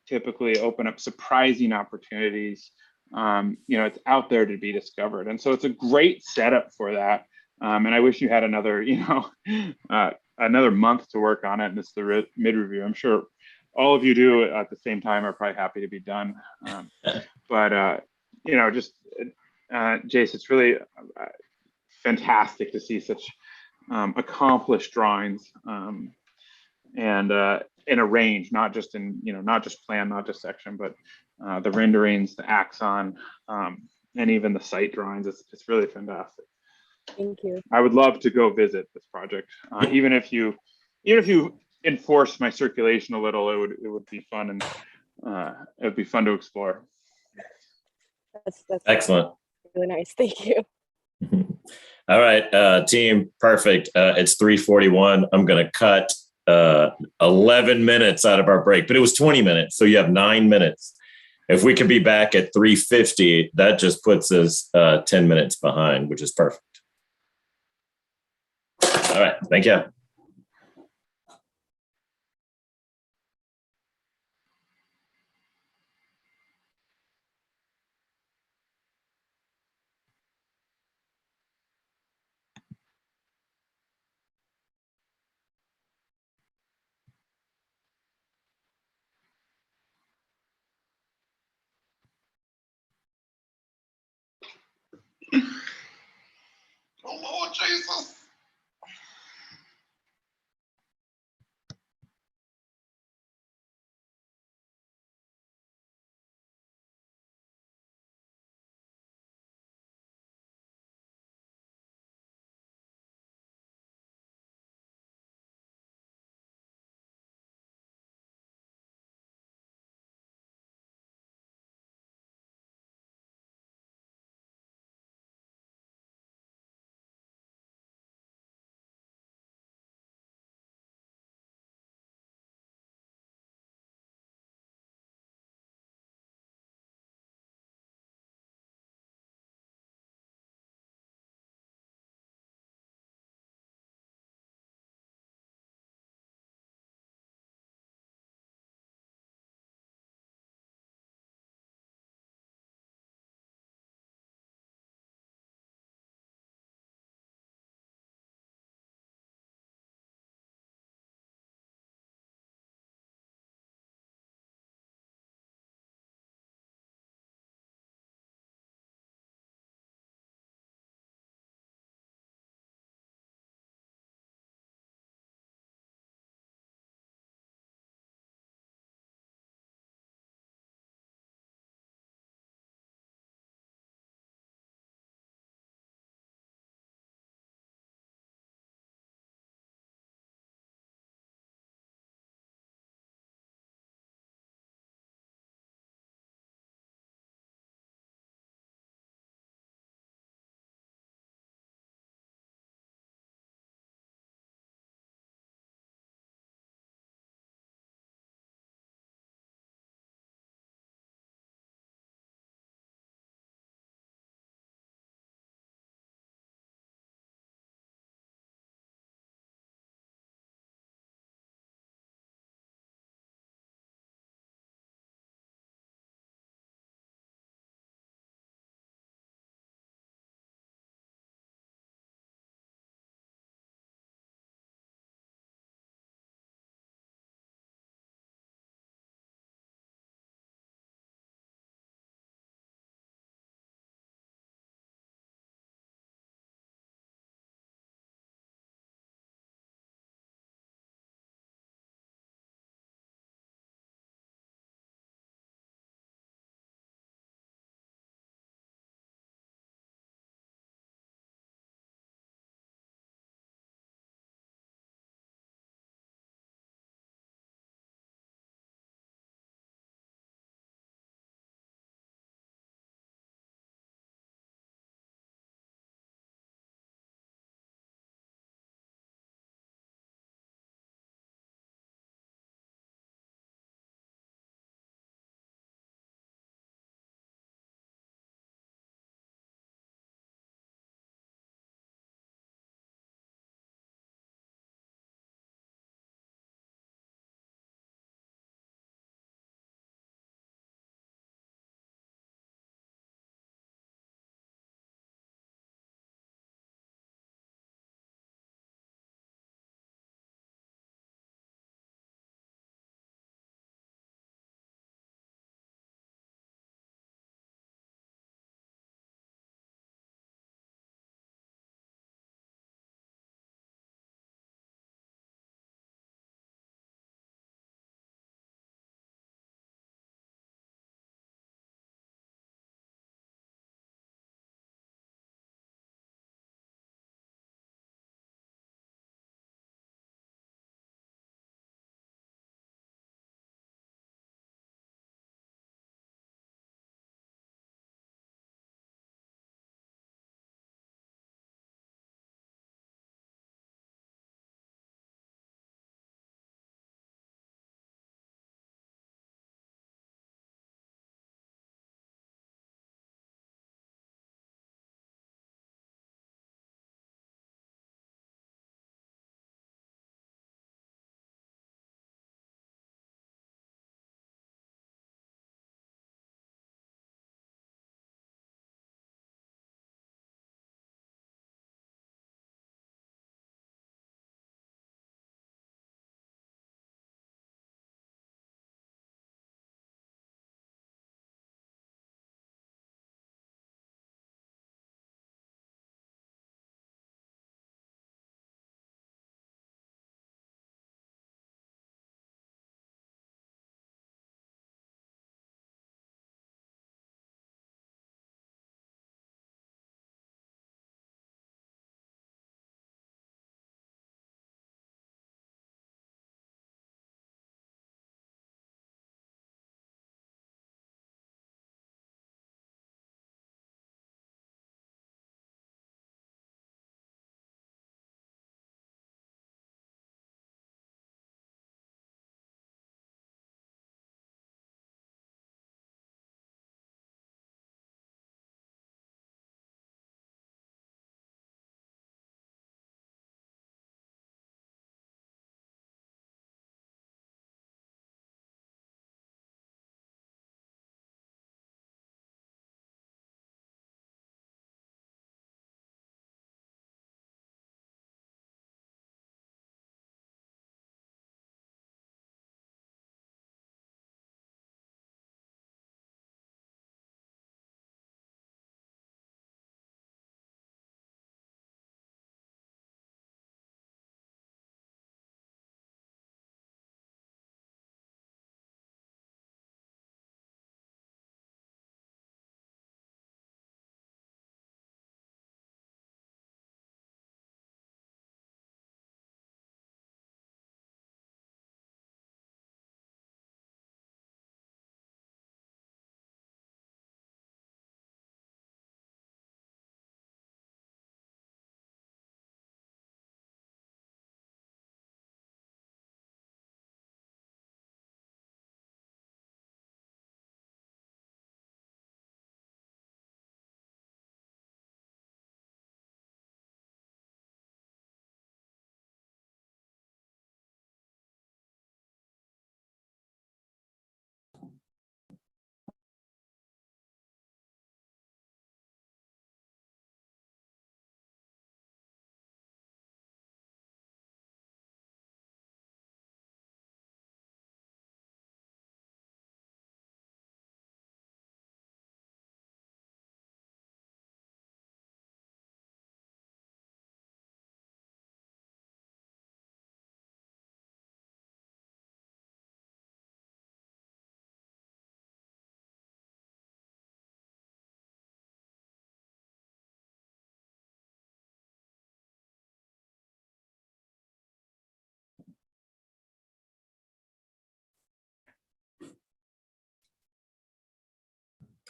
typically open up surprising opportunities. You know, it's out there to be discovered. And so it's a great setup for that. And I wish you had another, you know, another month to work on it. And it's the mid review. I'm sure all of you do at the same time are probably happy to be done. But you know, just Jace, it's really fantastic to see such accomplished drawings, and in a range, not just in, you know, not just plan, not just section, but the renderings, the axon, and even the site drawings. It's really fantastic. Thank you. I would love to go visit this project, even if you enforce my circulation a little. It would be fun, and it would be fun to explore. That's Excellent. really nice. Thank you. All right, team, perfect. It's 3:41. I'm going to cut 11 minutes out of our break, but it was 20 minutes, so you have 9 minutes. If we could be back at 3:50, that just puts us 10 minutes behind, which is perfect. All right, thank you. Oh, Lord Jesus.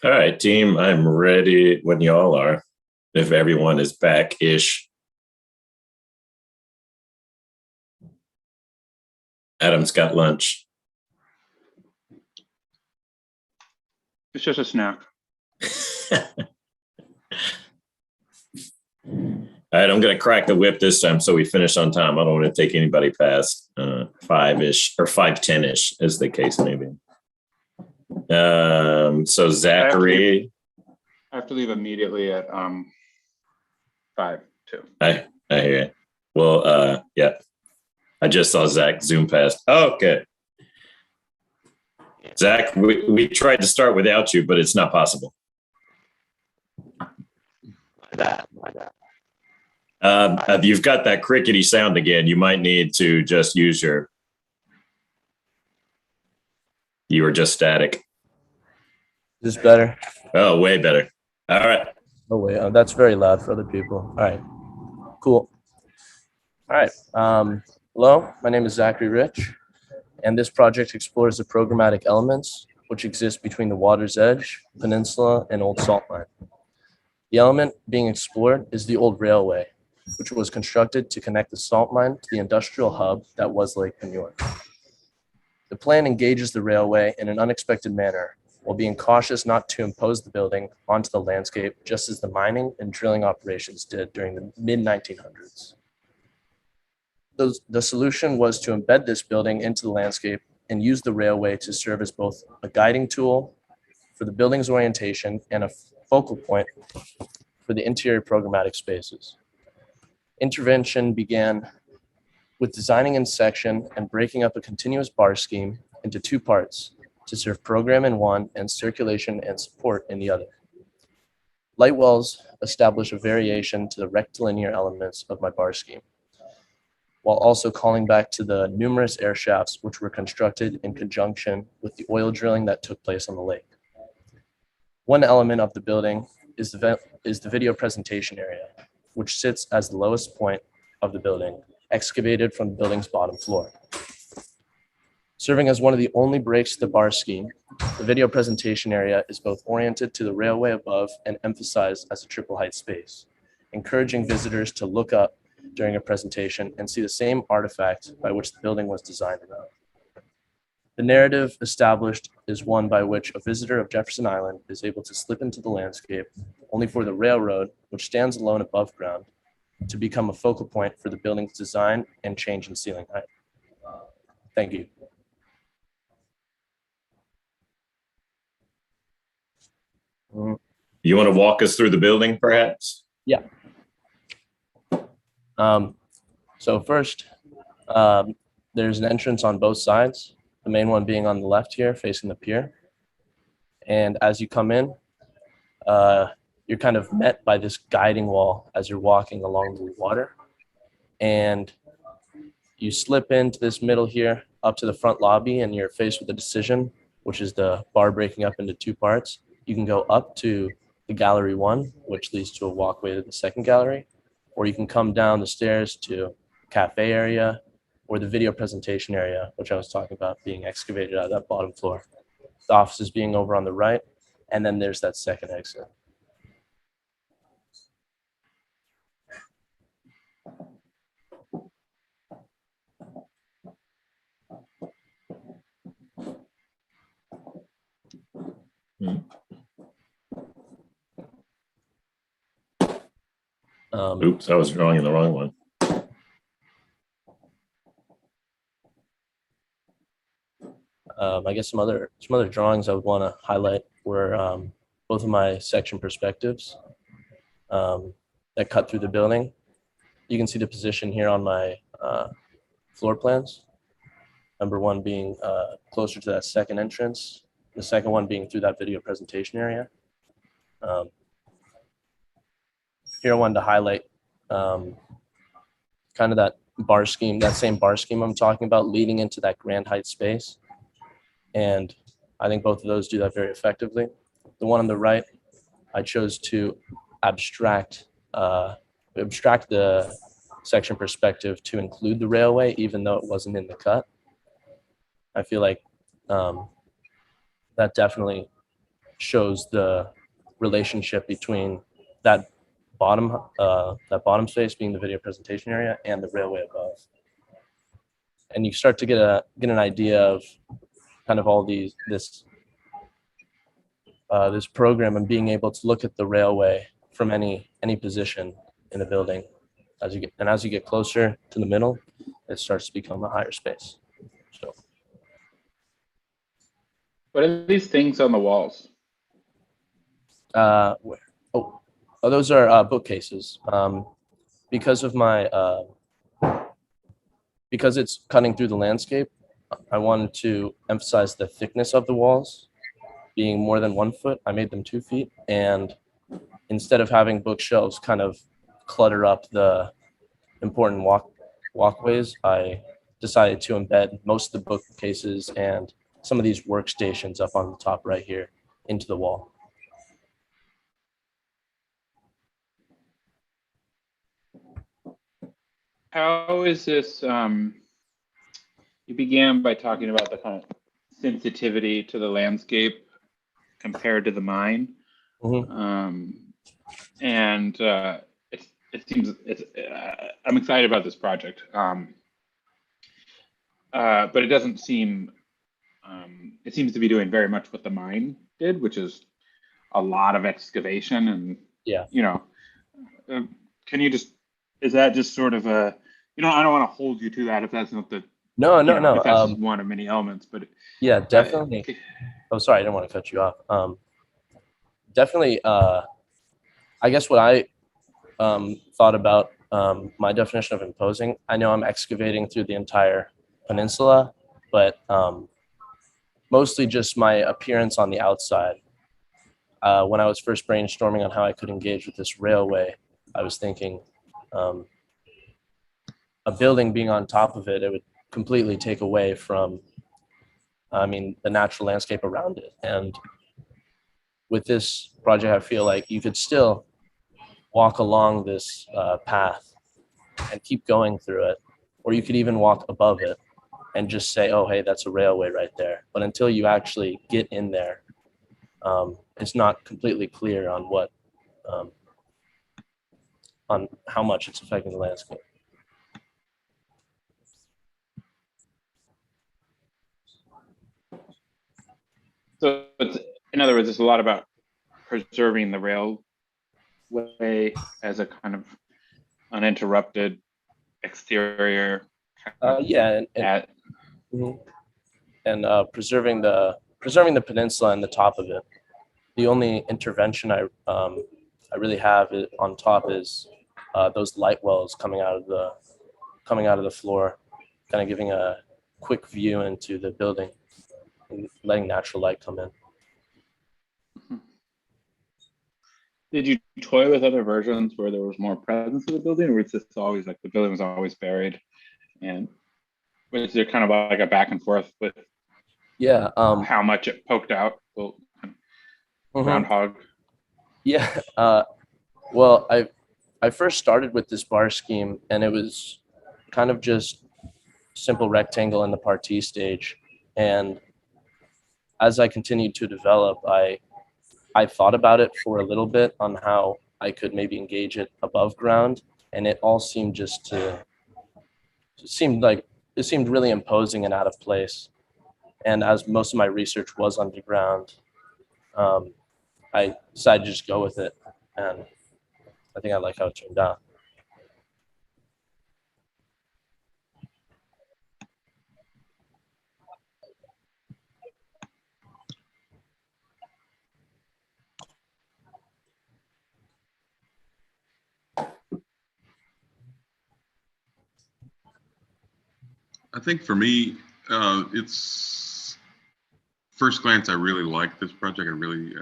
All right, team, I'm ready when y'all are, if everyone is back-ish. Adam's got lunch. It's just a snack. All right, I'm going to crack the whip this time so we finish on time. I don't want to take anybody past 5-ish or 5:10-ish, as the case may be. So Zachary. I have to leave immediately at 5 too. I hear you. Well, yeah. I just saw Zach zoom past. Oh, okay. Zach, we tried to start without you, but it's not possible. You've got that crickety sound again. You might need to just use you were just static. Is this better? Oh, way better. All right. Oh, wait. That's very loud for other people. All right. Cool. All right. Hello, my name is Zachary Rich, and this project explores the programmatic elements which exist between the water's edge, peninsula, and Old Salt Mine. The element being explored is the old railway, which was constructed to connect the salt mine to the industrial hub that was Lake Peninsula. The plan engages the railway in an unexpected manner, while being cautious not to impose the building onto the landscape, just as the mining and drilling operations did during the mid-1900s. The solution was to embed this building into the landscape and use the railway to serve as both a guiding tool for the building's orientation and a focal point for the interior programmatic spaces. Intervention began with designing in section and breaking up a continuous bar scheme into two parts to serve program in one and circulation and support in the other. Light wells establish a variation to the rectilinear elements of my bar scheme, while also calling back to the numerous air shafts which were constructed in conjunction with the oil drilling that took place on the lake. One element of the building is the video presentation area, which sits as the lowest point of the building, excavated from the building's bottom floor. Serving as one of the only breaks to the bar scheme, the video presentation area is both oriented to the railway above and emphasized as a triple height space, encouraging visitors to look up during a presentation and see the same artifact by which the building was designed around. The narrative established is one by which a visitor of Jefferson Island is able to slip into the landscape, only for the railroad, which stands alone above ground, to become a focal point for the building's design and change in ceiling height. Thank you. You want to walk us through the building, perhaps? Yeah. So first, there's an entrance on both sides, the main one being on the left here, facing the pier. And as you come in, you're kind of met by this guiding wall as you're walking along the water. And you slip into this middle here, up to the front lobby, and you're faced with a decision, which is the bar breaking up into two parts. You can go up to the gallery 1, which leads to a walkway to the second gallery, or you can come down the stairs to cafe area or the video presentation area, which I was talking about being excavated out of that bottom floor. The offices being over on the right, and then there's that second exit. Oops, I was drawing in the wrong one. I guess some other drawings I would want to highlight were both of my section perspectives that cut through the building. You can see the position here on my floor plans. Number one being closer to that second entrance, the second one being through that video presentation area. Here I wanted to highlight kind of that bar scheme, that same bar scheme I'm talking about, leading into that grand height space. And I think both of those do that very effectively. The one on the right, I chose to abstract the section perspective to include the railway, even though it wasn't in the cut. I feel like that definitely shows the relationship between that bottom space being the video presentation area and the railway above. And you start to get an idea of kind of all this program and being able to look at the railway from any position in a building. As you get closer to the middle, it starts to become a higher space. So, What are these things on the walls? where? Oh, those are bookcases. Because of my because it's cutting through the landscape, I wanted to emphasize the thickness of the walls being more than 1 foot. I made them 2 feet, and instead of having bookshelves kind of clutter up the important walkways, I decided to embed most of the bookcases and some of these workstations up on the top right here into the wall. How is this? You began by talking about the kind of sensitivity to the landscape compared to the mine. Mm-hmm. And it seems I'm excited about this project, but it doesn't seem. It seems to be doing very much what the mine did, which is a lot of excavation and Yeah. Can you just? Is that just sort of a? I don't want to hold you to that if that's not the. No. If that's just one of many elements, but yeah, definitely. Oh, sorry, I didn't want to cut you off. Definitely. I guess what I thought about my definition of imposing. I know I'm excavating through the entire peninsula, but mostly just my appearance on the outside. When I was first brainstorming on how I could engage with this railway, I was thinking a building being on top of it, it would completely take away from, the natural landscape around it. And with this project, I feel like you could still walk along this path and keep going through it, or you could even walk above it and just say, oh, hey, that's a railway right there. But until you actually get in there, it's not completely clear on on how much it's affecting the landscape. So in other words, it's a lot about preserving the railway as a kind of uninterrupted exterior. Yeah, and preserving the peninsula and the top of it. The only intervention I really have on top is those light wells coming out of the floor, kind of giving a quick view into the building and letting natural light come in. Did you toy with other versions where there was more presence of the building, or was this always like the building was always buried? And was there kind of like a back and forth with how much it poked out? Well, groundhog. Yeah. Well, I first started with this bar scheme, and it was kind of just simple rectangle in the partie stage. And as I continued to develop, I thought about it for a little bit on how I could maybe engage it above ground, and it all seemed it seemed really imposing and out of place. And as most of my research was underground, I decided to just go with it, and I think I like how it turned out. I think for me, it's first glance, I really like this project. I really,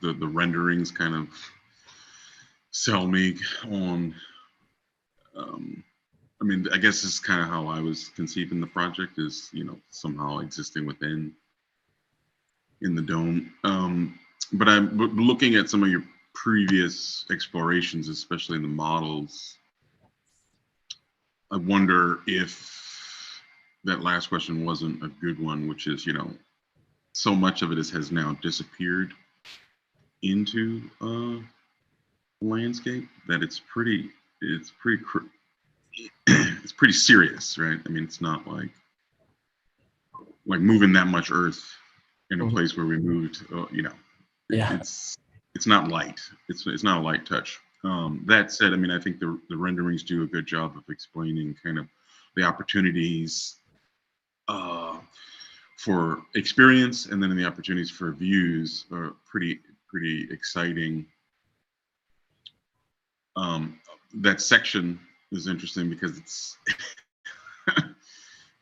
the renderings kind of sell me on, I guess this is kind of how I was conceiving the project is, somehow existing in the dome. But I'm looking at some of your previous explorations, especially in the models. I wonder if that last question wasn't a good one, which is, so much of it has now disappeared into landscape that it's pretty serious, right? I mean, it's not like moving that much earth in a place where we moved, Yeah. it's not light. It's not a light touch. That said, I mean, I think the renderings do a good job of explaining kind of the opportunities for experience, and then the opportunities for views are pretty exciting. That section is interesting because it's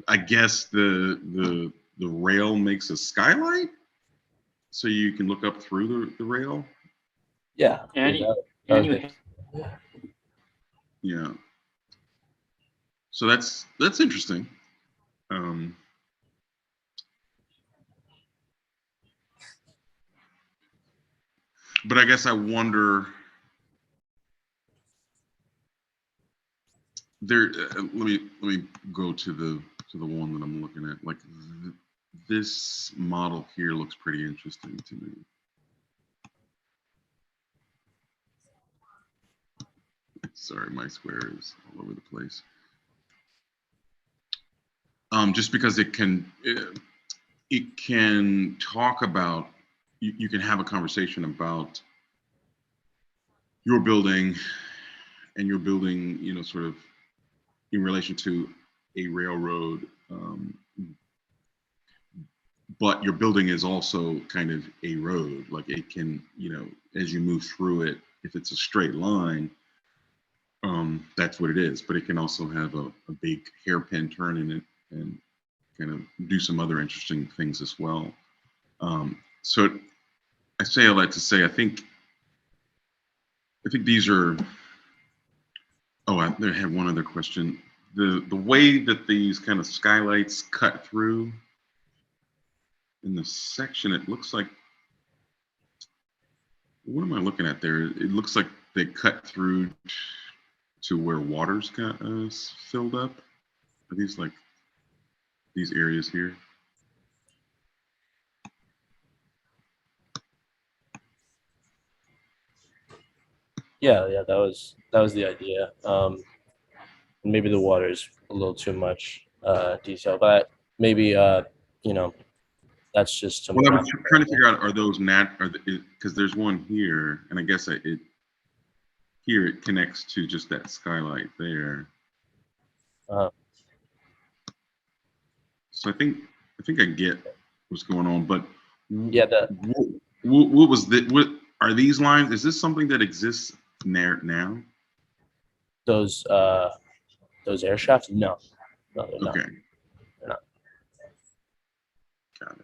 I guess the rail makes a skylight so you can look up through the rail. Yeah. Yeah. So that's interesting. But I guess I wonder there. Let me go to the one that I'm looking at. Like this model here looks pretty interesting to me. Sorry, my square is all over the place. Just because it can talk about, you can have a conversation about your building and your building, sort of in relation to a railroad, but your building is also kind of a road. Like it can, as you move through it, if it's a straight line, that's what it is. But it can also have a big hairpin turn in it and kind of do some other interesting things as well. So I say all that to say, I think these are. Oh, I had one other question. The way that these kind of skylights cut through in the section, it looks like. What am I looking at there? It looks like they cut through to where water's got filled up. Are these like these areas here? Yeah, that was the idea. Maybe the water is a little too much detail, but maybe that's just to. Well, I was trying to figure out, are those because there's one here, and I guess here it connects to just that skylight there. So I think I get what's going on, but yeah, what was what are these lines? Is this something that exists now? Those air shafts? No, they're not. Okay. They're not. Got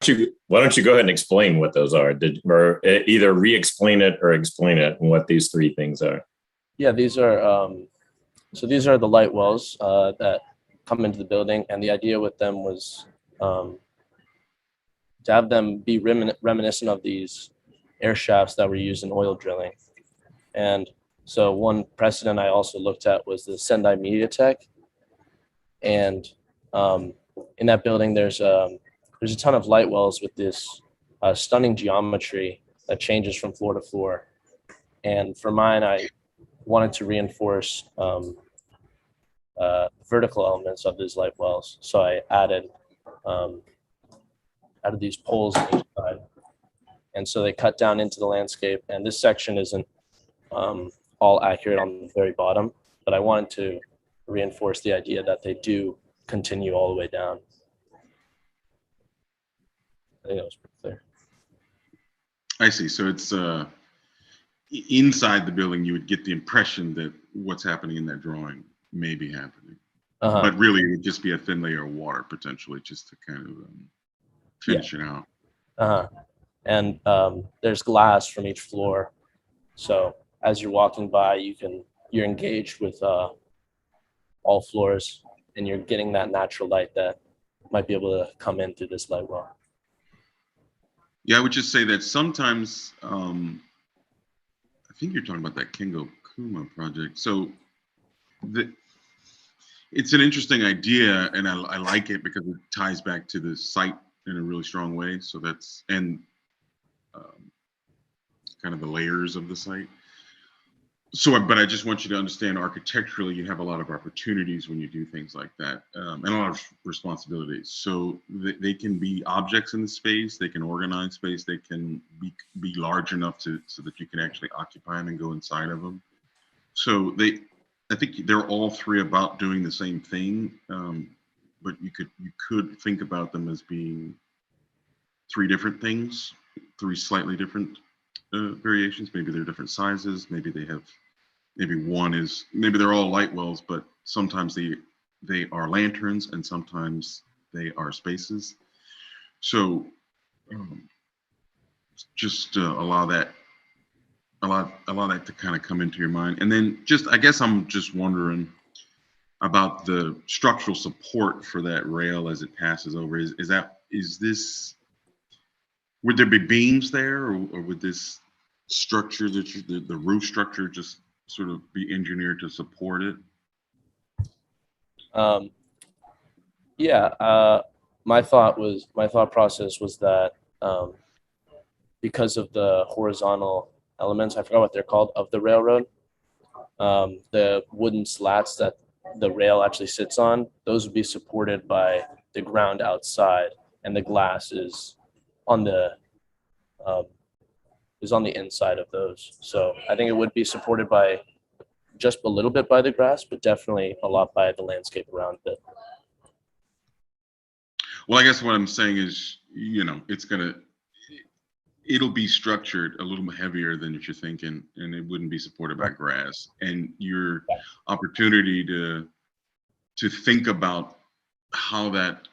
it. Why don't you go ahead and explain what those are? Or either re-explain it or explain it and what these three things are. Yeah, these are these are the light wells that come into the building, and the idea with them was to have them be reminiscent of these air shafts that were used in oil drilling. And so one precedent I also looked at was the Sendai Mediatek, and in that building there's a ton of light wells with this stunning geometry that changes from floor to floor. And for mine, I wanted to reinforce vertical elements of these light wells. So I added these poles on each side. And so they cut down into the landscape. And this section isn't all accurate on the very bottom, but I wanted to reinforce the idea that they do continue all the way down. I think that was pretty clear. I see. So it's inside the building, you would get the impression that what's happening in that drawing may be happening. But really, it would just be a thin layer of water, potentially, just to kind of finish it out. And there's glass from each floor. So as you're walking by, you're engaged with all floors, and you're getting that natural light that might be able to come in through this light well. Yeah, I would just say that sometimes, I think you're talking about that Kengo Kuma project. So it's an interesting idea, and I like it because it ties back to the site in a really strong way. So that's, and kind of the layers of the site. So, but I just want you to understand architecturally, you have a lot of opportunities when you do things like that, and a lot of responsibilities. So they can be objects in the space, they can organize space, they can be large enough so that you can actually occupy them and go inside of them. So I think they're all three about doing the same thing, but you could think about them as being three different things, three slightly different variations. Maybe they're different sizes. Maybe they have, maybe they're all light wells, but sometimes they are lanterns and sometimes they are spaces. So just allow that to kind of come into your mind. And then I guess I'm just wondering about the structural support for that rail as it passes over. Would there be beams there, or would this structure the roof structure just sort of be engineered to support it? My thought process was that because of the horizontal elements, I forgot what they're called, of the railroad, the wooden slats that the rail actually sits on, those would be supported by the ground outside, and the glass is on the inside of those. So I think it would be supported by just a little bit by the grass, but definitely a lot by the landscape around it. Well, I guess what I'm saying is, it'll be structured a little heavier than what you're thinking, and it wouldn't be supported by grass. And your opportunity to think about how that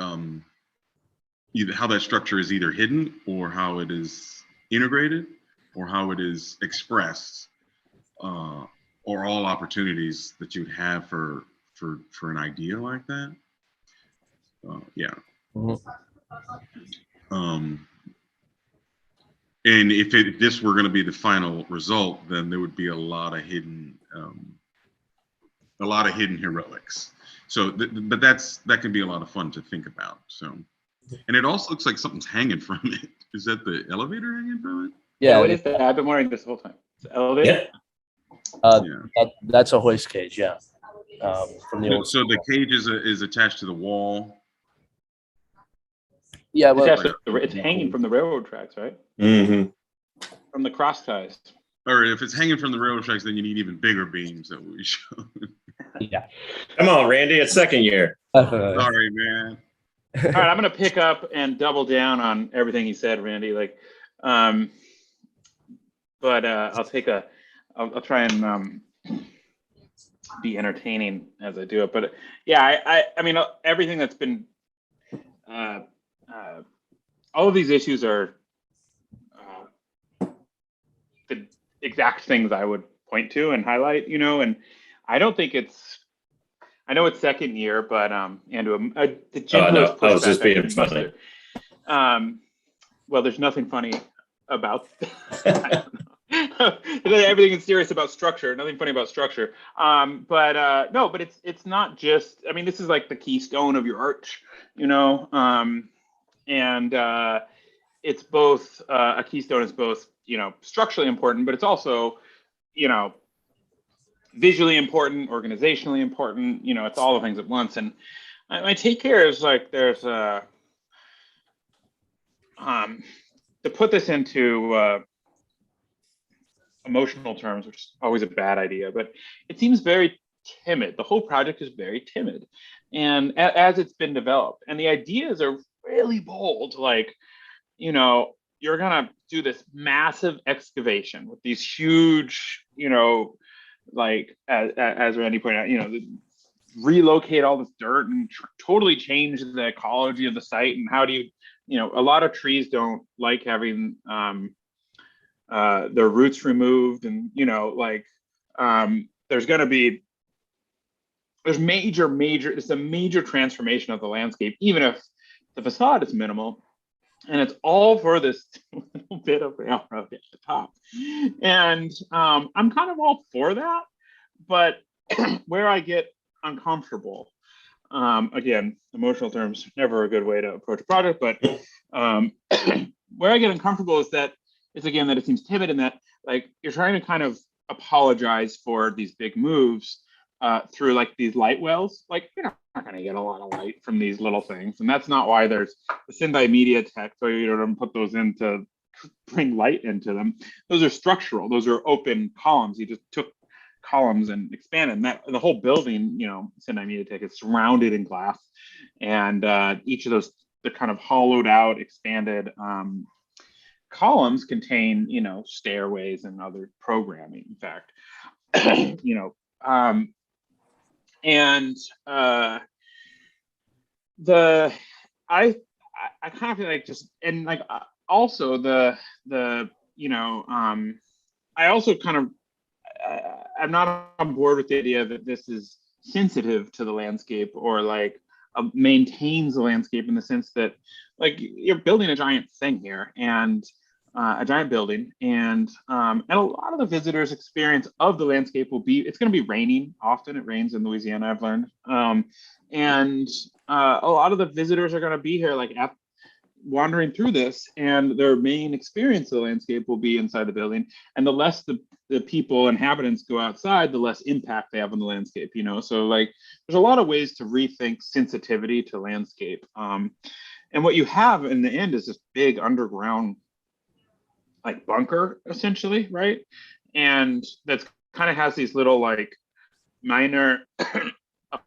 structure is either hidden, or how it is integrated, or how it is expressed, or all opportunities that you'd have for an idea like that. And if this were going to be the final result, then there would be a lot of hidden heroics. So, but that can be a lot of fun to think about. So, and it also looks like something's hanging from it. Is that the elevator hanging from it? Yeah, what is that? I've been wondering this whole time. It's the elevator? Yeah. That's a hoist cage, yeah. From the old. So the cage is attached to the wall. Yeah, well, it's hanging from the railroad tracks, right? Mm-hmm. From the cross ties. Or if it's hanging from the railroad tracks, then you need even bigger beams that we show. Yeah. Come on, Randy, it's second year. Sorry, man. All right, I'm gonna pick up and double down on everything you said, Randy. But I'll try and be entertaining as I do it. But yeah, I mean, everything that's been, all of these issues are the exact things I would point to and highlight, and I don't think I know it's second year, but Andrew, the gym no, I was just being funny. Well, there's nothing funny about that. Everything is serious about structure. Nothing funny about structure. But it's not just. I mean, this is like the keystone of your arch, and it's both a keystone is both structurally important, but it's also visually important, organizationally important. It's all the things at once. And my take here is like there's to put this into emotional terms, which is always a bad idea, but it seems very timid. The whole project is very timid, and as it's been developed, and the ideas are really bold. Like, you're gonna do this massive excavation with these huge, like as Randy pointed out, relocate all this dirt and totally change the ecology of the site. And how do you, a lot of trees don't like having their roots removed, and there's it's a major transformation of the landscape, even if the facade is minimal, and it's all for this little bit of railroad at the top. And I'm kind of all for that, but where I get uncomfortable, again, emotional terms, never a good way to approach a project, but Where I get uncomfortable is that it's again that it seems timid and that like you're trying to kind of apologize for these big moves through like these light wells. Like you're not going to get a lot of light from these little things, and that's not why there's the Sendai Media Tech. So you don't put those in to bring light into them. Those are structural. Those are open columns. You just took columns and expanded. And that the whole building, you know, Sendai Media Tech is surrounded in glass, and each of those the kind of hollowed out, expanded columns contain, you know, stairways and other programming. In fact, you know, and the I kind of feel like just and like also the you know I also kind of I'm not on board with the idea that this is sensitive to the landscape or like maintains the landscape in the sense that like you're building a giant thing here and a giant building and a lot of the visitors experience of the landscape will be it's going to be raining often. It rains in Louisiana, I've learned, and a lot of the visitors are going to be here like wandering through this, and their main experience of the landscape will be inside the building. And the less the people, inhabitants go outside, the less impact they have on the landscape, you know? So like, there's a lot of ways to rethink sensitivity to landscape. And what you have in the end is this big underground like bunker essentially, right? And that's kind of has these little like minor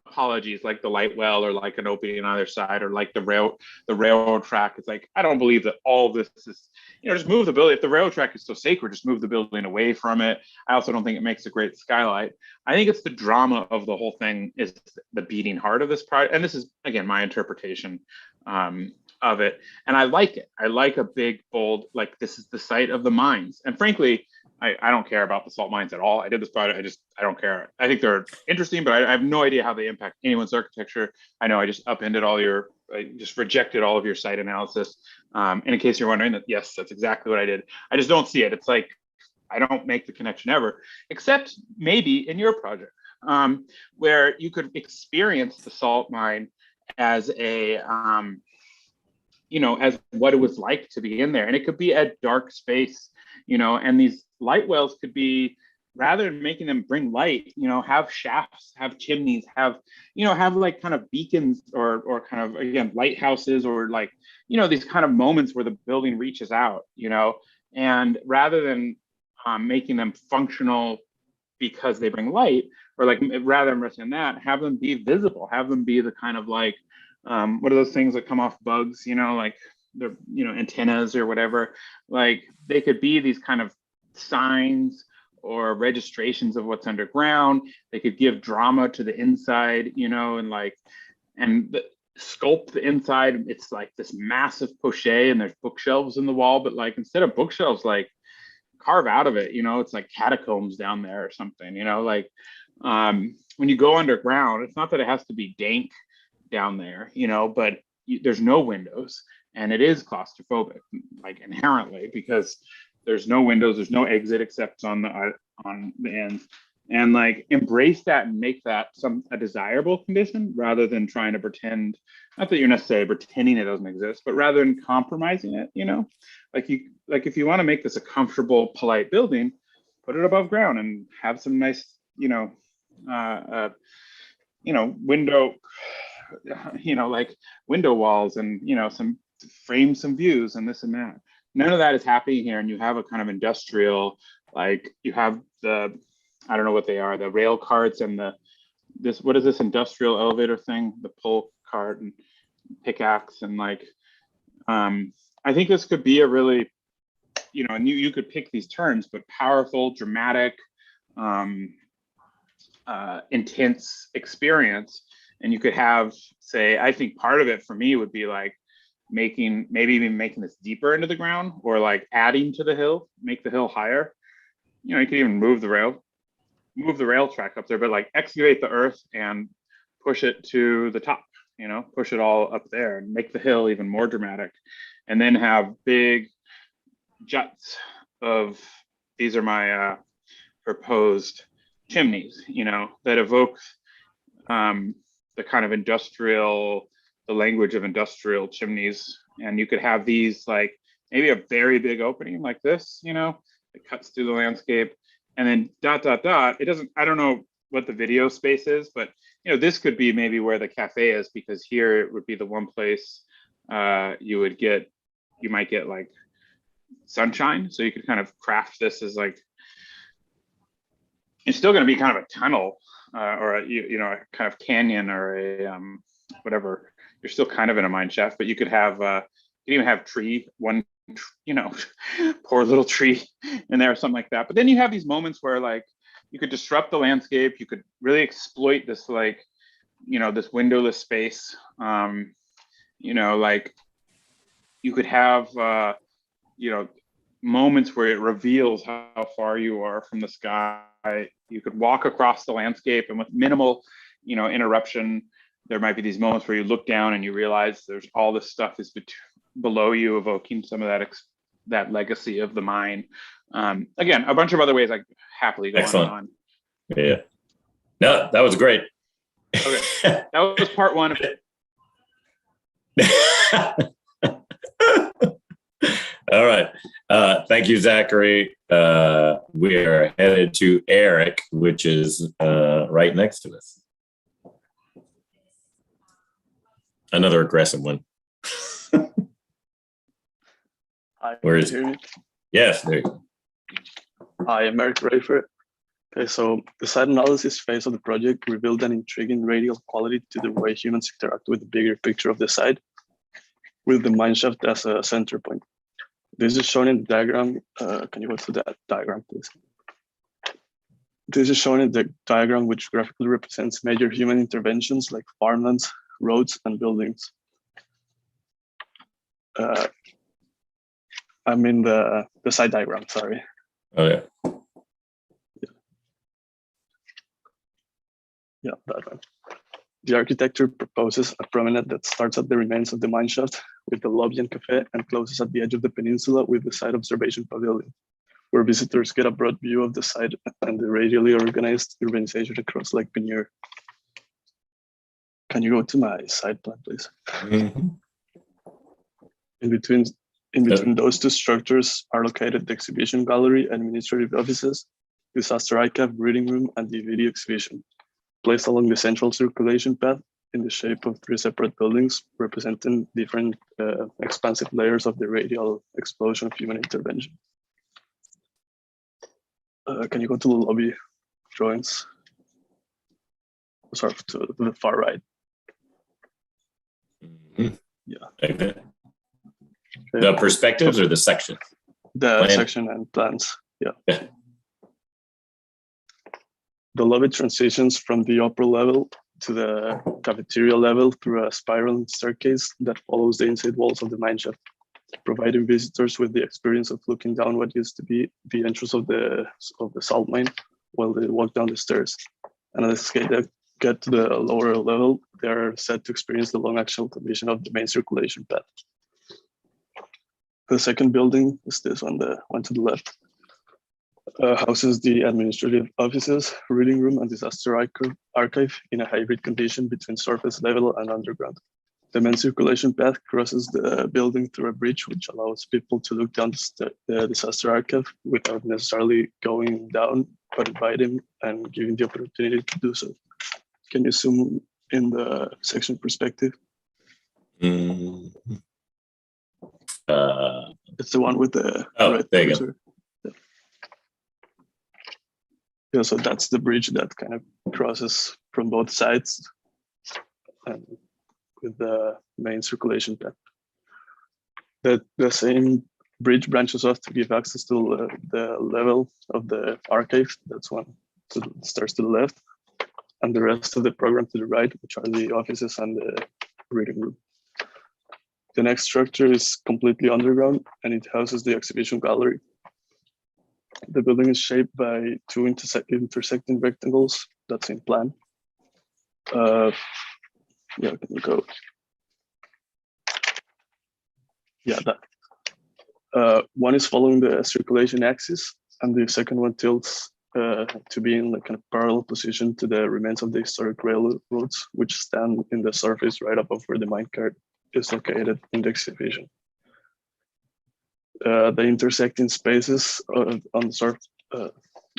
apologies like the light well or like an opening on either side or like the railroad track. It's like I don't believe that all this is, you know, just move the building. If the railroad track is so sacred, just move the building away from it. I also don't think it makes a great skylight. I think it's the drama of the whole thing is the beating heart of this project, and this is again my interpretation of it, and I like it. I like a big bold like this is the site of the mines, and frankly I don't care about the salt mines at all. I did this project. I don't care. I think they're interesting, but I have no idea how they impact anyone's architecture. I know I just upended I just rejected all of your site analysis. And in case you're wondering that, yes, that's exactly what I did. I just don't see it. It's like, I don't make the connection ever, except maybe in your project, where you could experience the salt mine as a, you know, as what it was like to be in there. And it could be a dark space, you know, and these light wells could be, rather than making them bring light, you know, have shafts, have chimneys, have, you know, have like kind of beacons or kind of, again, lighthouses or like, you know, these kind of moments where the building reaches out, you know, and rather than making them functional because they bring light, or like rather than resting on that, have them be visible, have them be the kind of like, what are those things that come off bugs, you know, like they're, you know, antennas or whatever, like they could be these kind of signs or registrations of what's underground. They could give drama to the inside, you know, and like, and sculpt the inside. It's like this massive poche and there's bookshelves in the wall, but like instead of bookshelves, like carve out of it, you know, it's like catacombs down there or something, you know, like when you go underground, it's not that it has to be dank down there, you know, but there's no windows and it is claustrophobic, like inherently, because there's no windows, there's no exit except on the ends, and like embrace that and make that a desirable condition rather than trying to pretend, not that you're necessarily pretending it doesn't exist, but rather than compromising it, you know, like if you want to make this a comfortable, polite building, put it above ground and have some nice, you know, window, you know, like window walls and, you know, frame some views and this and that. None of that is happening here. And you have a kind of industrial, like you have I don't know what they are, the rail carts and what is this industrial elevator thing? The pull cart and pickaxe and like, I think this could be a really, you know, and you could pick these terms, but powerful, dramatic, intense experience. And you could have, say, I think part of it for me would be like maybe even making this deeper into the ground or like adding to the hill, make the hill higher. You know, you could even move the rail track up there, but like excavate the earth and push it to the top, you know, push it all up there and make the hill even more dramatic. And then have big juts of, these are my proposed chimneys, you know, that evoke the kind of the language of industrial chimneys And you could have these like maybe a very big opening like this, you know, it cuts through the landscape, and then dot, dot, dot. It doesn't, I don't know what the video space is, but you know, this could be maybe where the cafe is, because here it would be the one place you might get like sunshine. So you could kind of craft this as like, it's still going to be kind of a tunnel or a, you know, a kind of canyon or a whatever. You're still kind of in a mine shaft, but you could have you can even have you know, poor little tree in there or something like that. But then you have these moments where like you could disrupt the landscape. You could really exploit this, like, you know, this windowless space. You know, like you could have you know, moments where it reveals how far you are from the sky. You could walk across the landscape, and with minimal, you know, interruption, there might be these moments where you look down and you realize there's all this stuff is below you, evoking some of that legacy of the mine. Again, a bunch of other ways I happily go Excellent. on. Yeah. No, that was great. Okay, that was part one of it. All right. Thank you, Zachary. We are headed to Eric, which is right next to us. Another aggressive one. Hi, Where can is you it? hear me? Yes, there you go. Hi, I'm Eric Rayford. Okay, so the site analysis phase of the project revealed an intriguing radial quality to the way humans interact with the bigger picture of the site, with the mineshaft as a center point. This is shown in the diagram. Can you go to that diagram, please? This is shown in the diagram, which graphically represents major human interventions like farmlands, roads, and buildings. I'm in the site diagram, sorry. Oh, yeah. Yeah, that one. The architecture proposes a promenade that starts at the remains of the mineshaft with the lobby and cafe, and closes at the edge of the peninsula with the site observation pavilion, where visitors get a broad view of the site and the radially organized urbanization across Lake Pinier. Can you go to my site plan, please? Mm-hmm. In between those two structures are located the exhibition gallery, administrative offices, disaster archive, reading room, and the video exhibition, placed along the central circulation path in the shape of three separate buildings representing different expansive layers of the radial explosion of human intervention. Can you go to the lobby drawings? Sorry, to the far right. Mm-hmm. Yeah. Okay. The perspectives or the section? The Plan. section and plans, yeah. The lobby transitions from the upper level to the cafeteria level through a spiral staircase that follows the inside walls of the mineshaft, providing visitors with the experience of looking down what used to be the entrance of the salt mine while they walk down the stairs. And as they get to the lower level, they are set to experience the long actual condition of the main circulation path. The second building is this one, the one to the left. Houses the administrative offices, reading room, and disaster archive in a hybrid condition between surface level and underground. The main circulation path crosses the building through a bridge, which allows people to look down the disaster archive without necessarily going down, but inviting and giving the opportunity to do so. Can you zoom in the section perspective? Mm-hmm. It's the one with the red there you go. Yeah, so that's the bridge that kind of crosses from both sides and with the main circulation path. The same bridge branches off to give access to the level of the archive. That's one to the stairs to the left, and the rest of the program to the right, which are the offices and the reading room. The next structure is completely underground, and it houses the exhibition gallery. The building is shaped by two intersecting rectangles that's in plan. Yeah, can we go? Yeah, that. One is following the circulation axis, and the second one tilts to be in like a parallel position to the remains of the historic railroads, which stand in the surface right above where the minecart is located in the exhibition. The intersecting spaces on the surface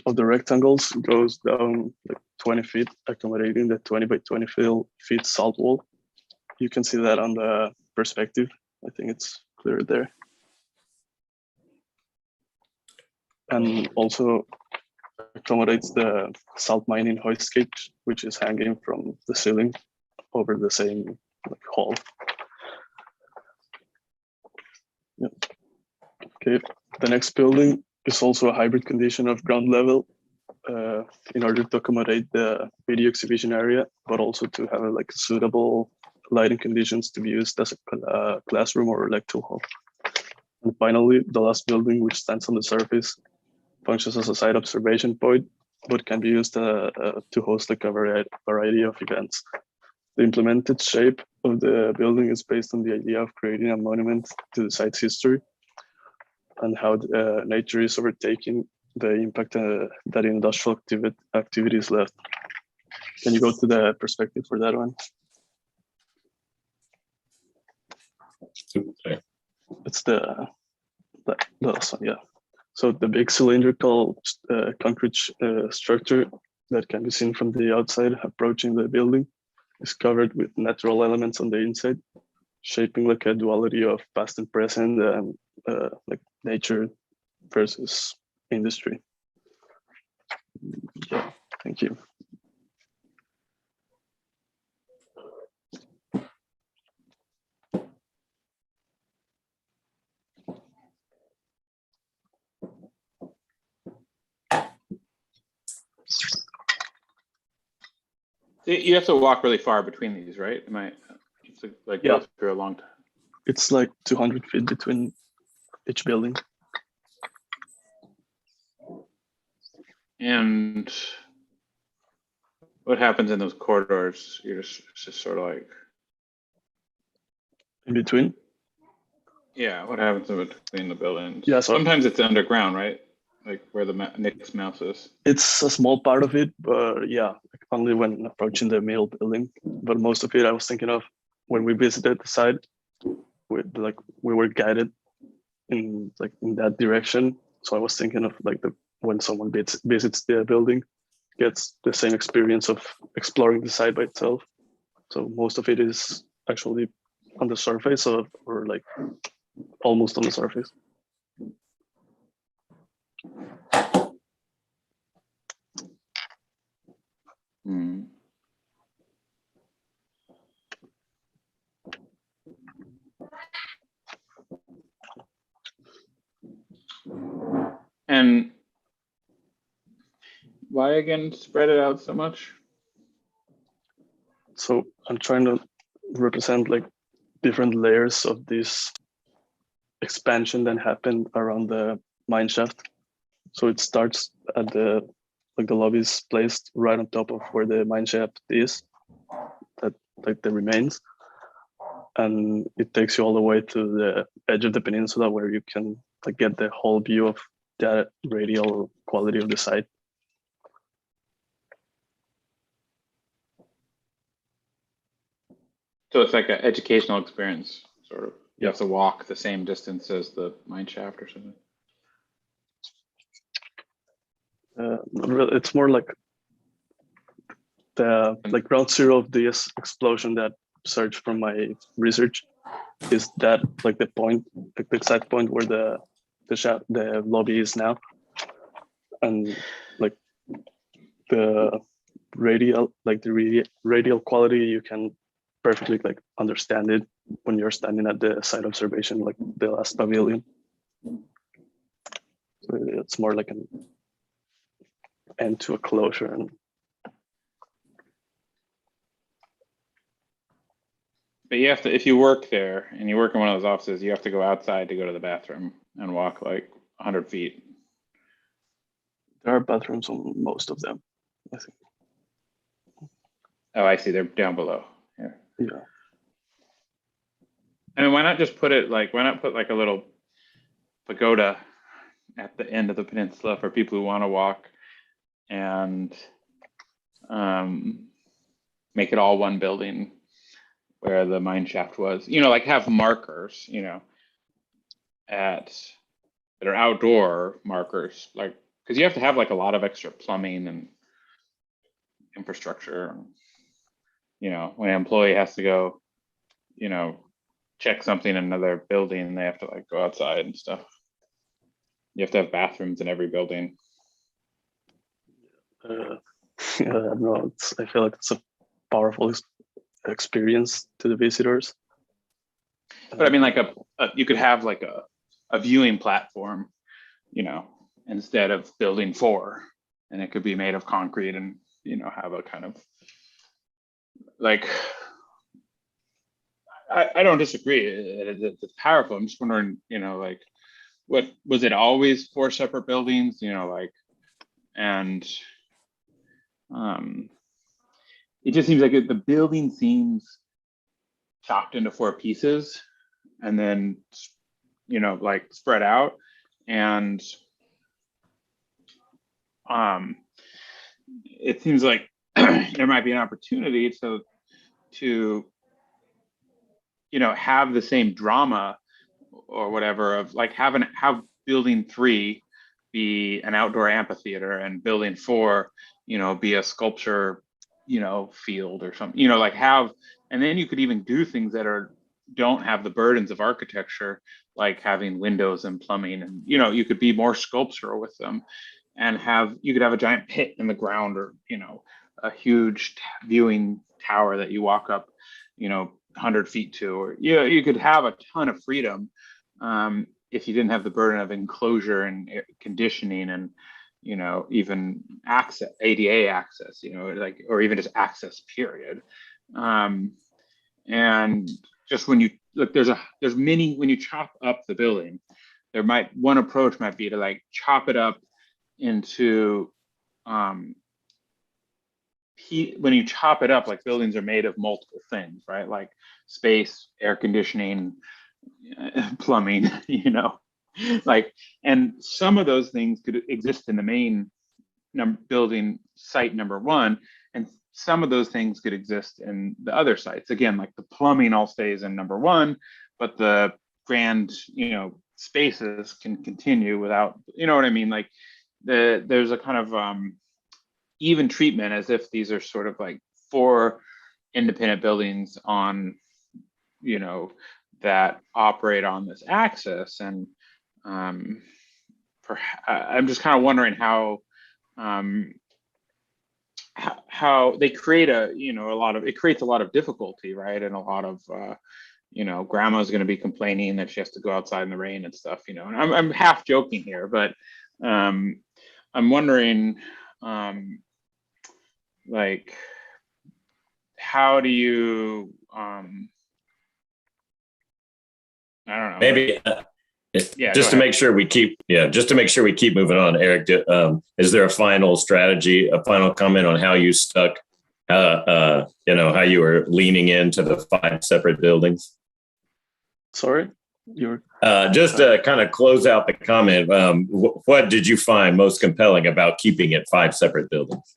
of the rectangles goes down like 20 feet, accommodating the 20 by 20 feet salt wall. You can see that on the perspective. I think it's clear there. And also accommodates the salt mining hoist cage, which is hanging from the ceiling over the same like hall. Yep. Okay, the next building is also a hybrid condition of ground level in order to accommodate the video exhibition area, but also to have like suitable lighting conditions to be used as a classroom or lecture hall. And finally, the last building, which stands on the surface, functions as a site observation point, but can be used to host like a variety of events. The implemented shape of the building is based on the idea of creating a monument to the site's history and how nature is overtaking the impact that industrial activities left. Can you go to the perspective for that one? Okay. It's the last one, yeah. So the big cylindrical concrete structure that can be seen from the outside approaching the building is covered with natural elements on the inside, shaping like a duality of past and present and like nature versus industry. Yeah, thank you. You have to walk really far between these, right? Am I like go through a long time? It's like 200 feet between each building. And what happens in those corridors? You're just sort of like in between. Yeah, what happens in between the buildings? Yeah, so sometimes it's underground, right? Like where the Nick's mouse is. It's a small part of it, but yeah, like only when approaching the middle building. But most of it, I was thinking of when we visited the site. We were guided in that direction. So I was thinking of like when someone visits the building, gets the same experience of exploring the site by itself. So most of it is actually on the surface or like almost on the surface. Mm. And why again spread it out so much? So I'm trying to represent like different layers of this expansion that happened around the mine shaft. So it starts at the lobby is placed right on top of where the mine shaft is, that like the remains, and it takes you all the way to the edge of the peninsula where you can like get the whole view of that radial quality of the site. So it's like an educational experience, sort of. You have to walk the same distance as the mine shaft or something. It's more like the ground zero of this explosion that surged from my research is that like the point, like the exact point where the lobby is now, and like the radial quality, you can perfectly like understand it when you're standing at the site observation, like the last pavilion. So it's more like an end to a closure. But you have to, if you work there and you work in one of those offices, you have to go outside to go to the bathroom and walk like 100 feet. There are bathrooms on most of them, I think. Oh, I see. They're down below here. Yeah. I mean, why not put like a little pagoda at the end of the peninsula for people who want to walk, and make it all one building, where the mine shaft was, like have markers, that are outdoor markers, like, because you have to have like a lot of extra plumbing and infrastructure. When an employee has to go, check something in another building, they have to like go outside and stuff. You have to have bathrooms in every building. Yeah, no, I feel like it's a powerful experience to the visitors. But I mean, like you could have like a viewing platform, instead of building 4, and it could be made of concrete and, have a kind of like, I don't disagree. It's powerful. I'm just wondering, like, what was it always 4 separate buildings, and it just seems like the building seems chopped into 4 pieces and then, like spread out. And it seems like there might be an opportunity to have the same drama or whatever of like have building 3 be an outdoor amphitheater and building 4, be a sculpture, field or something, like and then you could even do things that don't have the burdens of architecture, like having windows and plumbing, and you could be more sculptural with them, and you could have a giant pit in the ground, or a huge viewing tower that you walk up 100 feet to, or you could have a ton of freedom if you didn't have the burden of enclosure and air conditioning and even access, ADA access, like, or even just access period. And just when you look, there's many, when you chop up the building, one approach might be to like chop it up into when you chop it up, like buildings are made of multiple things, right? Like space, air conditioning, plumbing, like, and some of those things could exist in the main building site number 1, and some of those things could exist in the other sites. Again, like the plumbing all stays in number 1, but the grand, spaces can continue without, what I mean? Like there's a kind of even treatment, as if these are sort of like 4 independent buildings on, that operate on this axis. And I'm just kind of wondering how they create it creates a lot of difficulty, right? And a lot of grandma's going to be complaining that she has to go outside in the rain and stuff, and I'm half joking here, but I'm wondering like, how do you I don't know, Maybe yeah, just to make sure we keep moving on, Eric, is there a final strategy, a final comment on how you stuck, how you were leaning into the 5 separate buildings? Sorry, you're just to kind of close out the comment. What did you find most compelling about keeping it 5 separate buildings?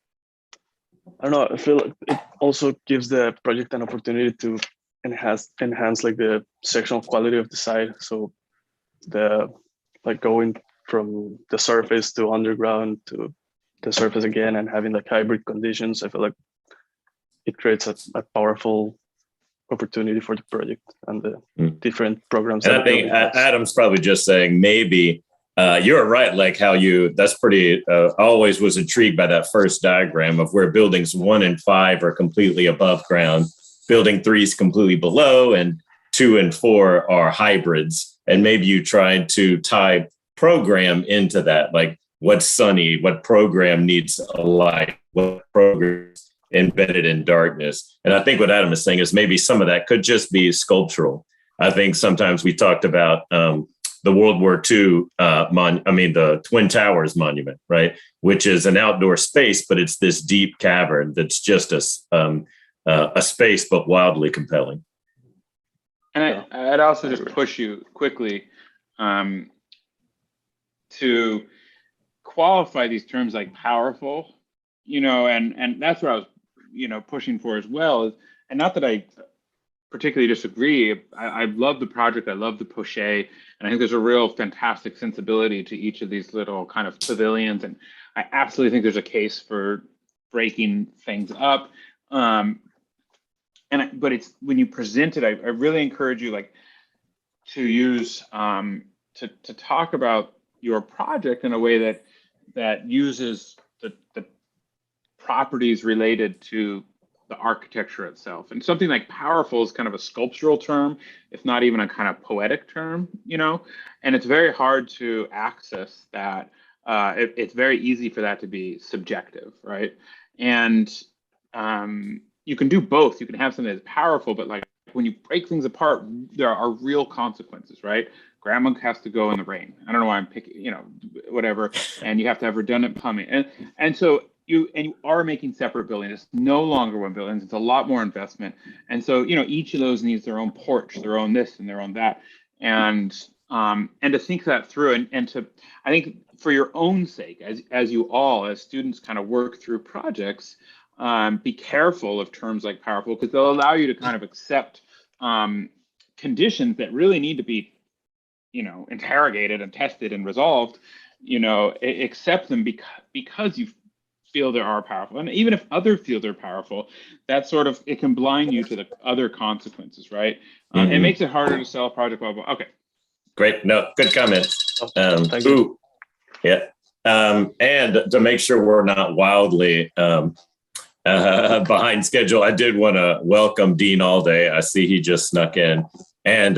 I don't know. I feel like it also gives the project an opportunity to enhance like the sectional quality of the site. So going from the surface to underground to the surface again, and having like hybrid conditions, I feel like it creates a powerful opportunity for the project and the different programs. And I think Adam's probably just saying maybe you're right, like how that's pretty, I always was intrigued by that first diagram of where buildings 1 and 5 are completely above ground, building 3 is completely below, and 2 and 4 are hybrids. And maybe you tried to tie program into that, like what's sunny, what program needs a light, what program is embedded in darkness. And I think what Adam is saying is maybe some of that could just be sculptural. I think sometimes we talked about the World War II, the Twin Towers monument, right? Which is an outdoor space, but it's this deep cavern that's just a space, but wildly compelling. And I'd also just push you quickly to qualify these terms like powerful, and that's what I was, pushing for as well. And not that I particularly disagree. I love the project. I love the poche, and I think there's a real fantastic sensibility to each of these little kind of pavilions. And I absolutely think there's a case for breaking things up. But it's when you present it, I really encourage you like to use to talk about your project in a way that uses the properties related to the architecture itself. And something like powerful is kind of a sculptural term, if not even a kind of poetic term, you know, and it's very hard to access that. It's very easy for that to be subjective, right? And you can do both. You can have something that's powerful, but like when you break things apart, there are real consequences, right? Grandma has to go in the rain. I don't know why I'm picking, you know, whatever. And you have to have redundant plumbing. And so you are making separate buildings. It's no longer one building. It's a lot more investment. And so, you know, each of those needs their own porch, their own this and their own that. And to think that through and to, I think for your own sake, as you all, as students kind of work through projects, be careful of terms like powerful, because they'll allow you to kind of accept conditions that really need to be, you know, interrogated and tested and resolved, you know, accept them because you feel they are powerful. And even if others feel they're powerful, that sort of, it can blind you to the other consequences, right? It makes it harder to sell a project, blah, blah. Okay. Great. No, good comment. Thank you. Yeah. And to make sure we're not wildly behind schedule, I did want to welcome Dean Allday. I see he just snuck in. And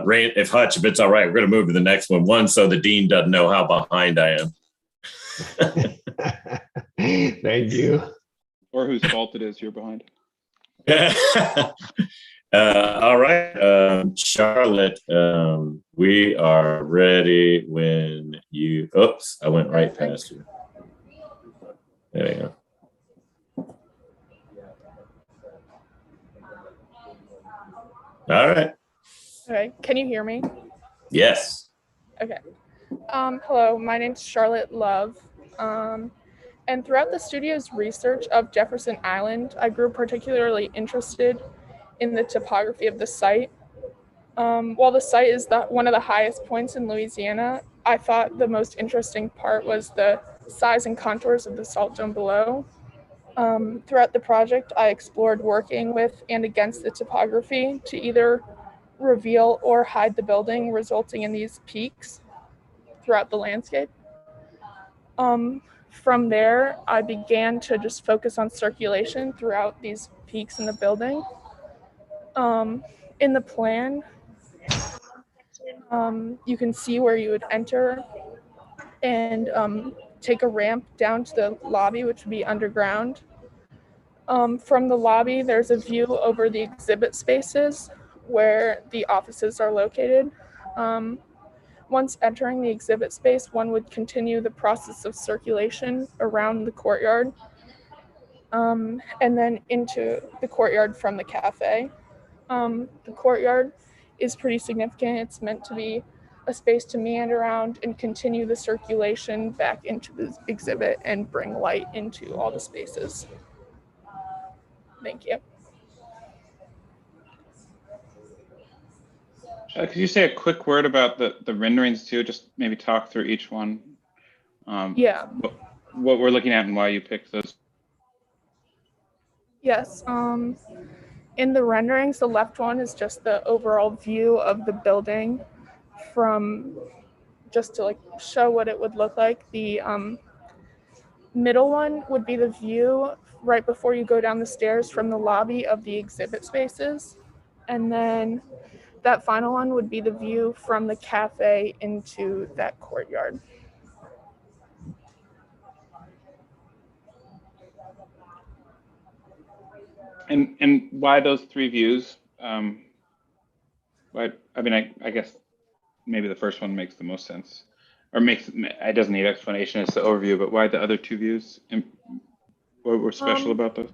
Rain, if it's all right, we're going to move to the next one. One, so the Dean doesn't know how behind I am. Thank you. Or whose fault it is you're behind. All right, Charlotte, we are ready when you, oops, I went right past you. There we go. All right. Okay, can you hear me? Yes. Okay. Hello, my name's Charlotte Love. And throughout the studio's research of Jefferson Island, I grew particularly interested in the topography of the site. While the site is one of the highest points in Louisiana, I thought the most interesting part was the size and contours of the salt dome below. Throughout the project, I explored working with and against the topography to either reveal or hide the building, resulting in these peaks throughout the landscape. From there, I began to just focus on circulation throughout these peaks in the building. In the plan, you can see where you would enter and take a ramp down to the lobby, which would be underground. From the lobby, there's a view over the exhibit spaces where the offices are located. Once entering the exhibit space, one would continue the process of circulation around the courtyard, and then into the courtyard from the cafe. The courtyard is pretty significant. It's meant to be a space to meander around and continue the circulation back into the exhibit and bring light into all the spaces. Thank you. Could you say a quick word about the renderings too? Just maybe talk through each one. Yeah. What we're looking at and why you picked those. Yes. In the renderings, the left one is just the overall view of the building from just to like show what it would look like. The middle one would be the view right before you go down the stairs from the lobby of the exhibit spaces. And then that final one would be the view from the cafe into that courtyard. And why those three views? Why, I mean, I guess maybe the first one makes the most sense, or it doesn't need explanation. It's the overview, but why the other two views? And what were special about those?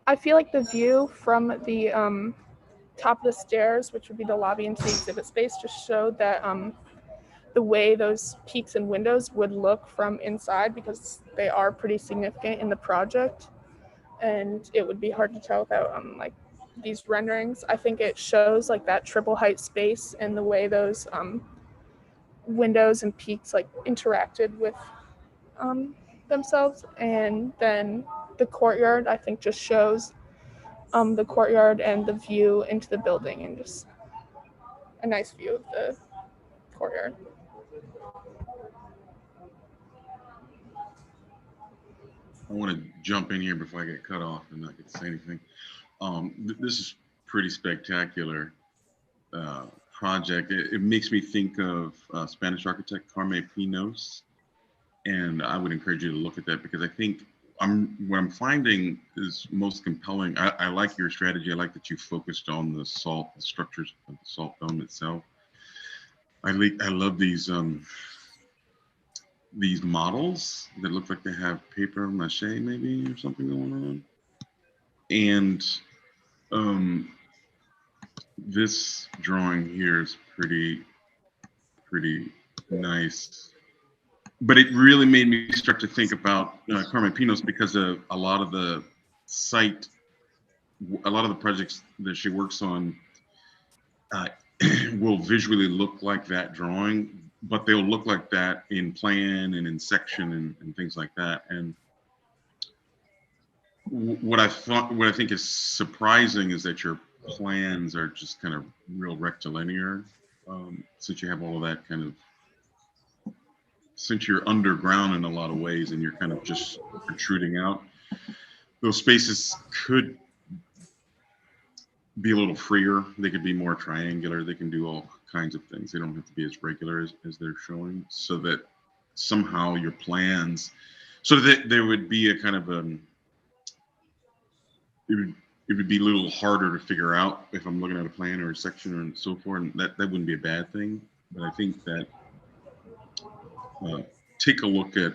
I feel like the view from the top of the stairs, which would be the lobby into the exhibit space, just showed that the way those peaks and windows would look from inside, because they are pretty significant in the project, and it would be hard to tell without like these renderings, I think it shows like that triple height space and the way those windows and peaks like interacted with themselves. And then the courtyard, I think, just shows the courtyard and the view into the building, and just a nice view of the courtyard. I want to jump in here before I get cut off and not get to say anything. This is pretty spectacular project. It makes me think of Spanish architect Carme Pinos, and I would encourage you to look at that, because I think what I'm finding is most compelling. I like your strategy. I like that you focused on the structures of the salt dome itself. I love these models that look like they have paper mache maybe or something going on. And this drawing here is pretty nice. But it really made me start to think about Carmen Pinos, because of a lot of the projects that she works on will visually look like that drawing, but they'll look like that in plan and in section and things like that. And what I think is surprising is that your plans are just kind of real rectilinear, since you have all of that kind of, since you're underground in a lot of ways and you're kind of just protruding out. Those spaces could be a little freer. They could be more triangular. They can do all kinds of things. They don't have to be as regular as they're showing, so that somehow your plans, so that there would be a kind of it would be a little harder to figure out if I'm looking at a plan or a section and so forth, and that wouldn't be a bad thing. But I think that take a look at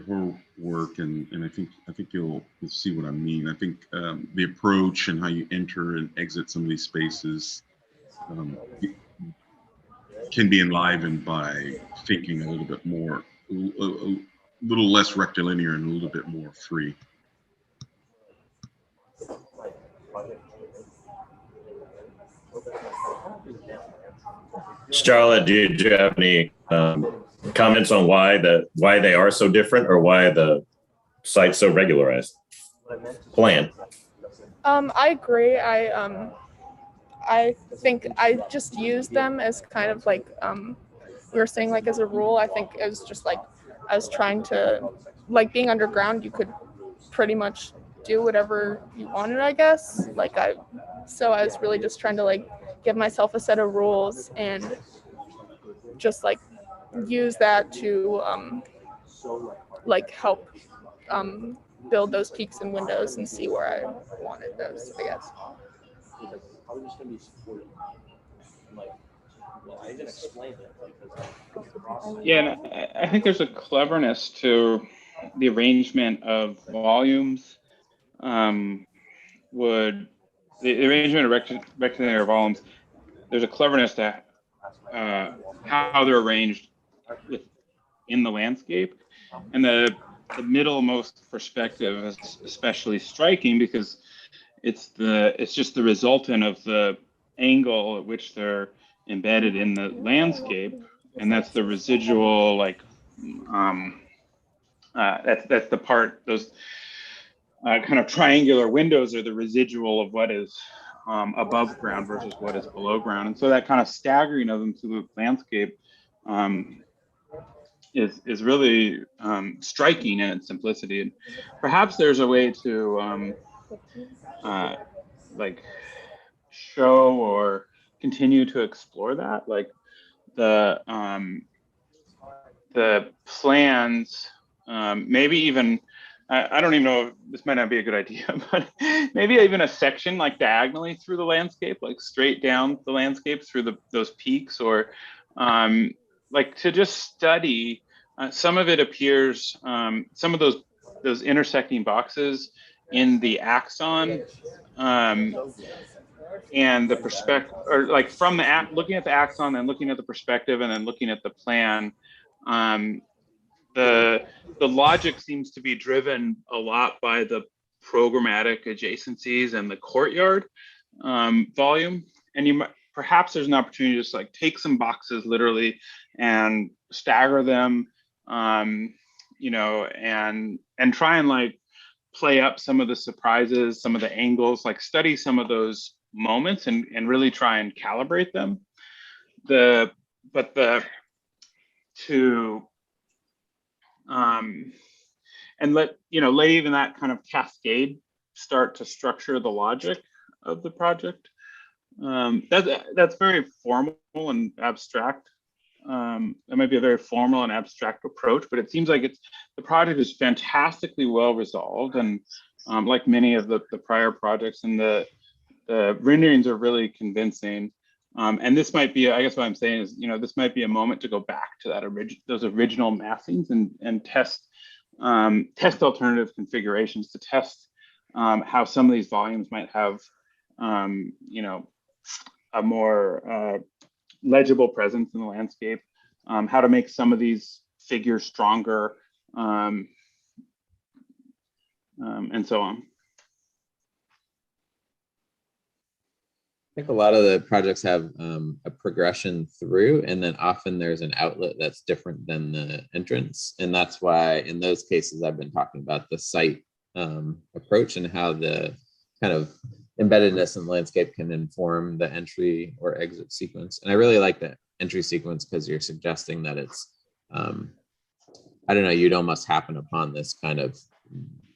her work, and I think you'll see what I mean. I think the approach and how you enter and exit some of these spaces can be enlivened by thinking a little bit more, a little less rectilinear and a little bit more free. Charlotte, do you have any comments on why they are so different, or why the site's so regularized? Plan. I agree. I think I just use them as kind of like we were saying, like as a rule. I think it was just like I was trying to, like, being underground, you could pretty much do whatever you wanted, I guess. So I was really just trying to like give myself a set of rules and just like use that to like help build those peaks and windows and see where I wanted those, I guess. Yeah, and I think there's a cleverness to the arrangement of volumes. The arrangement of rectilinear volumes, there's a cleverness to how they're arranged in the landscape, and the middlemost perspective is especially striking because it's just the resultant of the angle at which they're embedded in the landscape, and that's the residual, like that's the part, those kind of triangular windows are the residual of what is above ground versus what is below ground. And so that kind of staggering of them through the landscape is really striking in its simplicity. And perhaps there's a way to like show or continue to explore that, like the plans, maybe even, I don't even know, this might not be a good idea, but maybe even a section like diagonally through the landscape, like straight down the landscape through those peaks, or like to just study. Some of it appears, some of those intersecting boxes in the axon, and the perspective, or like from the looking at the axon and looking at the perspective and then looking at the plan. The logic seems to be driven a lot by the programmatic adjacencies and the courtyard. volume, and perhaps there's an opportunity to just like take some boxes literally and stagger them, you know, and try and like play up some of the surprises, some of the angles, like study some of those moments and really try and calibrate them. And let even that kind of cascade start to structure the logic of the project. That's very formal and abstract. That might be a very formal and abstract approach, but it seems like the project is fantastically well resolved, and like many of the prior projects, and the renderings are really convincing. And this might be, I guess what I'm saying is, this might be a moment to go back to those original massings and test alternative configurations to test how some of these volumes might have, a more legible presence in the landscape, how to make some of these figures stronger, and so on. I think a lot of the projects have a progression through, and then often there's an outlet that's different than the entrance. And that's why in those cases, I've been talking about the site approach and how the kind of embeddedness in the landscape can inform the entry or exit sequence. And I really like the entry sequence because you're suggesting that it's, I don't know, you'd almost happen upon this kind of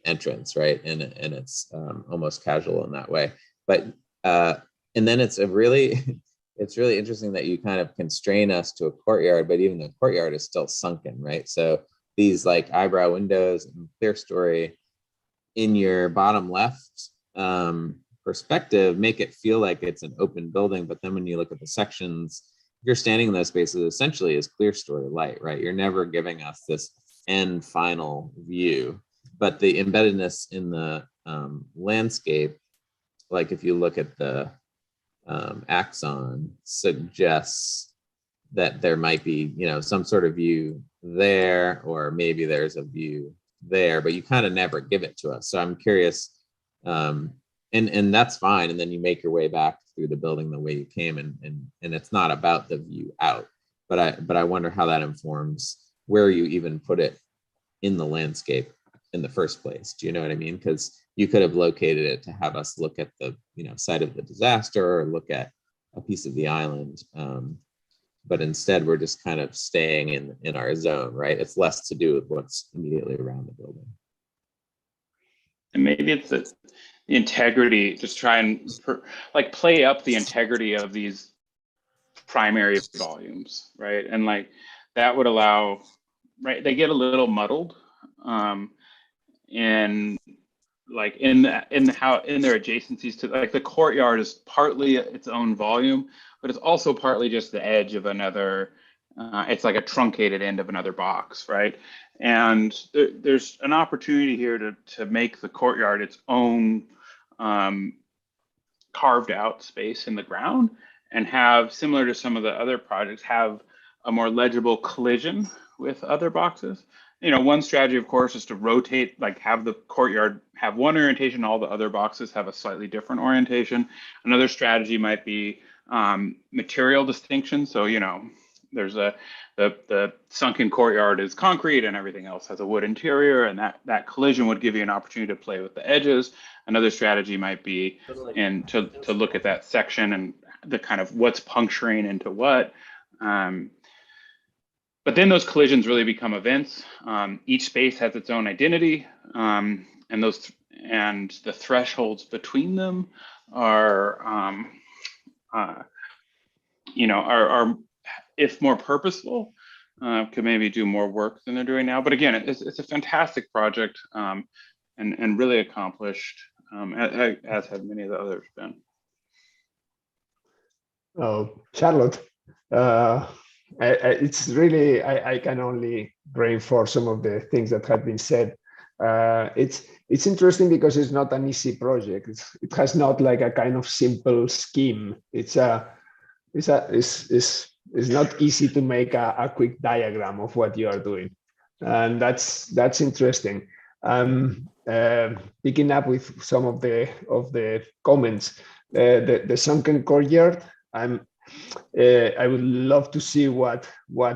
entrance, right? And it's almost casual in that way. But and then it's really interesting that you kind of constrain us to a courtyard, but even the courtyard is still sunken, right? So these like eyebrow windows and clear story in your bottom left perspective make it feel like it's an open building. But then when you look at the sections, if you're standing in those spaces, essentially is clear story light, right? You're never giving us this end final view, but the embeddedness in the landscape, like if you look at the axon, suggests that there might be, some sort of view there, or maybe there's a view there, but you kind of never give it to us. So I'm curious, and that's fine. And then you make your way back through the building the way you came, and it's not about the view out, but I wonder how that informs where you even put it in the landscape in the first place. Do you know what I mean? Because you could have located it to have us look at the site of the disaster or look at a piece of the island. But instead, we're just kind of staying in our zone, right? It's less to do with what's immediately around the building. And maybe it's the integrity, just try and play up the integrity of these primary volumes, right? And like that would allow, right? They get a little muddled, in their adjacencies to, like, the courtyard is partly its own volume, but it's also partly just the edge of another. It's like a truncated end of another box, right? And there's an opportunity here to make the courtyard its own carved out space in the ground, and have, similar to some of the other projects, have a more legible collision with other boxes. One strategy, of course, is to rotate, like have the courtyard have one orientation, all the other boxes have a slightly different orientation. Another strategy might be material distinction. So, there's the sunken courtyard is concrete and everything else has a wood interior, and that collision would give you an opportunity to play with the edges. Another strategy might be to look at that section and the kind of what's puncturing into what. But then those collisions really become events. Each space has its own identity, and the thresholds between them are, if more purposeful, could maybe do more work than they're doing now. But again, it's a fantastic project, and really accomplished, as have many of the others been. Oh, Charlotte. It's really, I can only reinforce some of the things that have been said. It's interesting because it's not an easy project. It has not like a kind of simple scheme. It's not easy to make a quick diagram of what you are doing, and that's interesting. Picking up with some of the comments. the sunken courtyard. I would love to see what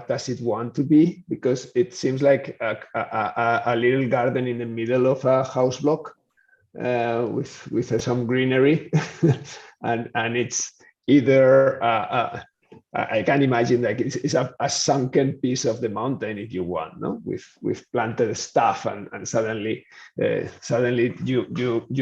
does it want to be, because it seems like a little garden in the middle of a house block with some greenery, and it's either I can imagine like it's a sunken piece of the mountain if you want, no, with planted stuff, and suddenly you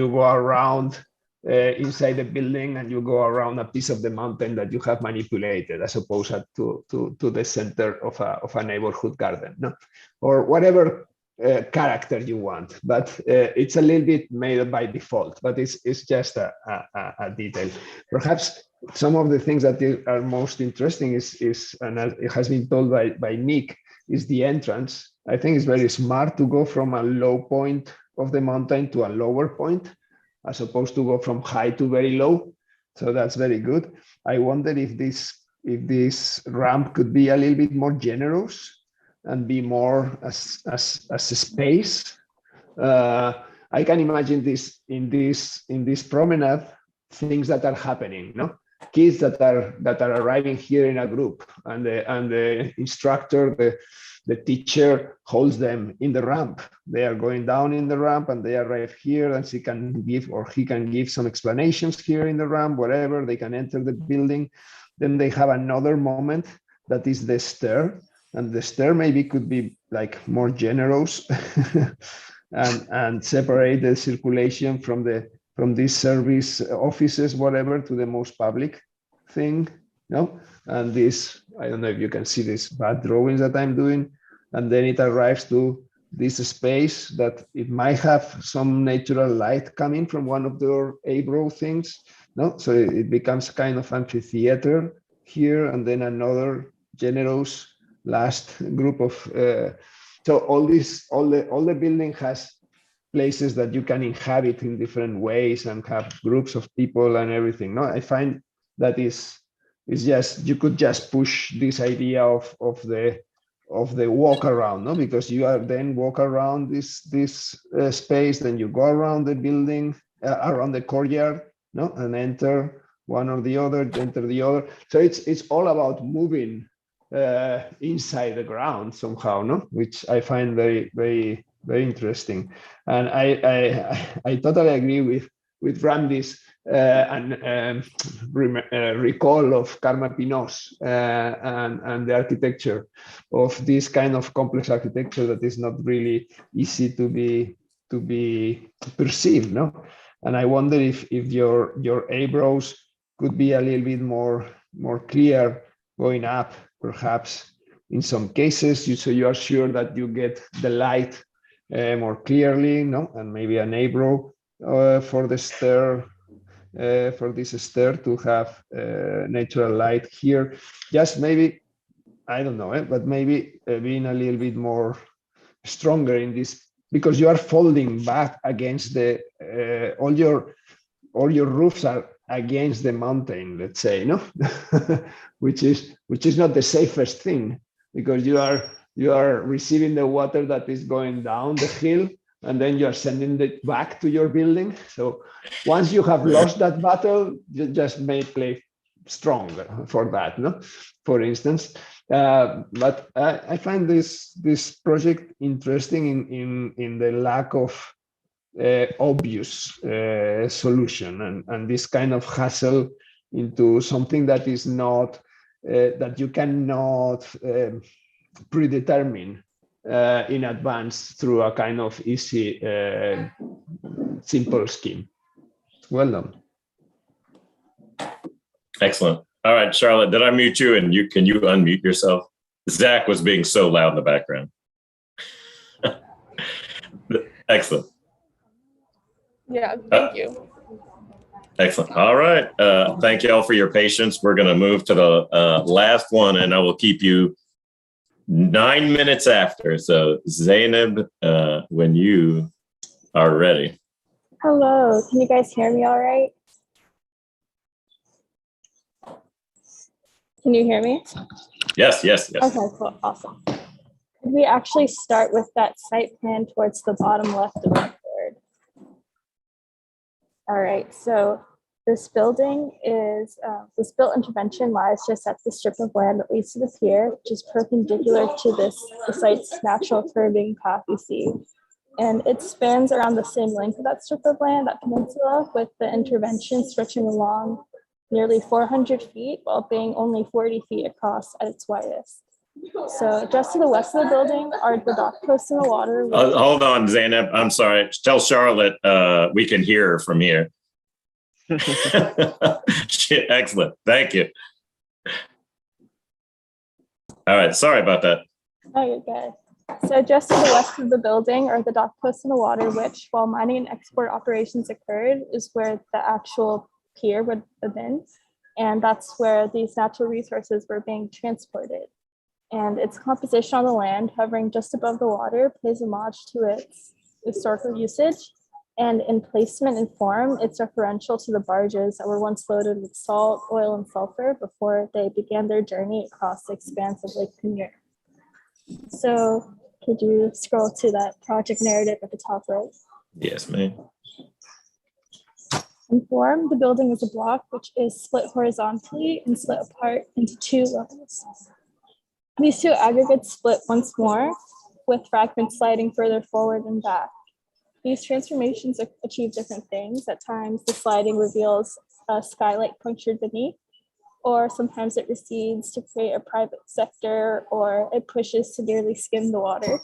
go around inside the building, and you go around a piece of the mountain that you have manipulated, as opposed to the center of a neighborhood garden, no, or whatever character you want. But it's a little bit made by default, but it's just a detail. Perhaps some of the things that are most interesting is and it has been told by Nick, is the entrance. I think it's very smart to go from a low point of the mountain to a lower point, as opposed to go from high to very low. So that's very good. I wonder if this ramp could be a little bit more generous and be more as a space. I can imagine this in this promenade, things that are happening, no? Kids that are arriving here in a group, and the instructor, the teacher holds them in the ramp. They are going down in the ramp, and they arrive here, and he can give some explanations here in the ramp, whatever. They can enter the building. Then they have another moment that is the stair, and the stair maybe could be like more generous and separate the circulation from these service offices, whatever, to the most public thing, no? And this, I don't know if you can see these bad drawings that I'm doing, and then it arrives to this space that it might have some natural light coming from one of the eyebrow things, no? So it becomes kind of amphitheater here, and then another generous last group of, so all the building has places that you can inhabit in different ways and have groups of people and everything. No, I find that is just, you could just push this idea of the walk around, no, because you are then walk around this space, then you go around the building, around the courtyard, no, and enter one or the other, enter the other. So it's all about moving inside the ground somehow, no, which I find very, very, very interesting. And I totally agree with Randy's recall of Karma Pinot's and the architecture of this kind of complex architecture that is not really easy to be perceived, no? And I wonder if your eyebrows could be a little bit more clear going up, perhaps in some cases, so you are sure that you get the light more clearly, no? And maybe an eyebrow for the stair, for this stair to have natural light here. Just maybe, I don't know, but maybe being a little bit more stronger in this, because you are folding back against the all your roofs are against the mountain, let's say, no, which is not the safest thing, because you are receiving the water that is going down the hill, and then you are sending it back to your building. So once you have lost that battle, you just may play stronger for that, no? For instance, but I find this project interesting in the lack of obvious solution and this kind of hustle into something that is not that you cannot predetermine in advance through a kind of easy, simple scheme. Well done. Excellent. All right, Charlotte, did I mute you? And can you unmute yourself? Zach was being so loud in the background. Excellent. Yeah, thank you. Excellent. All right. Thank you all for your patience. We're going to move to the last one, and I will keep you 9 minutes after. So Zainab, when you are ready. Hello, can you guys hear me all right? Can you hear me? Yes, yes, yes. Okay, cool, awesome. Could we actually start with that site plan towards the bottom left of the board? All right, so This building is, this built intervention lies just at the strip of land that leads to the pier, which is perpendicular to the site's natural curving path you see. And it spans around the same length of that strip of land, that peninsula, with the intervention stretching along nearly 400 feet while being only 40 feet across at its widest. So just to the west of the building are the dock posts in the water. Hold on, Zainab. I'm sorry. Tell Charlotte we can hear her from here. Excellent. Thank you. All right. Sorry about that. Oh, you're good. So just to the west of the building are the dock posts in the water, which while mining and export operations occurred is where the actual pier would have been. And that's where these natural resources were being transported. And its composition on the land, hovering just above the water, pays homage to its historical usage. And in placement and form, it's referential to the barges that were once loaded with salt, oil, and sulfur before they began their journey across the expanse of Lake Pinier. So could you scroll to that project narrative at the top right? Yes, ma'am. In form, the building is a block which is split horizontally and split apart into two levels. These two aggregates split once more, with fragments sliding further forward and back. These transformations achieve different things. At times, the sliding reveals a skylight punctured beneath, or sometimes it recedes to create a private sector, or it pushes to nearly skim the water.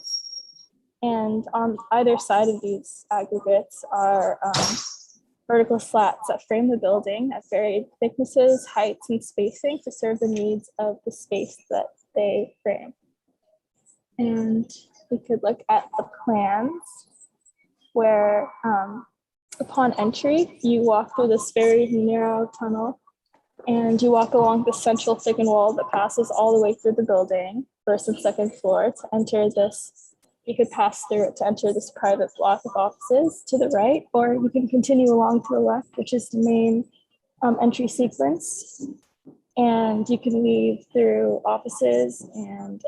And on either side of these aggregates are vertical slats that frame the building at varied thicknesses, heights, and spacing to serve the needs of the space that they frame. And we could look at the plans where upon entry, you walk through this very narrow tunnel and you walk along the central thickened wall that passes all the way through the building, first and second floor, to enter this. You could pass through it to enter this private block of offices to the right, or you can continue along to the left, which is the main entry sequence. And you can leave through offices and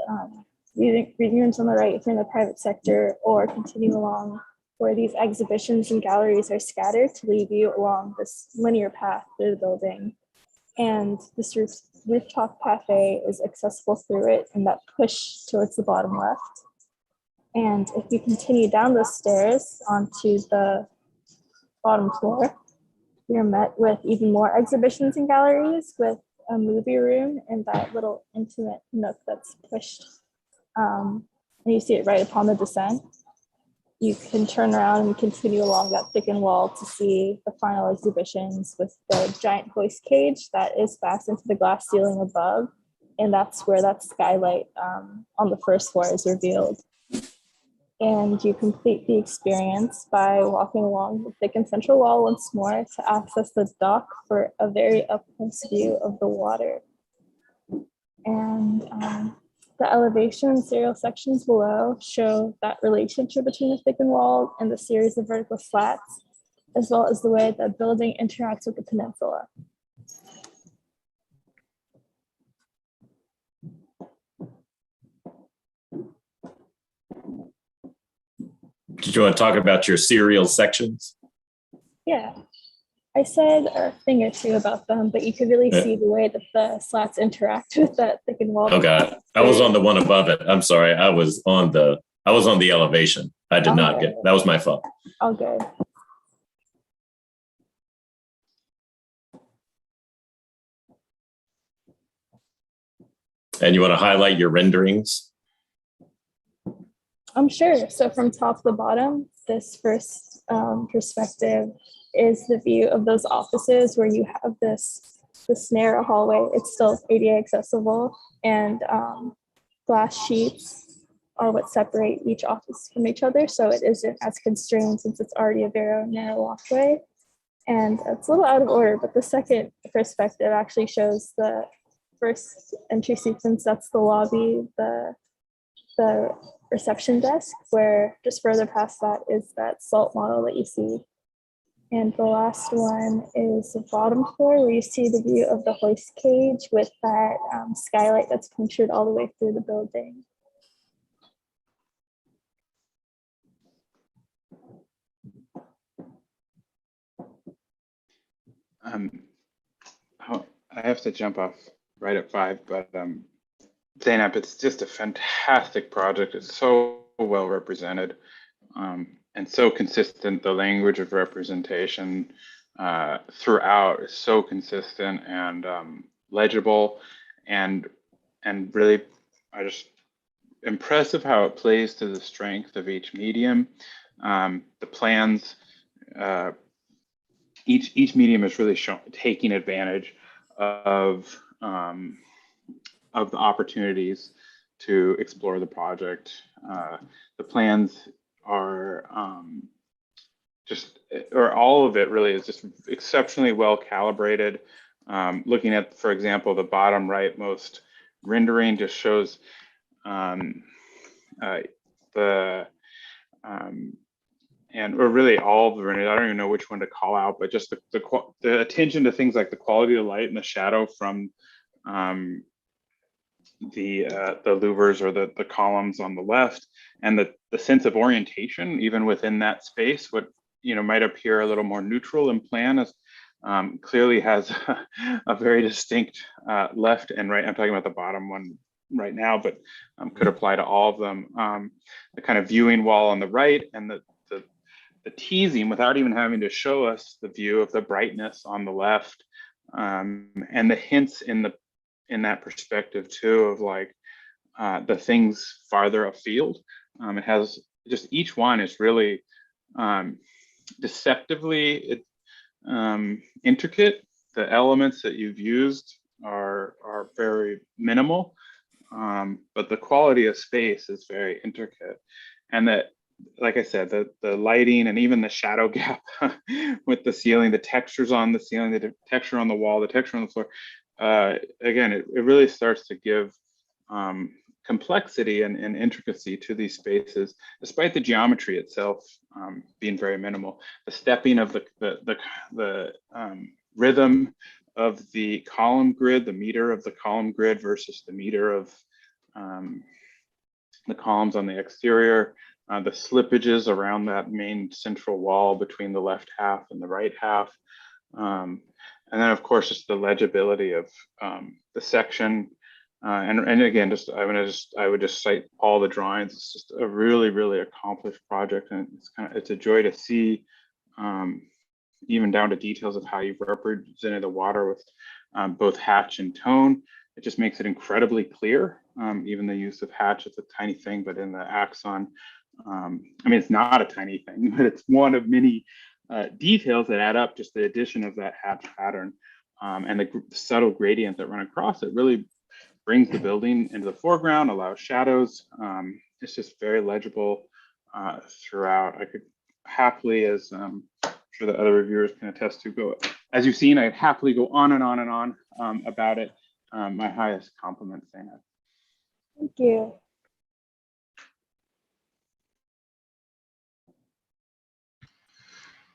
reading rooms on the right if you're in the private sector, or continue along where these exhibitions and galleries are scattered to lead you along this linear path through the building. And this rooftop cafe is accessible through it, and that push towards the bottom left. And if you continue down those stairs onto the bottom floor, you're met with even more exhibitions and galleries, with a movie room and that little intimate nook that's pushed. And you see it right upon the descent. You can turn around and continue along that thickened wall to see the final exhibitions with the giant hoist cage that is fastened to the glass ceiling above. And that's where that skylight on the first floor is revealed. And you complete the experience by walking along the thickened central wall once more to access the dock for a very up-close view of the water. And the elevation and serial sections below show that relationship between the thickened wall and the series of vertical slats, as well as the way the building interacts with the peninsula. Did you want to talk about your serial sections? Yeah, I said a thing or two about them, but you could really see the way that the slats interact with that thickened wall. Oh God, I was on the one above it. I'm sorry. I was on the elevation. I did not get, that was my fault. All good. And you want to highlight your renderings? I'm sure. So from top to bottom, this first perspective is the view of those offices where you have this narrow hallway. It's still ADA accessible, and glass sheets are what separate each office from each other. So it isn't as constrained since it's already a very narrow walkway. And it's a little out of order, but the second perspective actually shows the first entry sequence. That's the lobby, the reception desk, where just further past that is that salt model that you see. And the last one is the bottom floor, where you see the view of the hoist cage with that skylight that's punctured all the way through the building. Oh, I have to jump off right at 5, but Zainab, it's just a fantastic project. It's so well represented and so consistent. The language of representation throughout is so consistent and legible, and really, I just impressive how it plays to the strength of each medium. The plans, each medium is really taking advantage of the opportunities to explore the project. The plans are all of it really is just exceptionally well calibrated. Looking at, for example, the bottom rightmost rendering just shows or really all of the renderings. I don't even know which one to call out, but just the attention to things like the quality of light and the shadow from the louvers or the columns on the left, and the sense of orientation even within that space. What might appear a little more neutral in plan is clearly has a very distinct left and right. I'm talking about the bottom one right now, but could apply to all of them. The kind of viewing wall on the right, and the teasing without even having to show us the view of the brightness on the left, and the hints in that perspective too of like the things farther afield. It has just, each one is really deceptively intricate. The elements that you've used are very minimal, but the quality of space is very intricate. And that, like I said, the lighting and even the shadow gap with the ceiling, the textures on the ceiling, the texture on the wall, the texture on the floor, again, it really starts to give complexity and intricacy to these spaces, despite the geometry itself being very minimal. The stepping of the rhythm of the column grid, the meter of the column grid versus the meter of the columns on the exterior, the slippages around that main central wall between the left half and the right half. And then, of course, just the legibility of the section. And again, I would just cite all the drawings. It's just a really, really accomplished project, and it's a joy to see, even down to details of how you've represented the water with both hatch and tone. It just makes it incredibly clear. Even the use of hatch, it's a tiny thing, but in the axon, I mean, it's not a tiny thing, but it's one of many details that add up. Just the addition of that hatch pattern and the subtle gradient that run across it really brings the building into the foreground, allows shadows. It's just very legible throughout. I could happily, as I'm sure the other reviewers can attest to, go, as you've seen, I'd happily go on and on and on about it. My highest compliment, Zainab. Thank you.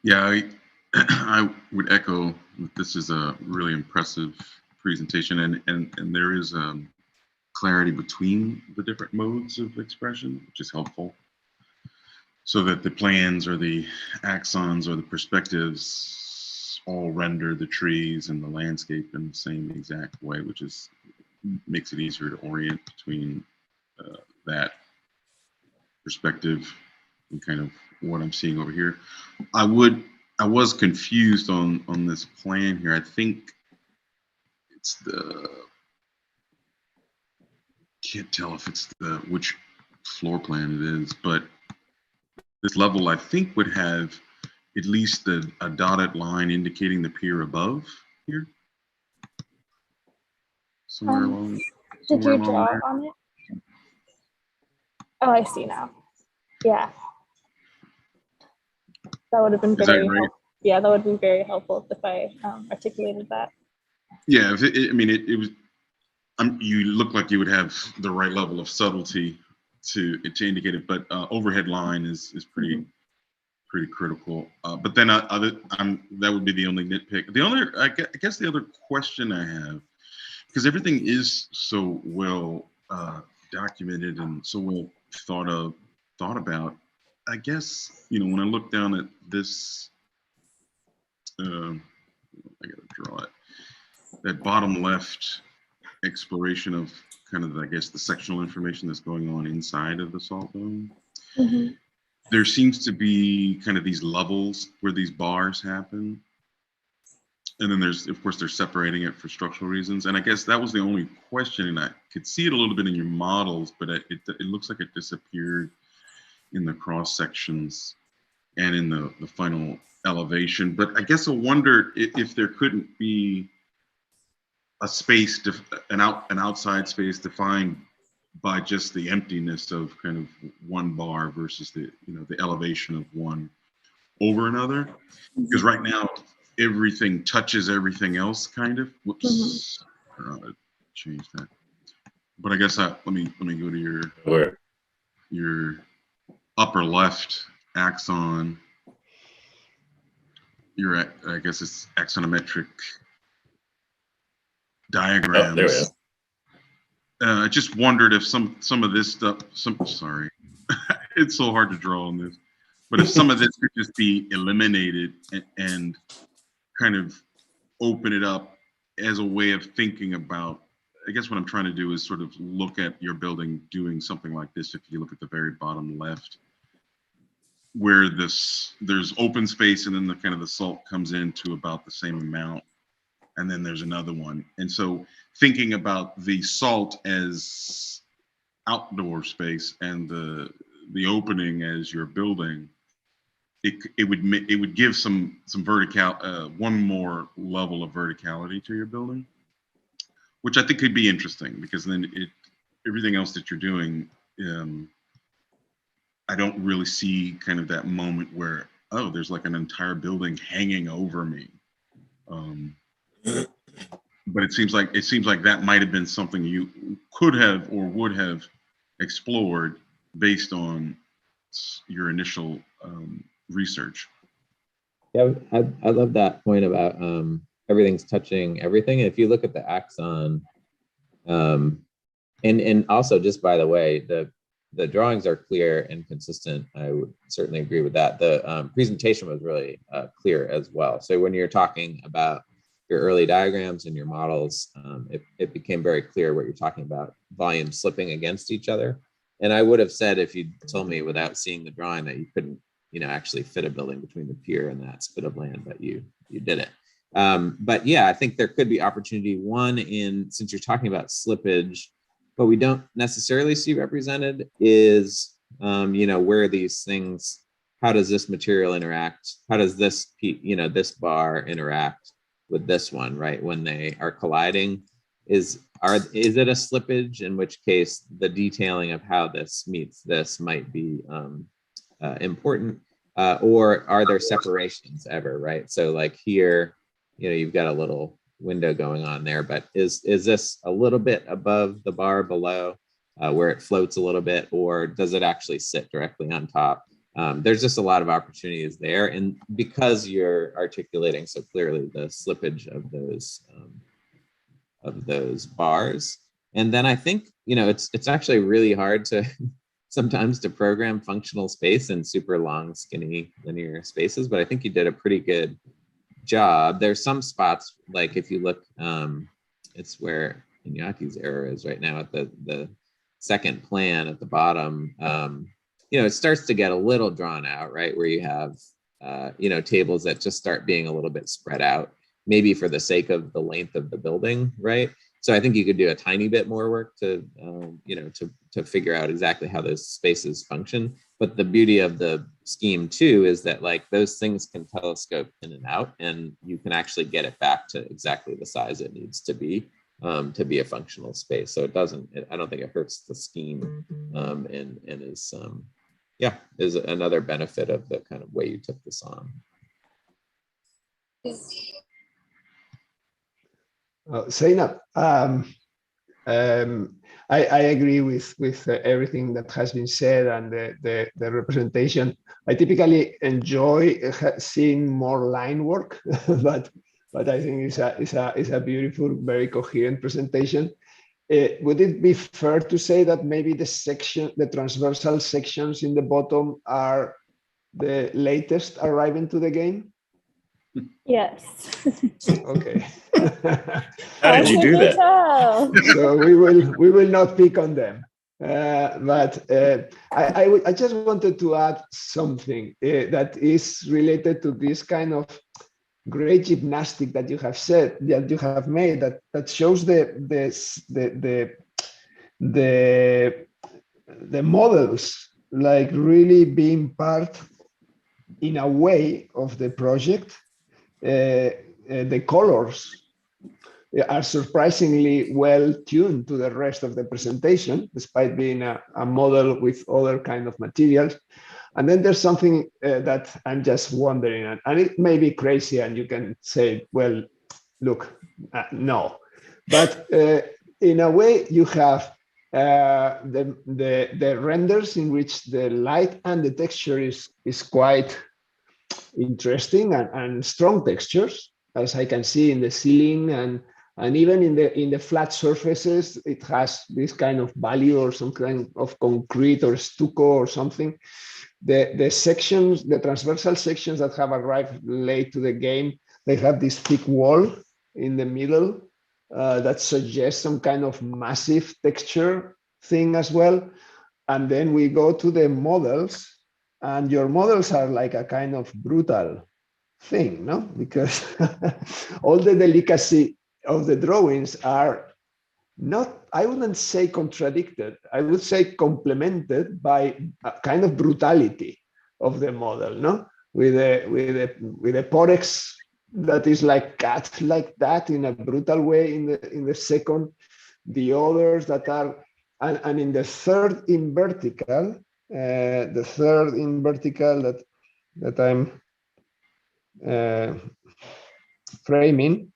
Yeah, I would echo that this is a really impressive presentation, and there is clarity between the different modes of expression, which is helpful, so that the plans or the axons or the perspectives all render the trees and the landscape in the same exact way, which makes it easier to orient between that perspective and kind of what I'm seeing over here. I was confused on this plan here. I think it's can't tell if it's which floor plan it is, but this level I think would have at least a dotted line indicating the pier above here. Somewhere along. Did you draw on it? Oh, I see now. Yeah. That would have been very helpful. Yeah, that would be very helpful if I articulated that. Yeah, it was. You look like you would have the right level of subtlety to indicate it, but overhead line is pretty critical. But then that would be the only nitpick. I guess the other question I have, because everything is so well documented and so well thought about. I guess when I look down at this I gotta draw it. That bottom left exploration of kind of, I guess, the sectional information that's going on inside of the salt dome. Mhm. There seems to be kind of these levels where these bars happen. And then there's, of course, they're separating it for structural reasons. And I guess that was the only question. And I could see it a little bit in your models, but it looks like it disappeared in the cross sections and in the final elevation. But I guess I wondered if there couldn't be a space, an outside space defined by just the emptiness of kind of one bar versus the elevation of one over another. Because right now everything touches everything else, kind of. Whoops, I don't know how to change that. But I guess let me go to your upper left axon. I guess it's axonometric diagrams. Oh, there we go. I just wondered if some of this stuff, sorry, it's so hard to draw on this, but if some of this could just be eliminated and kind of open it up as a way of thinking about, I guess what I'm trying to do is sort of look at your building doing something like this. If you look at the very bottom left, where there's open space and then the kind of the salt comes into about the same amount. And then there's another one. And so thinking about the salt as outdoor space and the opening as your building, it would give some vertical, one more level of verticality to your building, which I think could be interesting, because then everything else that you're doing, I don't really see kind of that moment where, oh, there's like an entire building hanging over me. But it seems like that might have been something you could have or would have explored based on your initial research. Yeah, I love that point about everything's touching everything. And if you look at the axon, and also, just by the way, the drawings are clear and consistent. I would certainly agree with that. The presentation was really clear as well. So when you're talking about your early diagrams and your models, it became very clear what you're talking about, volume slipping against each other. And I would have said, if you told me without seeing the drawing, that you couldn't, actually fit a building between the pier and that spit of land, but you did it. But yeah, I think there could be opportunity, one, since you're talking about slippage, but we don't necessarily see represented is, where these things, how does this material interact? How does this, this bar interact with this one, right? When they are colliding, is it a slippage? In which case, the detailing of how this meets this might be important, or are there separations ever, right? So like here, you've got a little window going on there, but is this a little bit above the bar below, where it floats a little bit, or does it actually sit directly on top? There's just a lot of opportunities there, and because you're articulating so clearly the slippage of those bars. And then I think it's actually really hard to sometimes to program functional space in super long, skinny linear spaces, but I think you did a pretty good job. There's some spots, like if you look, it's where Inyaki's error is right now at the second plan at the bottom. It starts to get a little drawn out, right? Where you have, tables that just start being a little bit spread out, maybe for the sake of the length of the building, right? So I think you could do a tiny bit more work to figure out exactly how those spaces function. But the beauty of the scheme too is that like those things can telescope in and out, and you can actually get it back to exactly the size it needs to be a functional space. So I don't think it hurts the scheme, and is another benefit of the kind of way you took this on. Zainab, I agree with everything that has been said and the representation. I typically enjoy seeing more line work, but I think it's a beautiful, very coherent presentation. Would it be fair to say that maybe the transversal sections in the bottom are the latest arriving to the game? Yes. Okay. How did you do that? So we will not pick on them. I just wanted to add something that is related to this kind of great gymnastic that you have said, that you have made, that shows the models like really being part in a way of the project. The colors are surprisingly well tuned to the rest of the presentation, despite being a model with other kind of materials. And then there's something that I'm just wondering, and it may be crazy, and you can say, well, look, no. But in a way, you have the renders in which the light and the texture is quite interesting and strong textures, as I can see in the ceiling and even in the flat surfaces. It has this kind of value or some kind of concrete or stucco or something. The sections, the transversal sections that have arrived late to the game, they have this thick wall in the middle that suggests some kind of massive texture thing as well. And then we go to the models, and your models are like a kind of brutal thing, no? Because all the delicacy of the drawings are not, I wouldn't say contradicted, I would say complemented by a kind of brutality of the model, no? With a porex that is like cut like that in a brutal way in the second, the others that are, and in the third in vertical, that I'm framing,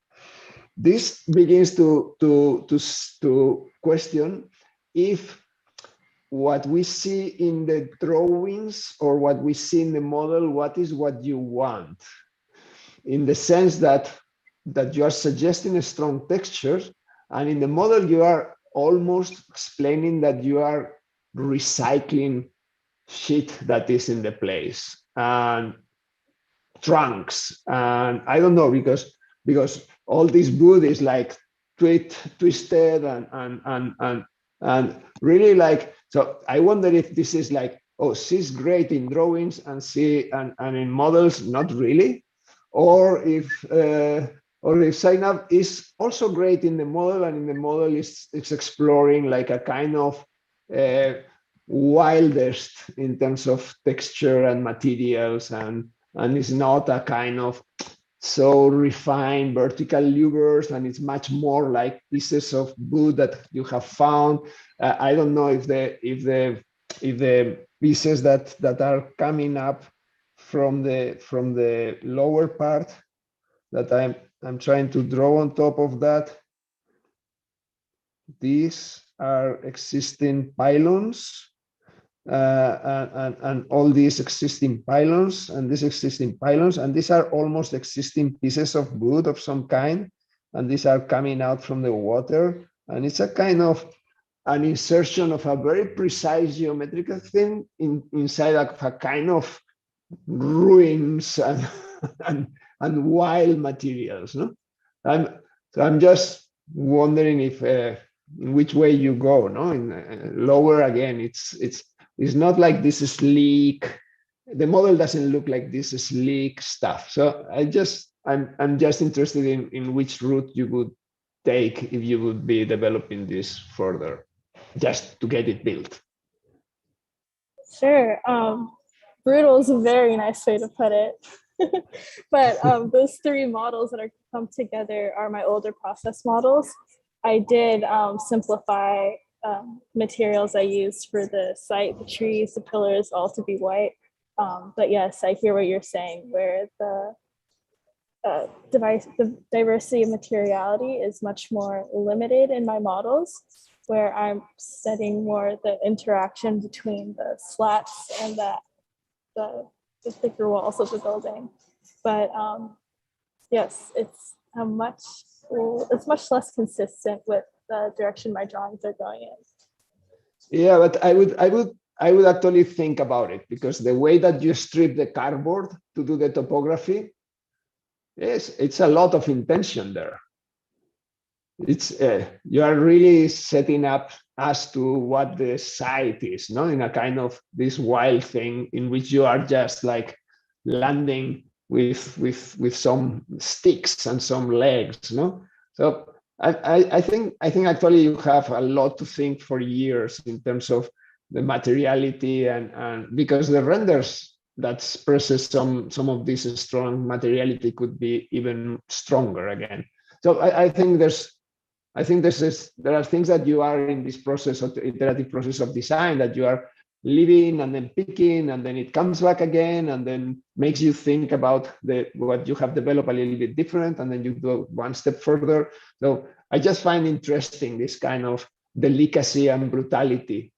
this begins to question if what we see in the drawings or what we see in the model, what is what you want, in the sense that you are suggesting a strong textures, and in the model you are almost explaining that you are recycling shit that is in the place and trunks, and I don't know, because all this wood is like twisted and really like, so I wonder if this is like, oh, she's great in drawings and in models not really, or if Zainab is also great in the model, and in the model is exploring like a kind of wildest in terms of texture and materials, and it's not a kind of so refined vertical louvers, and it's much more like pieces of wood that you have found. I don't know if the pieces that are coming up from the lower part that I'm trying to draw on top of that, these are existing pylons. And all these existing pylons and these are almost existing pieces of wood of some kind, and these are coming out from the water, and it's a kind of an insertion of a very precise geometrical thing inside a kind of ruins and wild materials, no? I'm just wondering if in which way you go, no? In lower again, it's not like this sleek, the model doesn't look like this sleek stuff. So I'm just interested in which route you would take if you would be developing this further, just to get it built. Sure. Brutal is a very nice way to put it. But those three models that are come together are my older process models. I did simplify materials I used for the site, the trees, the pillars, all to be white. But yes, I hear what you're saying, where the diversity of materiality is much more limited in my models, where I'm studying more the interaction between the slats and the thicker walls of the building. But yes, it's much less consistent with the direction my drawings are going in. Yeah, but I would actually think about it, because the way that you strip the cardboard to do the topography, Yes, it's a lot of intention there. It's you are really setting up as to what the site is, no, in a kind of this wild thing in which you are just like landing with some sticks and some legs, no. So I think actually you have a lot to think for years in terms of the materiality and because the renders that expresses some of this strong materiality could be even stronger again. So I think there are things that you are in this process of the iterative process of design that you are leaving and then picking, and then it comes back again, and then makes you think about what you have developed a little bit different, and then you go one step further. So I just find interesting this kind of delicacy and brutality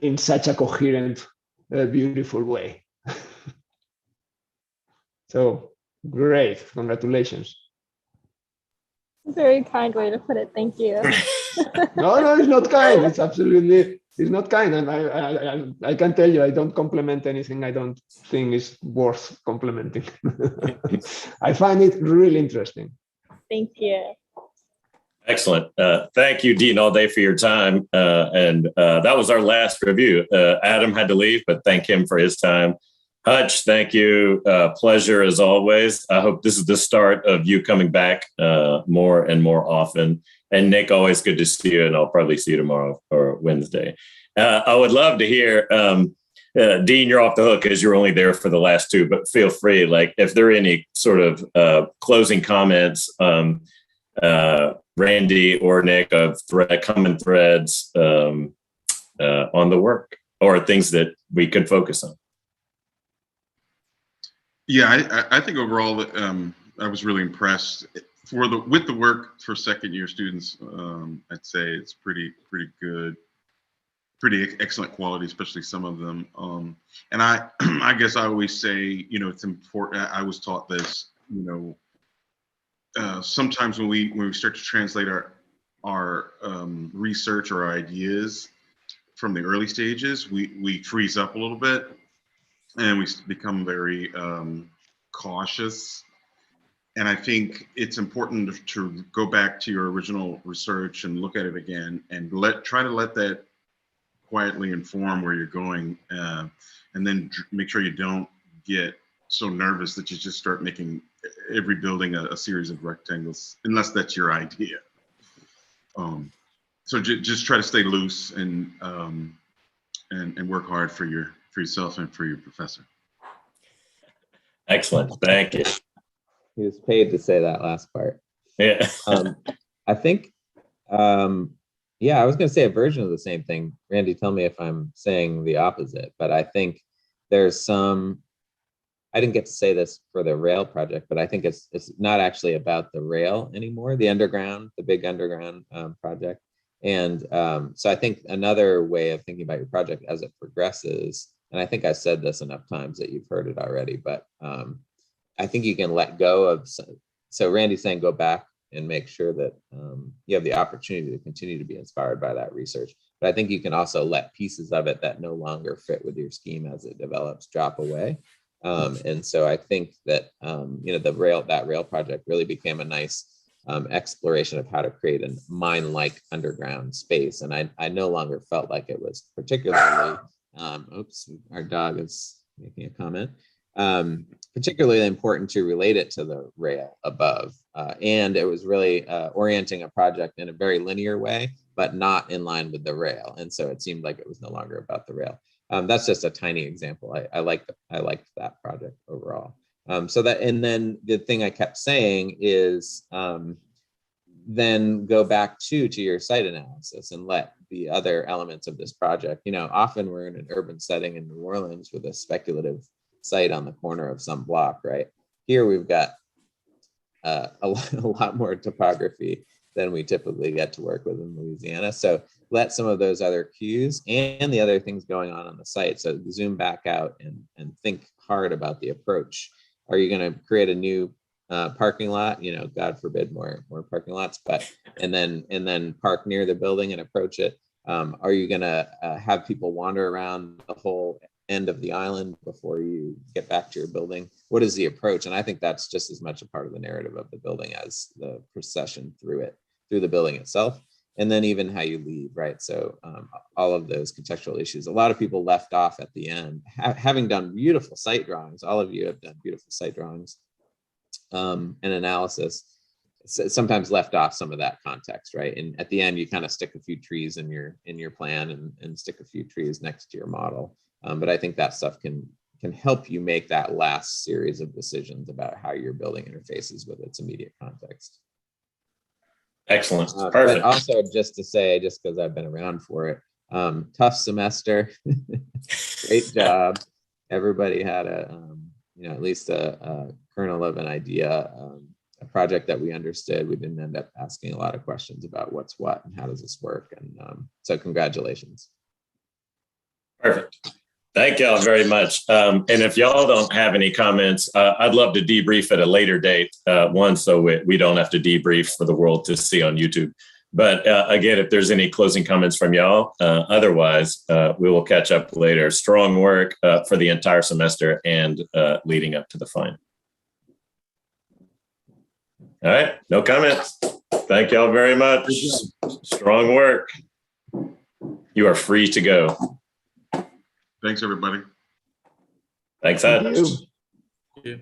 in such a coherent, beautiful way. So great, congratulations. Very kind way to put it. Thank you. No, it's not kind. It's absolutely, it's not kind. And I can tell you, I don't compliment anything I don't think is worth complimenting. I find it really interesting. Thank you. Excellent. Thank you, Dean, all day for your time. And that was our last review. Adam had to leave, but thank him for his time. Hutch, thank you. Pleasure as always. I hope this is the start of you coming back more and more often. And Nick, always good to see you, and I'll probably see you tomorrow or Wednesday. I would love to hear, Dean, you're off the hook because you're only there for the last two, but feel free, like if there are any sort of closing comments, Randy or Nick, of common threads on the work or things that we could focus on. Yeah, I think overall I was really impressed with the work for second year students. I'd say it's pretty good, pretty excellent quality, especially some of them. And I guess I always say, it's important. I was taught this, sometimes when we start to translate our research or our ideas from the early stages, we freeze up a little bit. And we become very cautious. And I think it's important to go back to your original research and look at it again and try to let that quietly inform where you're going. And then make sure you don't get so nervous that you just start making every building a series of rectangles, unless that's your idea. So just try to stay loose and work hard for yourself and for your professor. Excellent. Thank you. He was paid to say that last part. Yeah. I think, yeah, I was going to say a version of the same thing. Randy, tell me if I'm saying the opposite, but I think there's I didn't get to say this for the rail project, but I think it's not actually about the rail anymore, the big underground project. And so I think another way of thinking about your project as it progresses, and I think I said this enough times that you've heard it already, but I think you can let go of, so Randy's saying go back and make sure that you have the opportunity to continue to be inspired by that research. But I think you can also let pieces of it that no longer fit with your scheme as it develops drop away. And so I think that, that rail project really became a nice exploration of how to create a mine-like underground space. And I no longer felt like it was particularly, oops, our dog is making a comment, particularly important to relate it to the rail above. And it was really orienting a project in a very linear way, but not in line with the rail. And so it seemed like it was no longer about the rail. That's just a tiny example. I liked that project overall. And then the thing I kept saying is then go back to your site analysis and let the other elements of this project, often we're in an urban setting in New Orleans with a speculative site on the corner of some block, right? Here we've got a lot more topography than we typically get to work with in Louisiana. So let some of those other cues and the other things going on the site. So zoom back out and think hard about the approach. Are you going to create a new parking lot? God forbid more parking lots, but and then park near the building and approach it. Are you going to have people wander around the whole end of the island before you get back to your building? What is the approach? And I think that's just as much a part of the narrative of the building as the procession through the building itself. And then even how you leave, right? So all of those contextual issues. A lot of people left off at the end, having done beautiful site drawings. All of you have done beautiful site drawings and analysis. Sometimes left off some of that context, right? And at the end, you kind of stick a few trees in your plan and stick a few trees next to your model. But I think that stuff can help you make that last series of decisions about how your building interfaces with its immediate context. Excellent. But Perfect. also, just to say, just because I've been around for it, tough semester. Great job. Everybody had at least a kernel of an idea, a project that we understood. We didn't end up asking a lot of questions about what's what and how does this work. And so congratulations. Perfect. Thank y'all very much. And if y'all don't have any comments, I'd love to debrief at a later date, so we don't have to debrief for the world to see on YouTube. But again, if there's any closing comments from y'all, otherwise, we will catch up later. Strong work for the entire semester and leading up to the final. All right, no comments. Thank y'all very much. Strong work. You are free to go. Thanks, everybody. Thanks, Thank Ed. you. Thank you.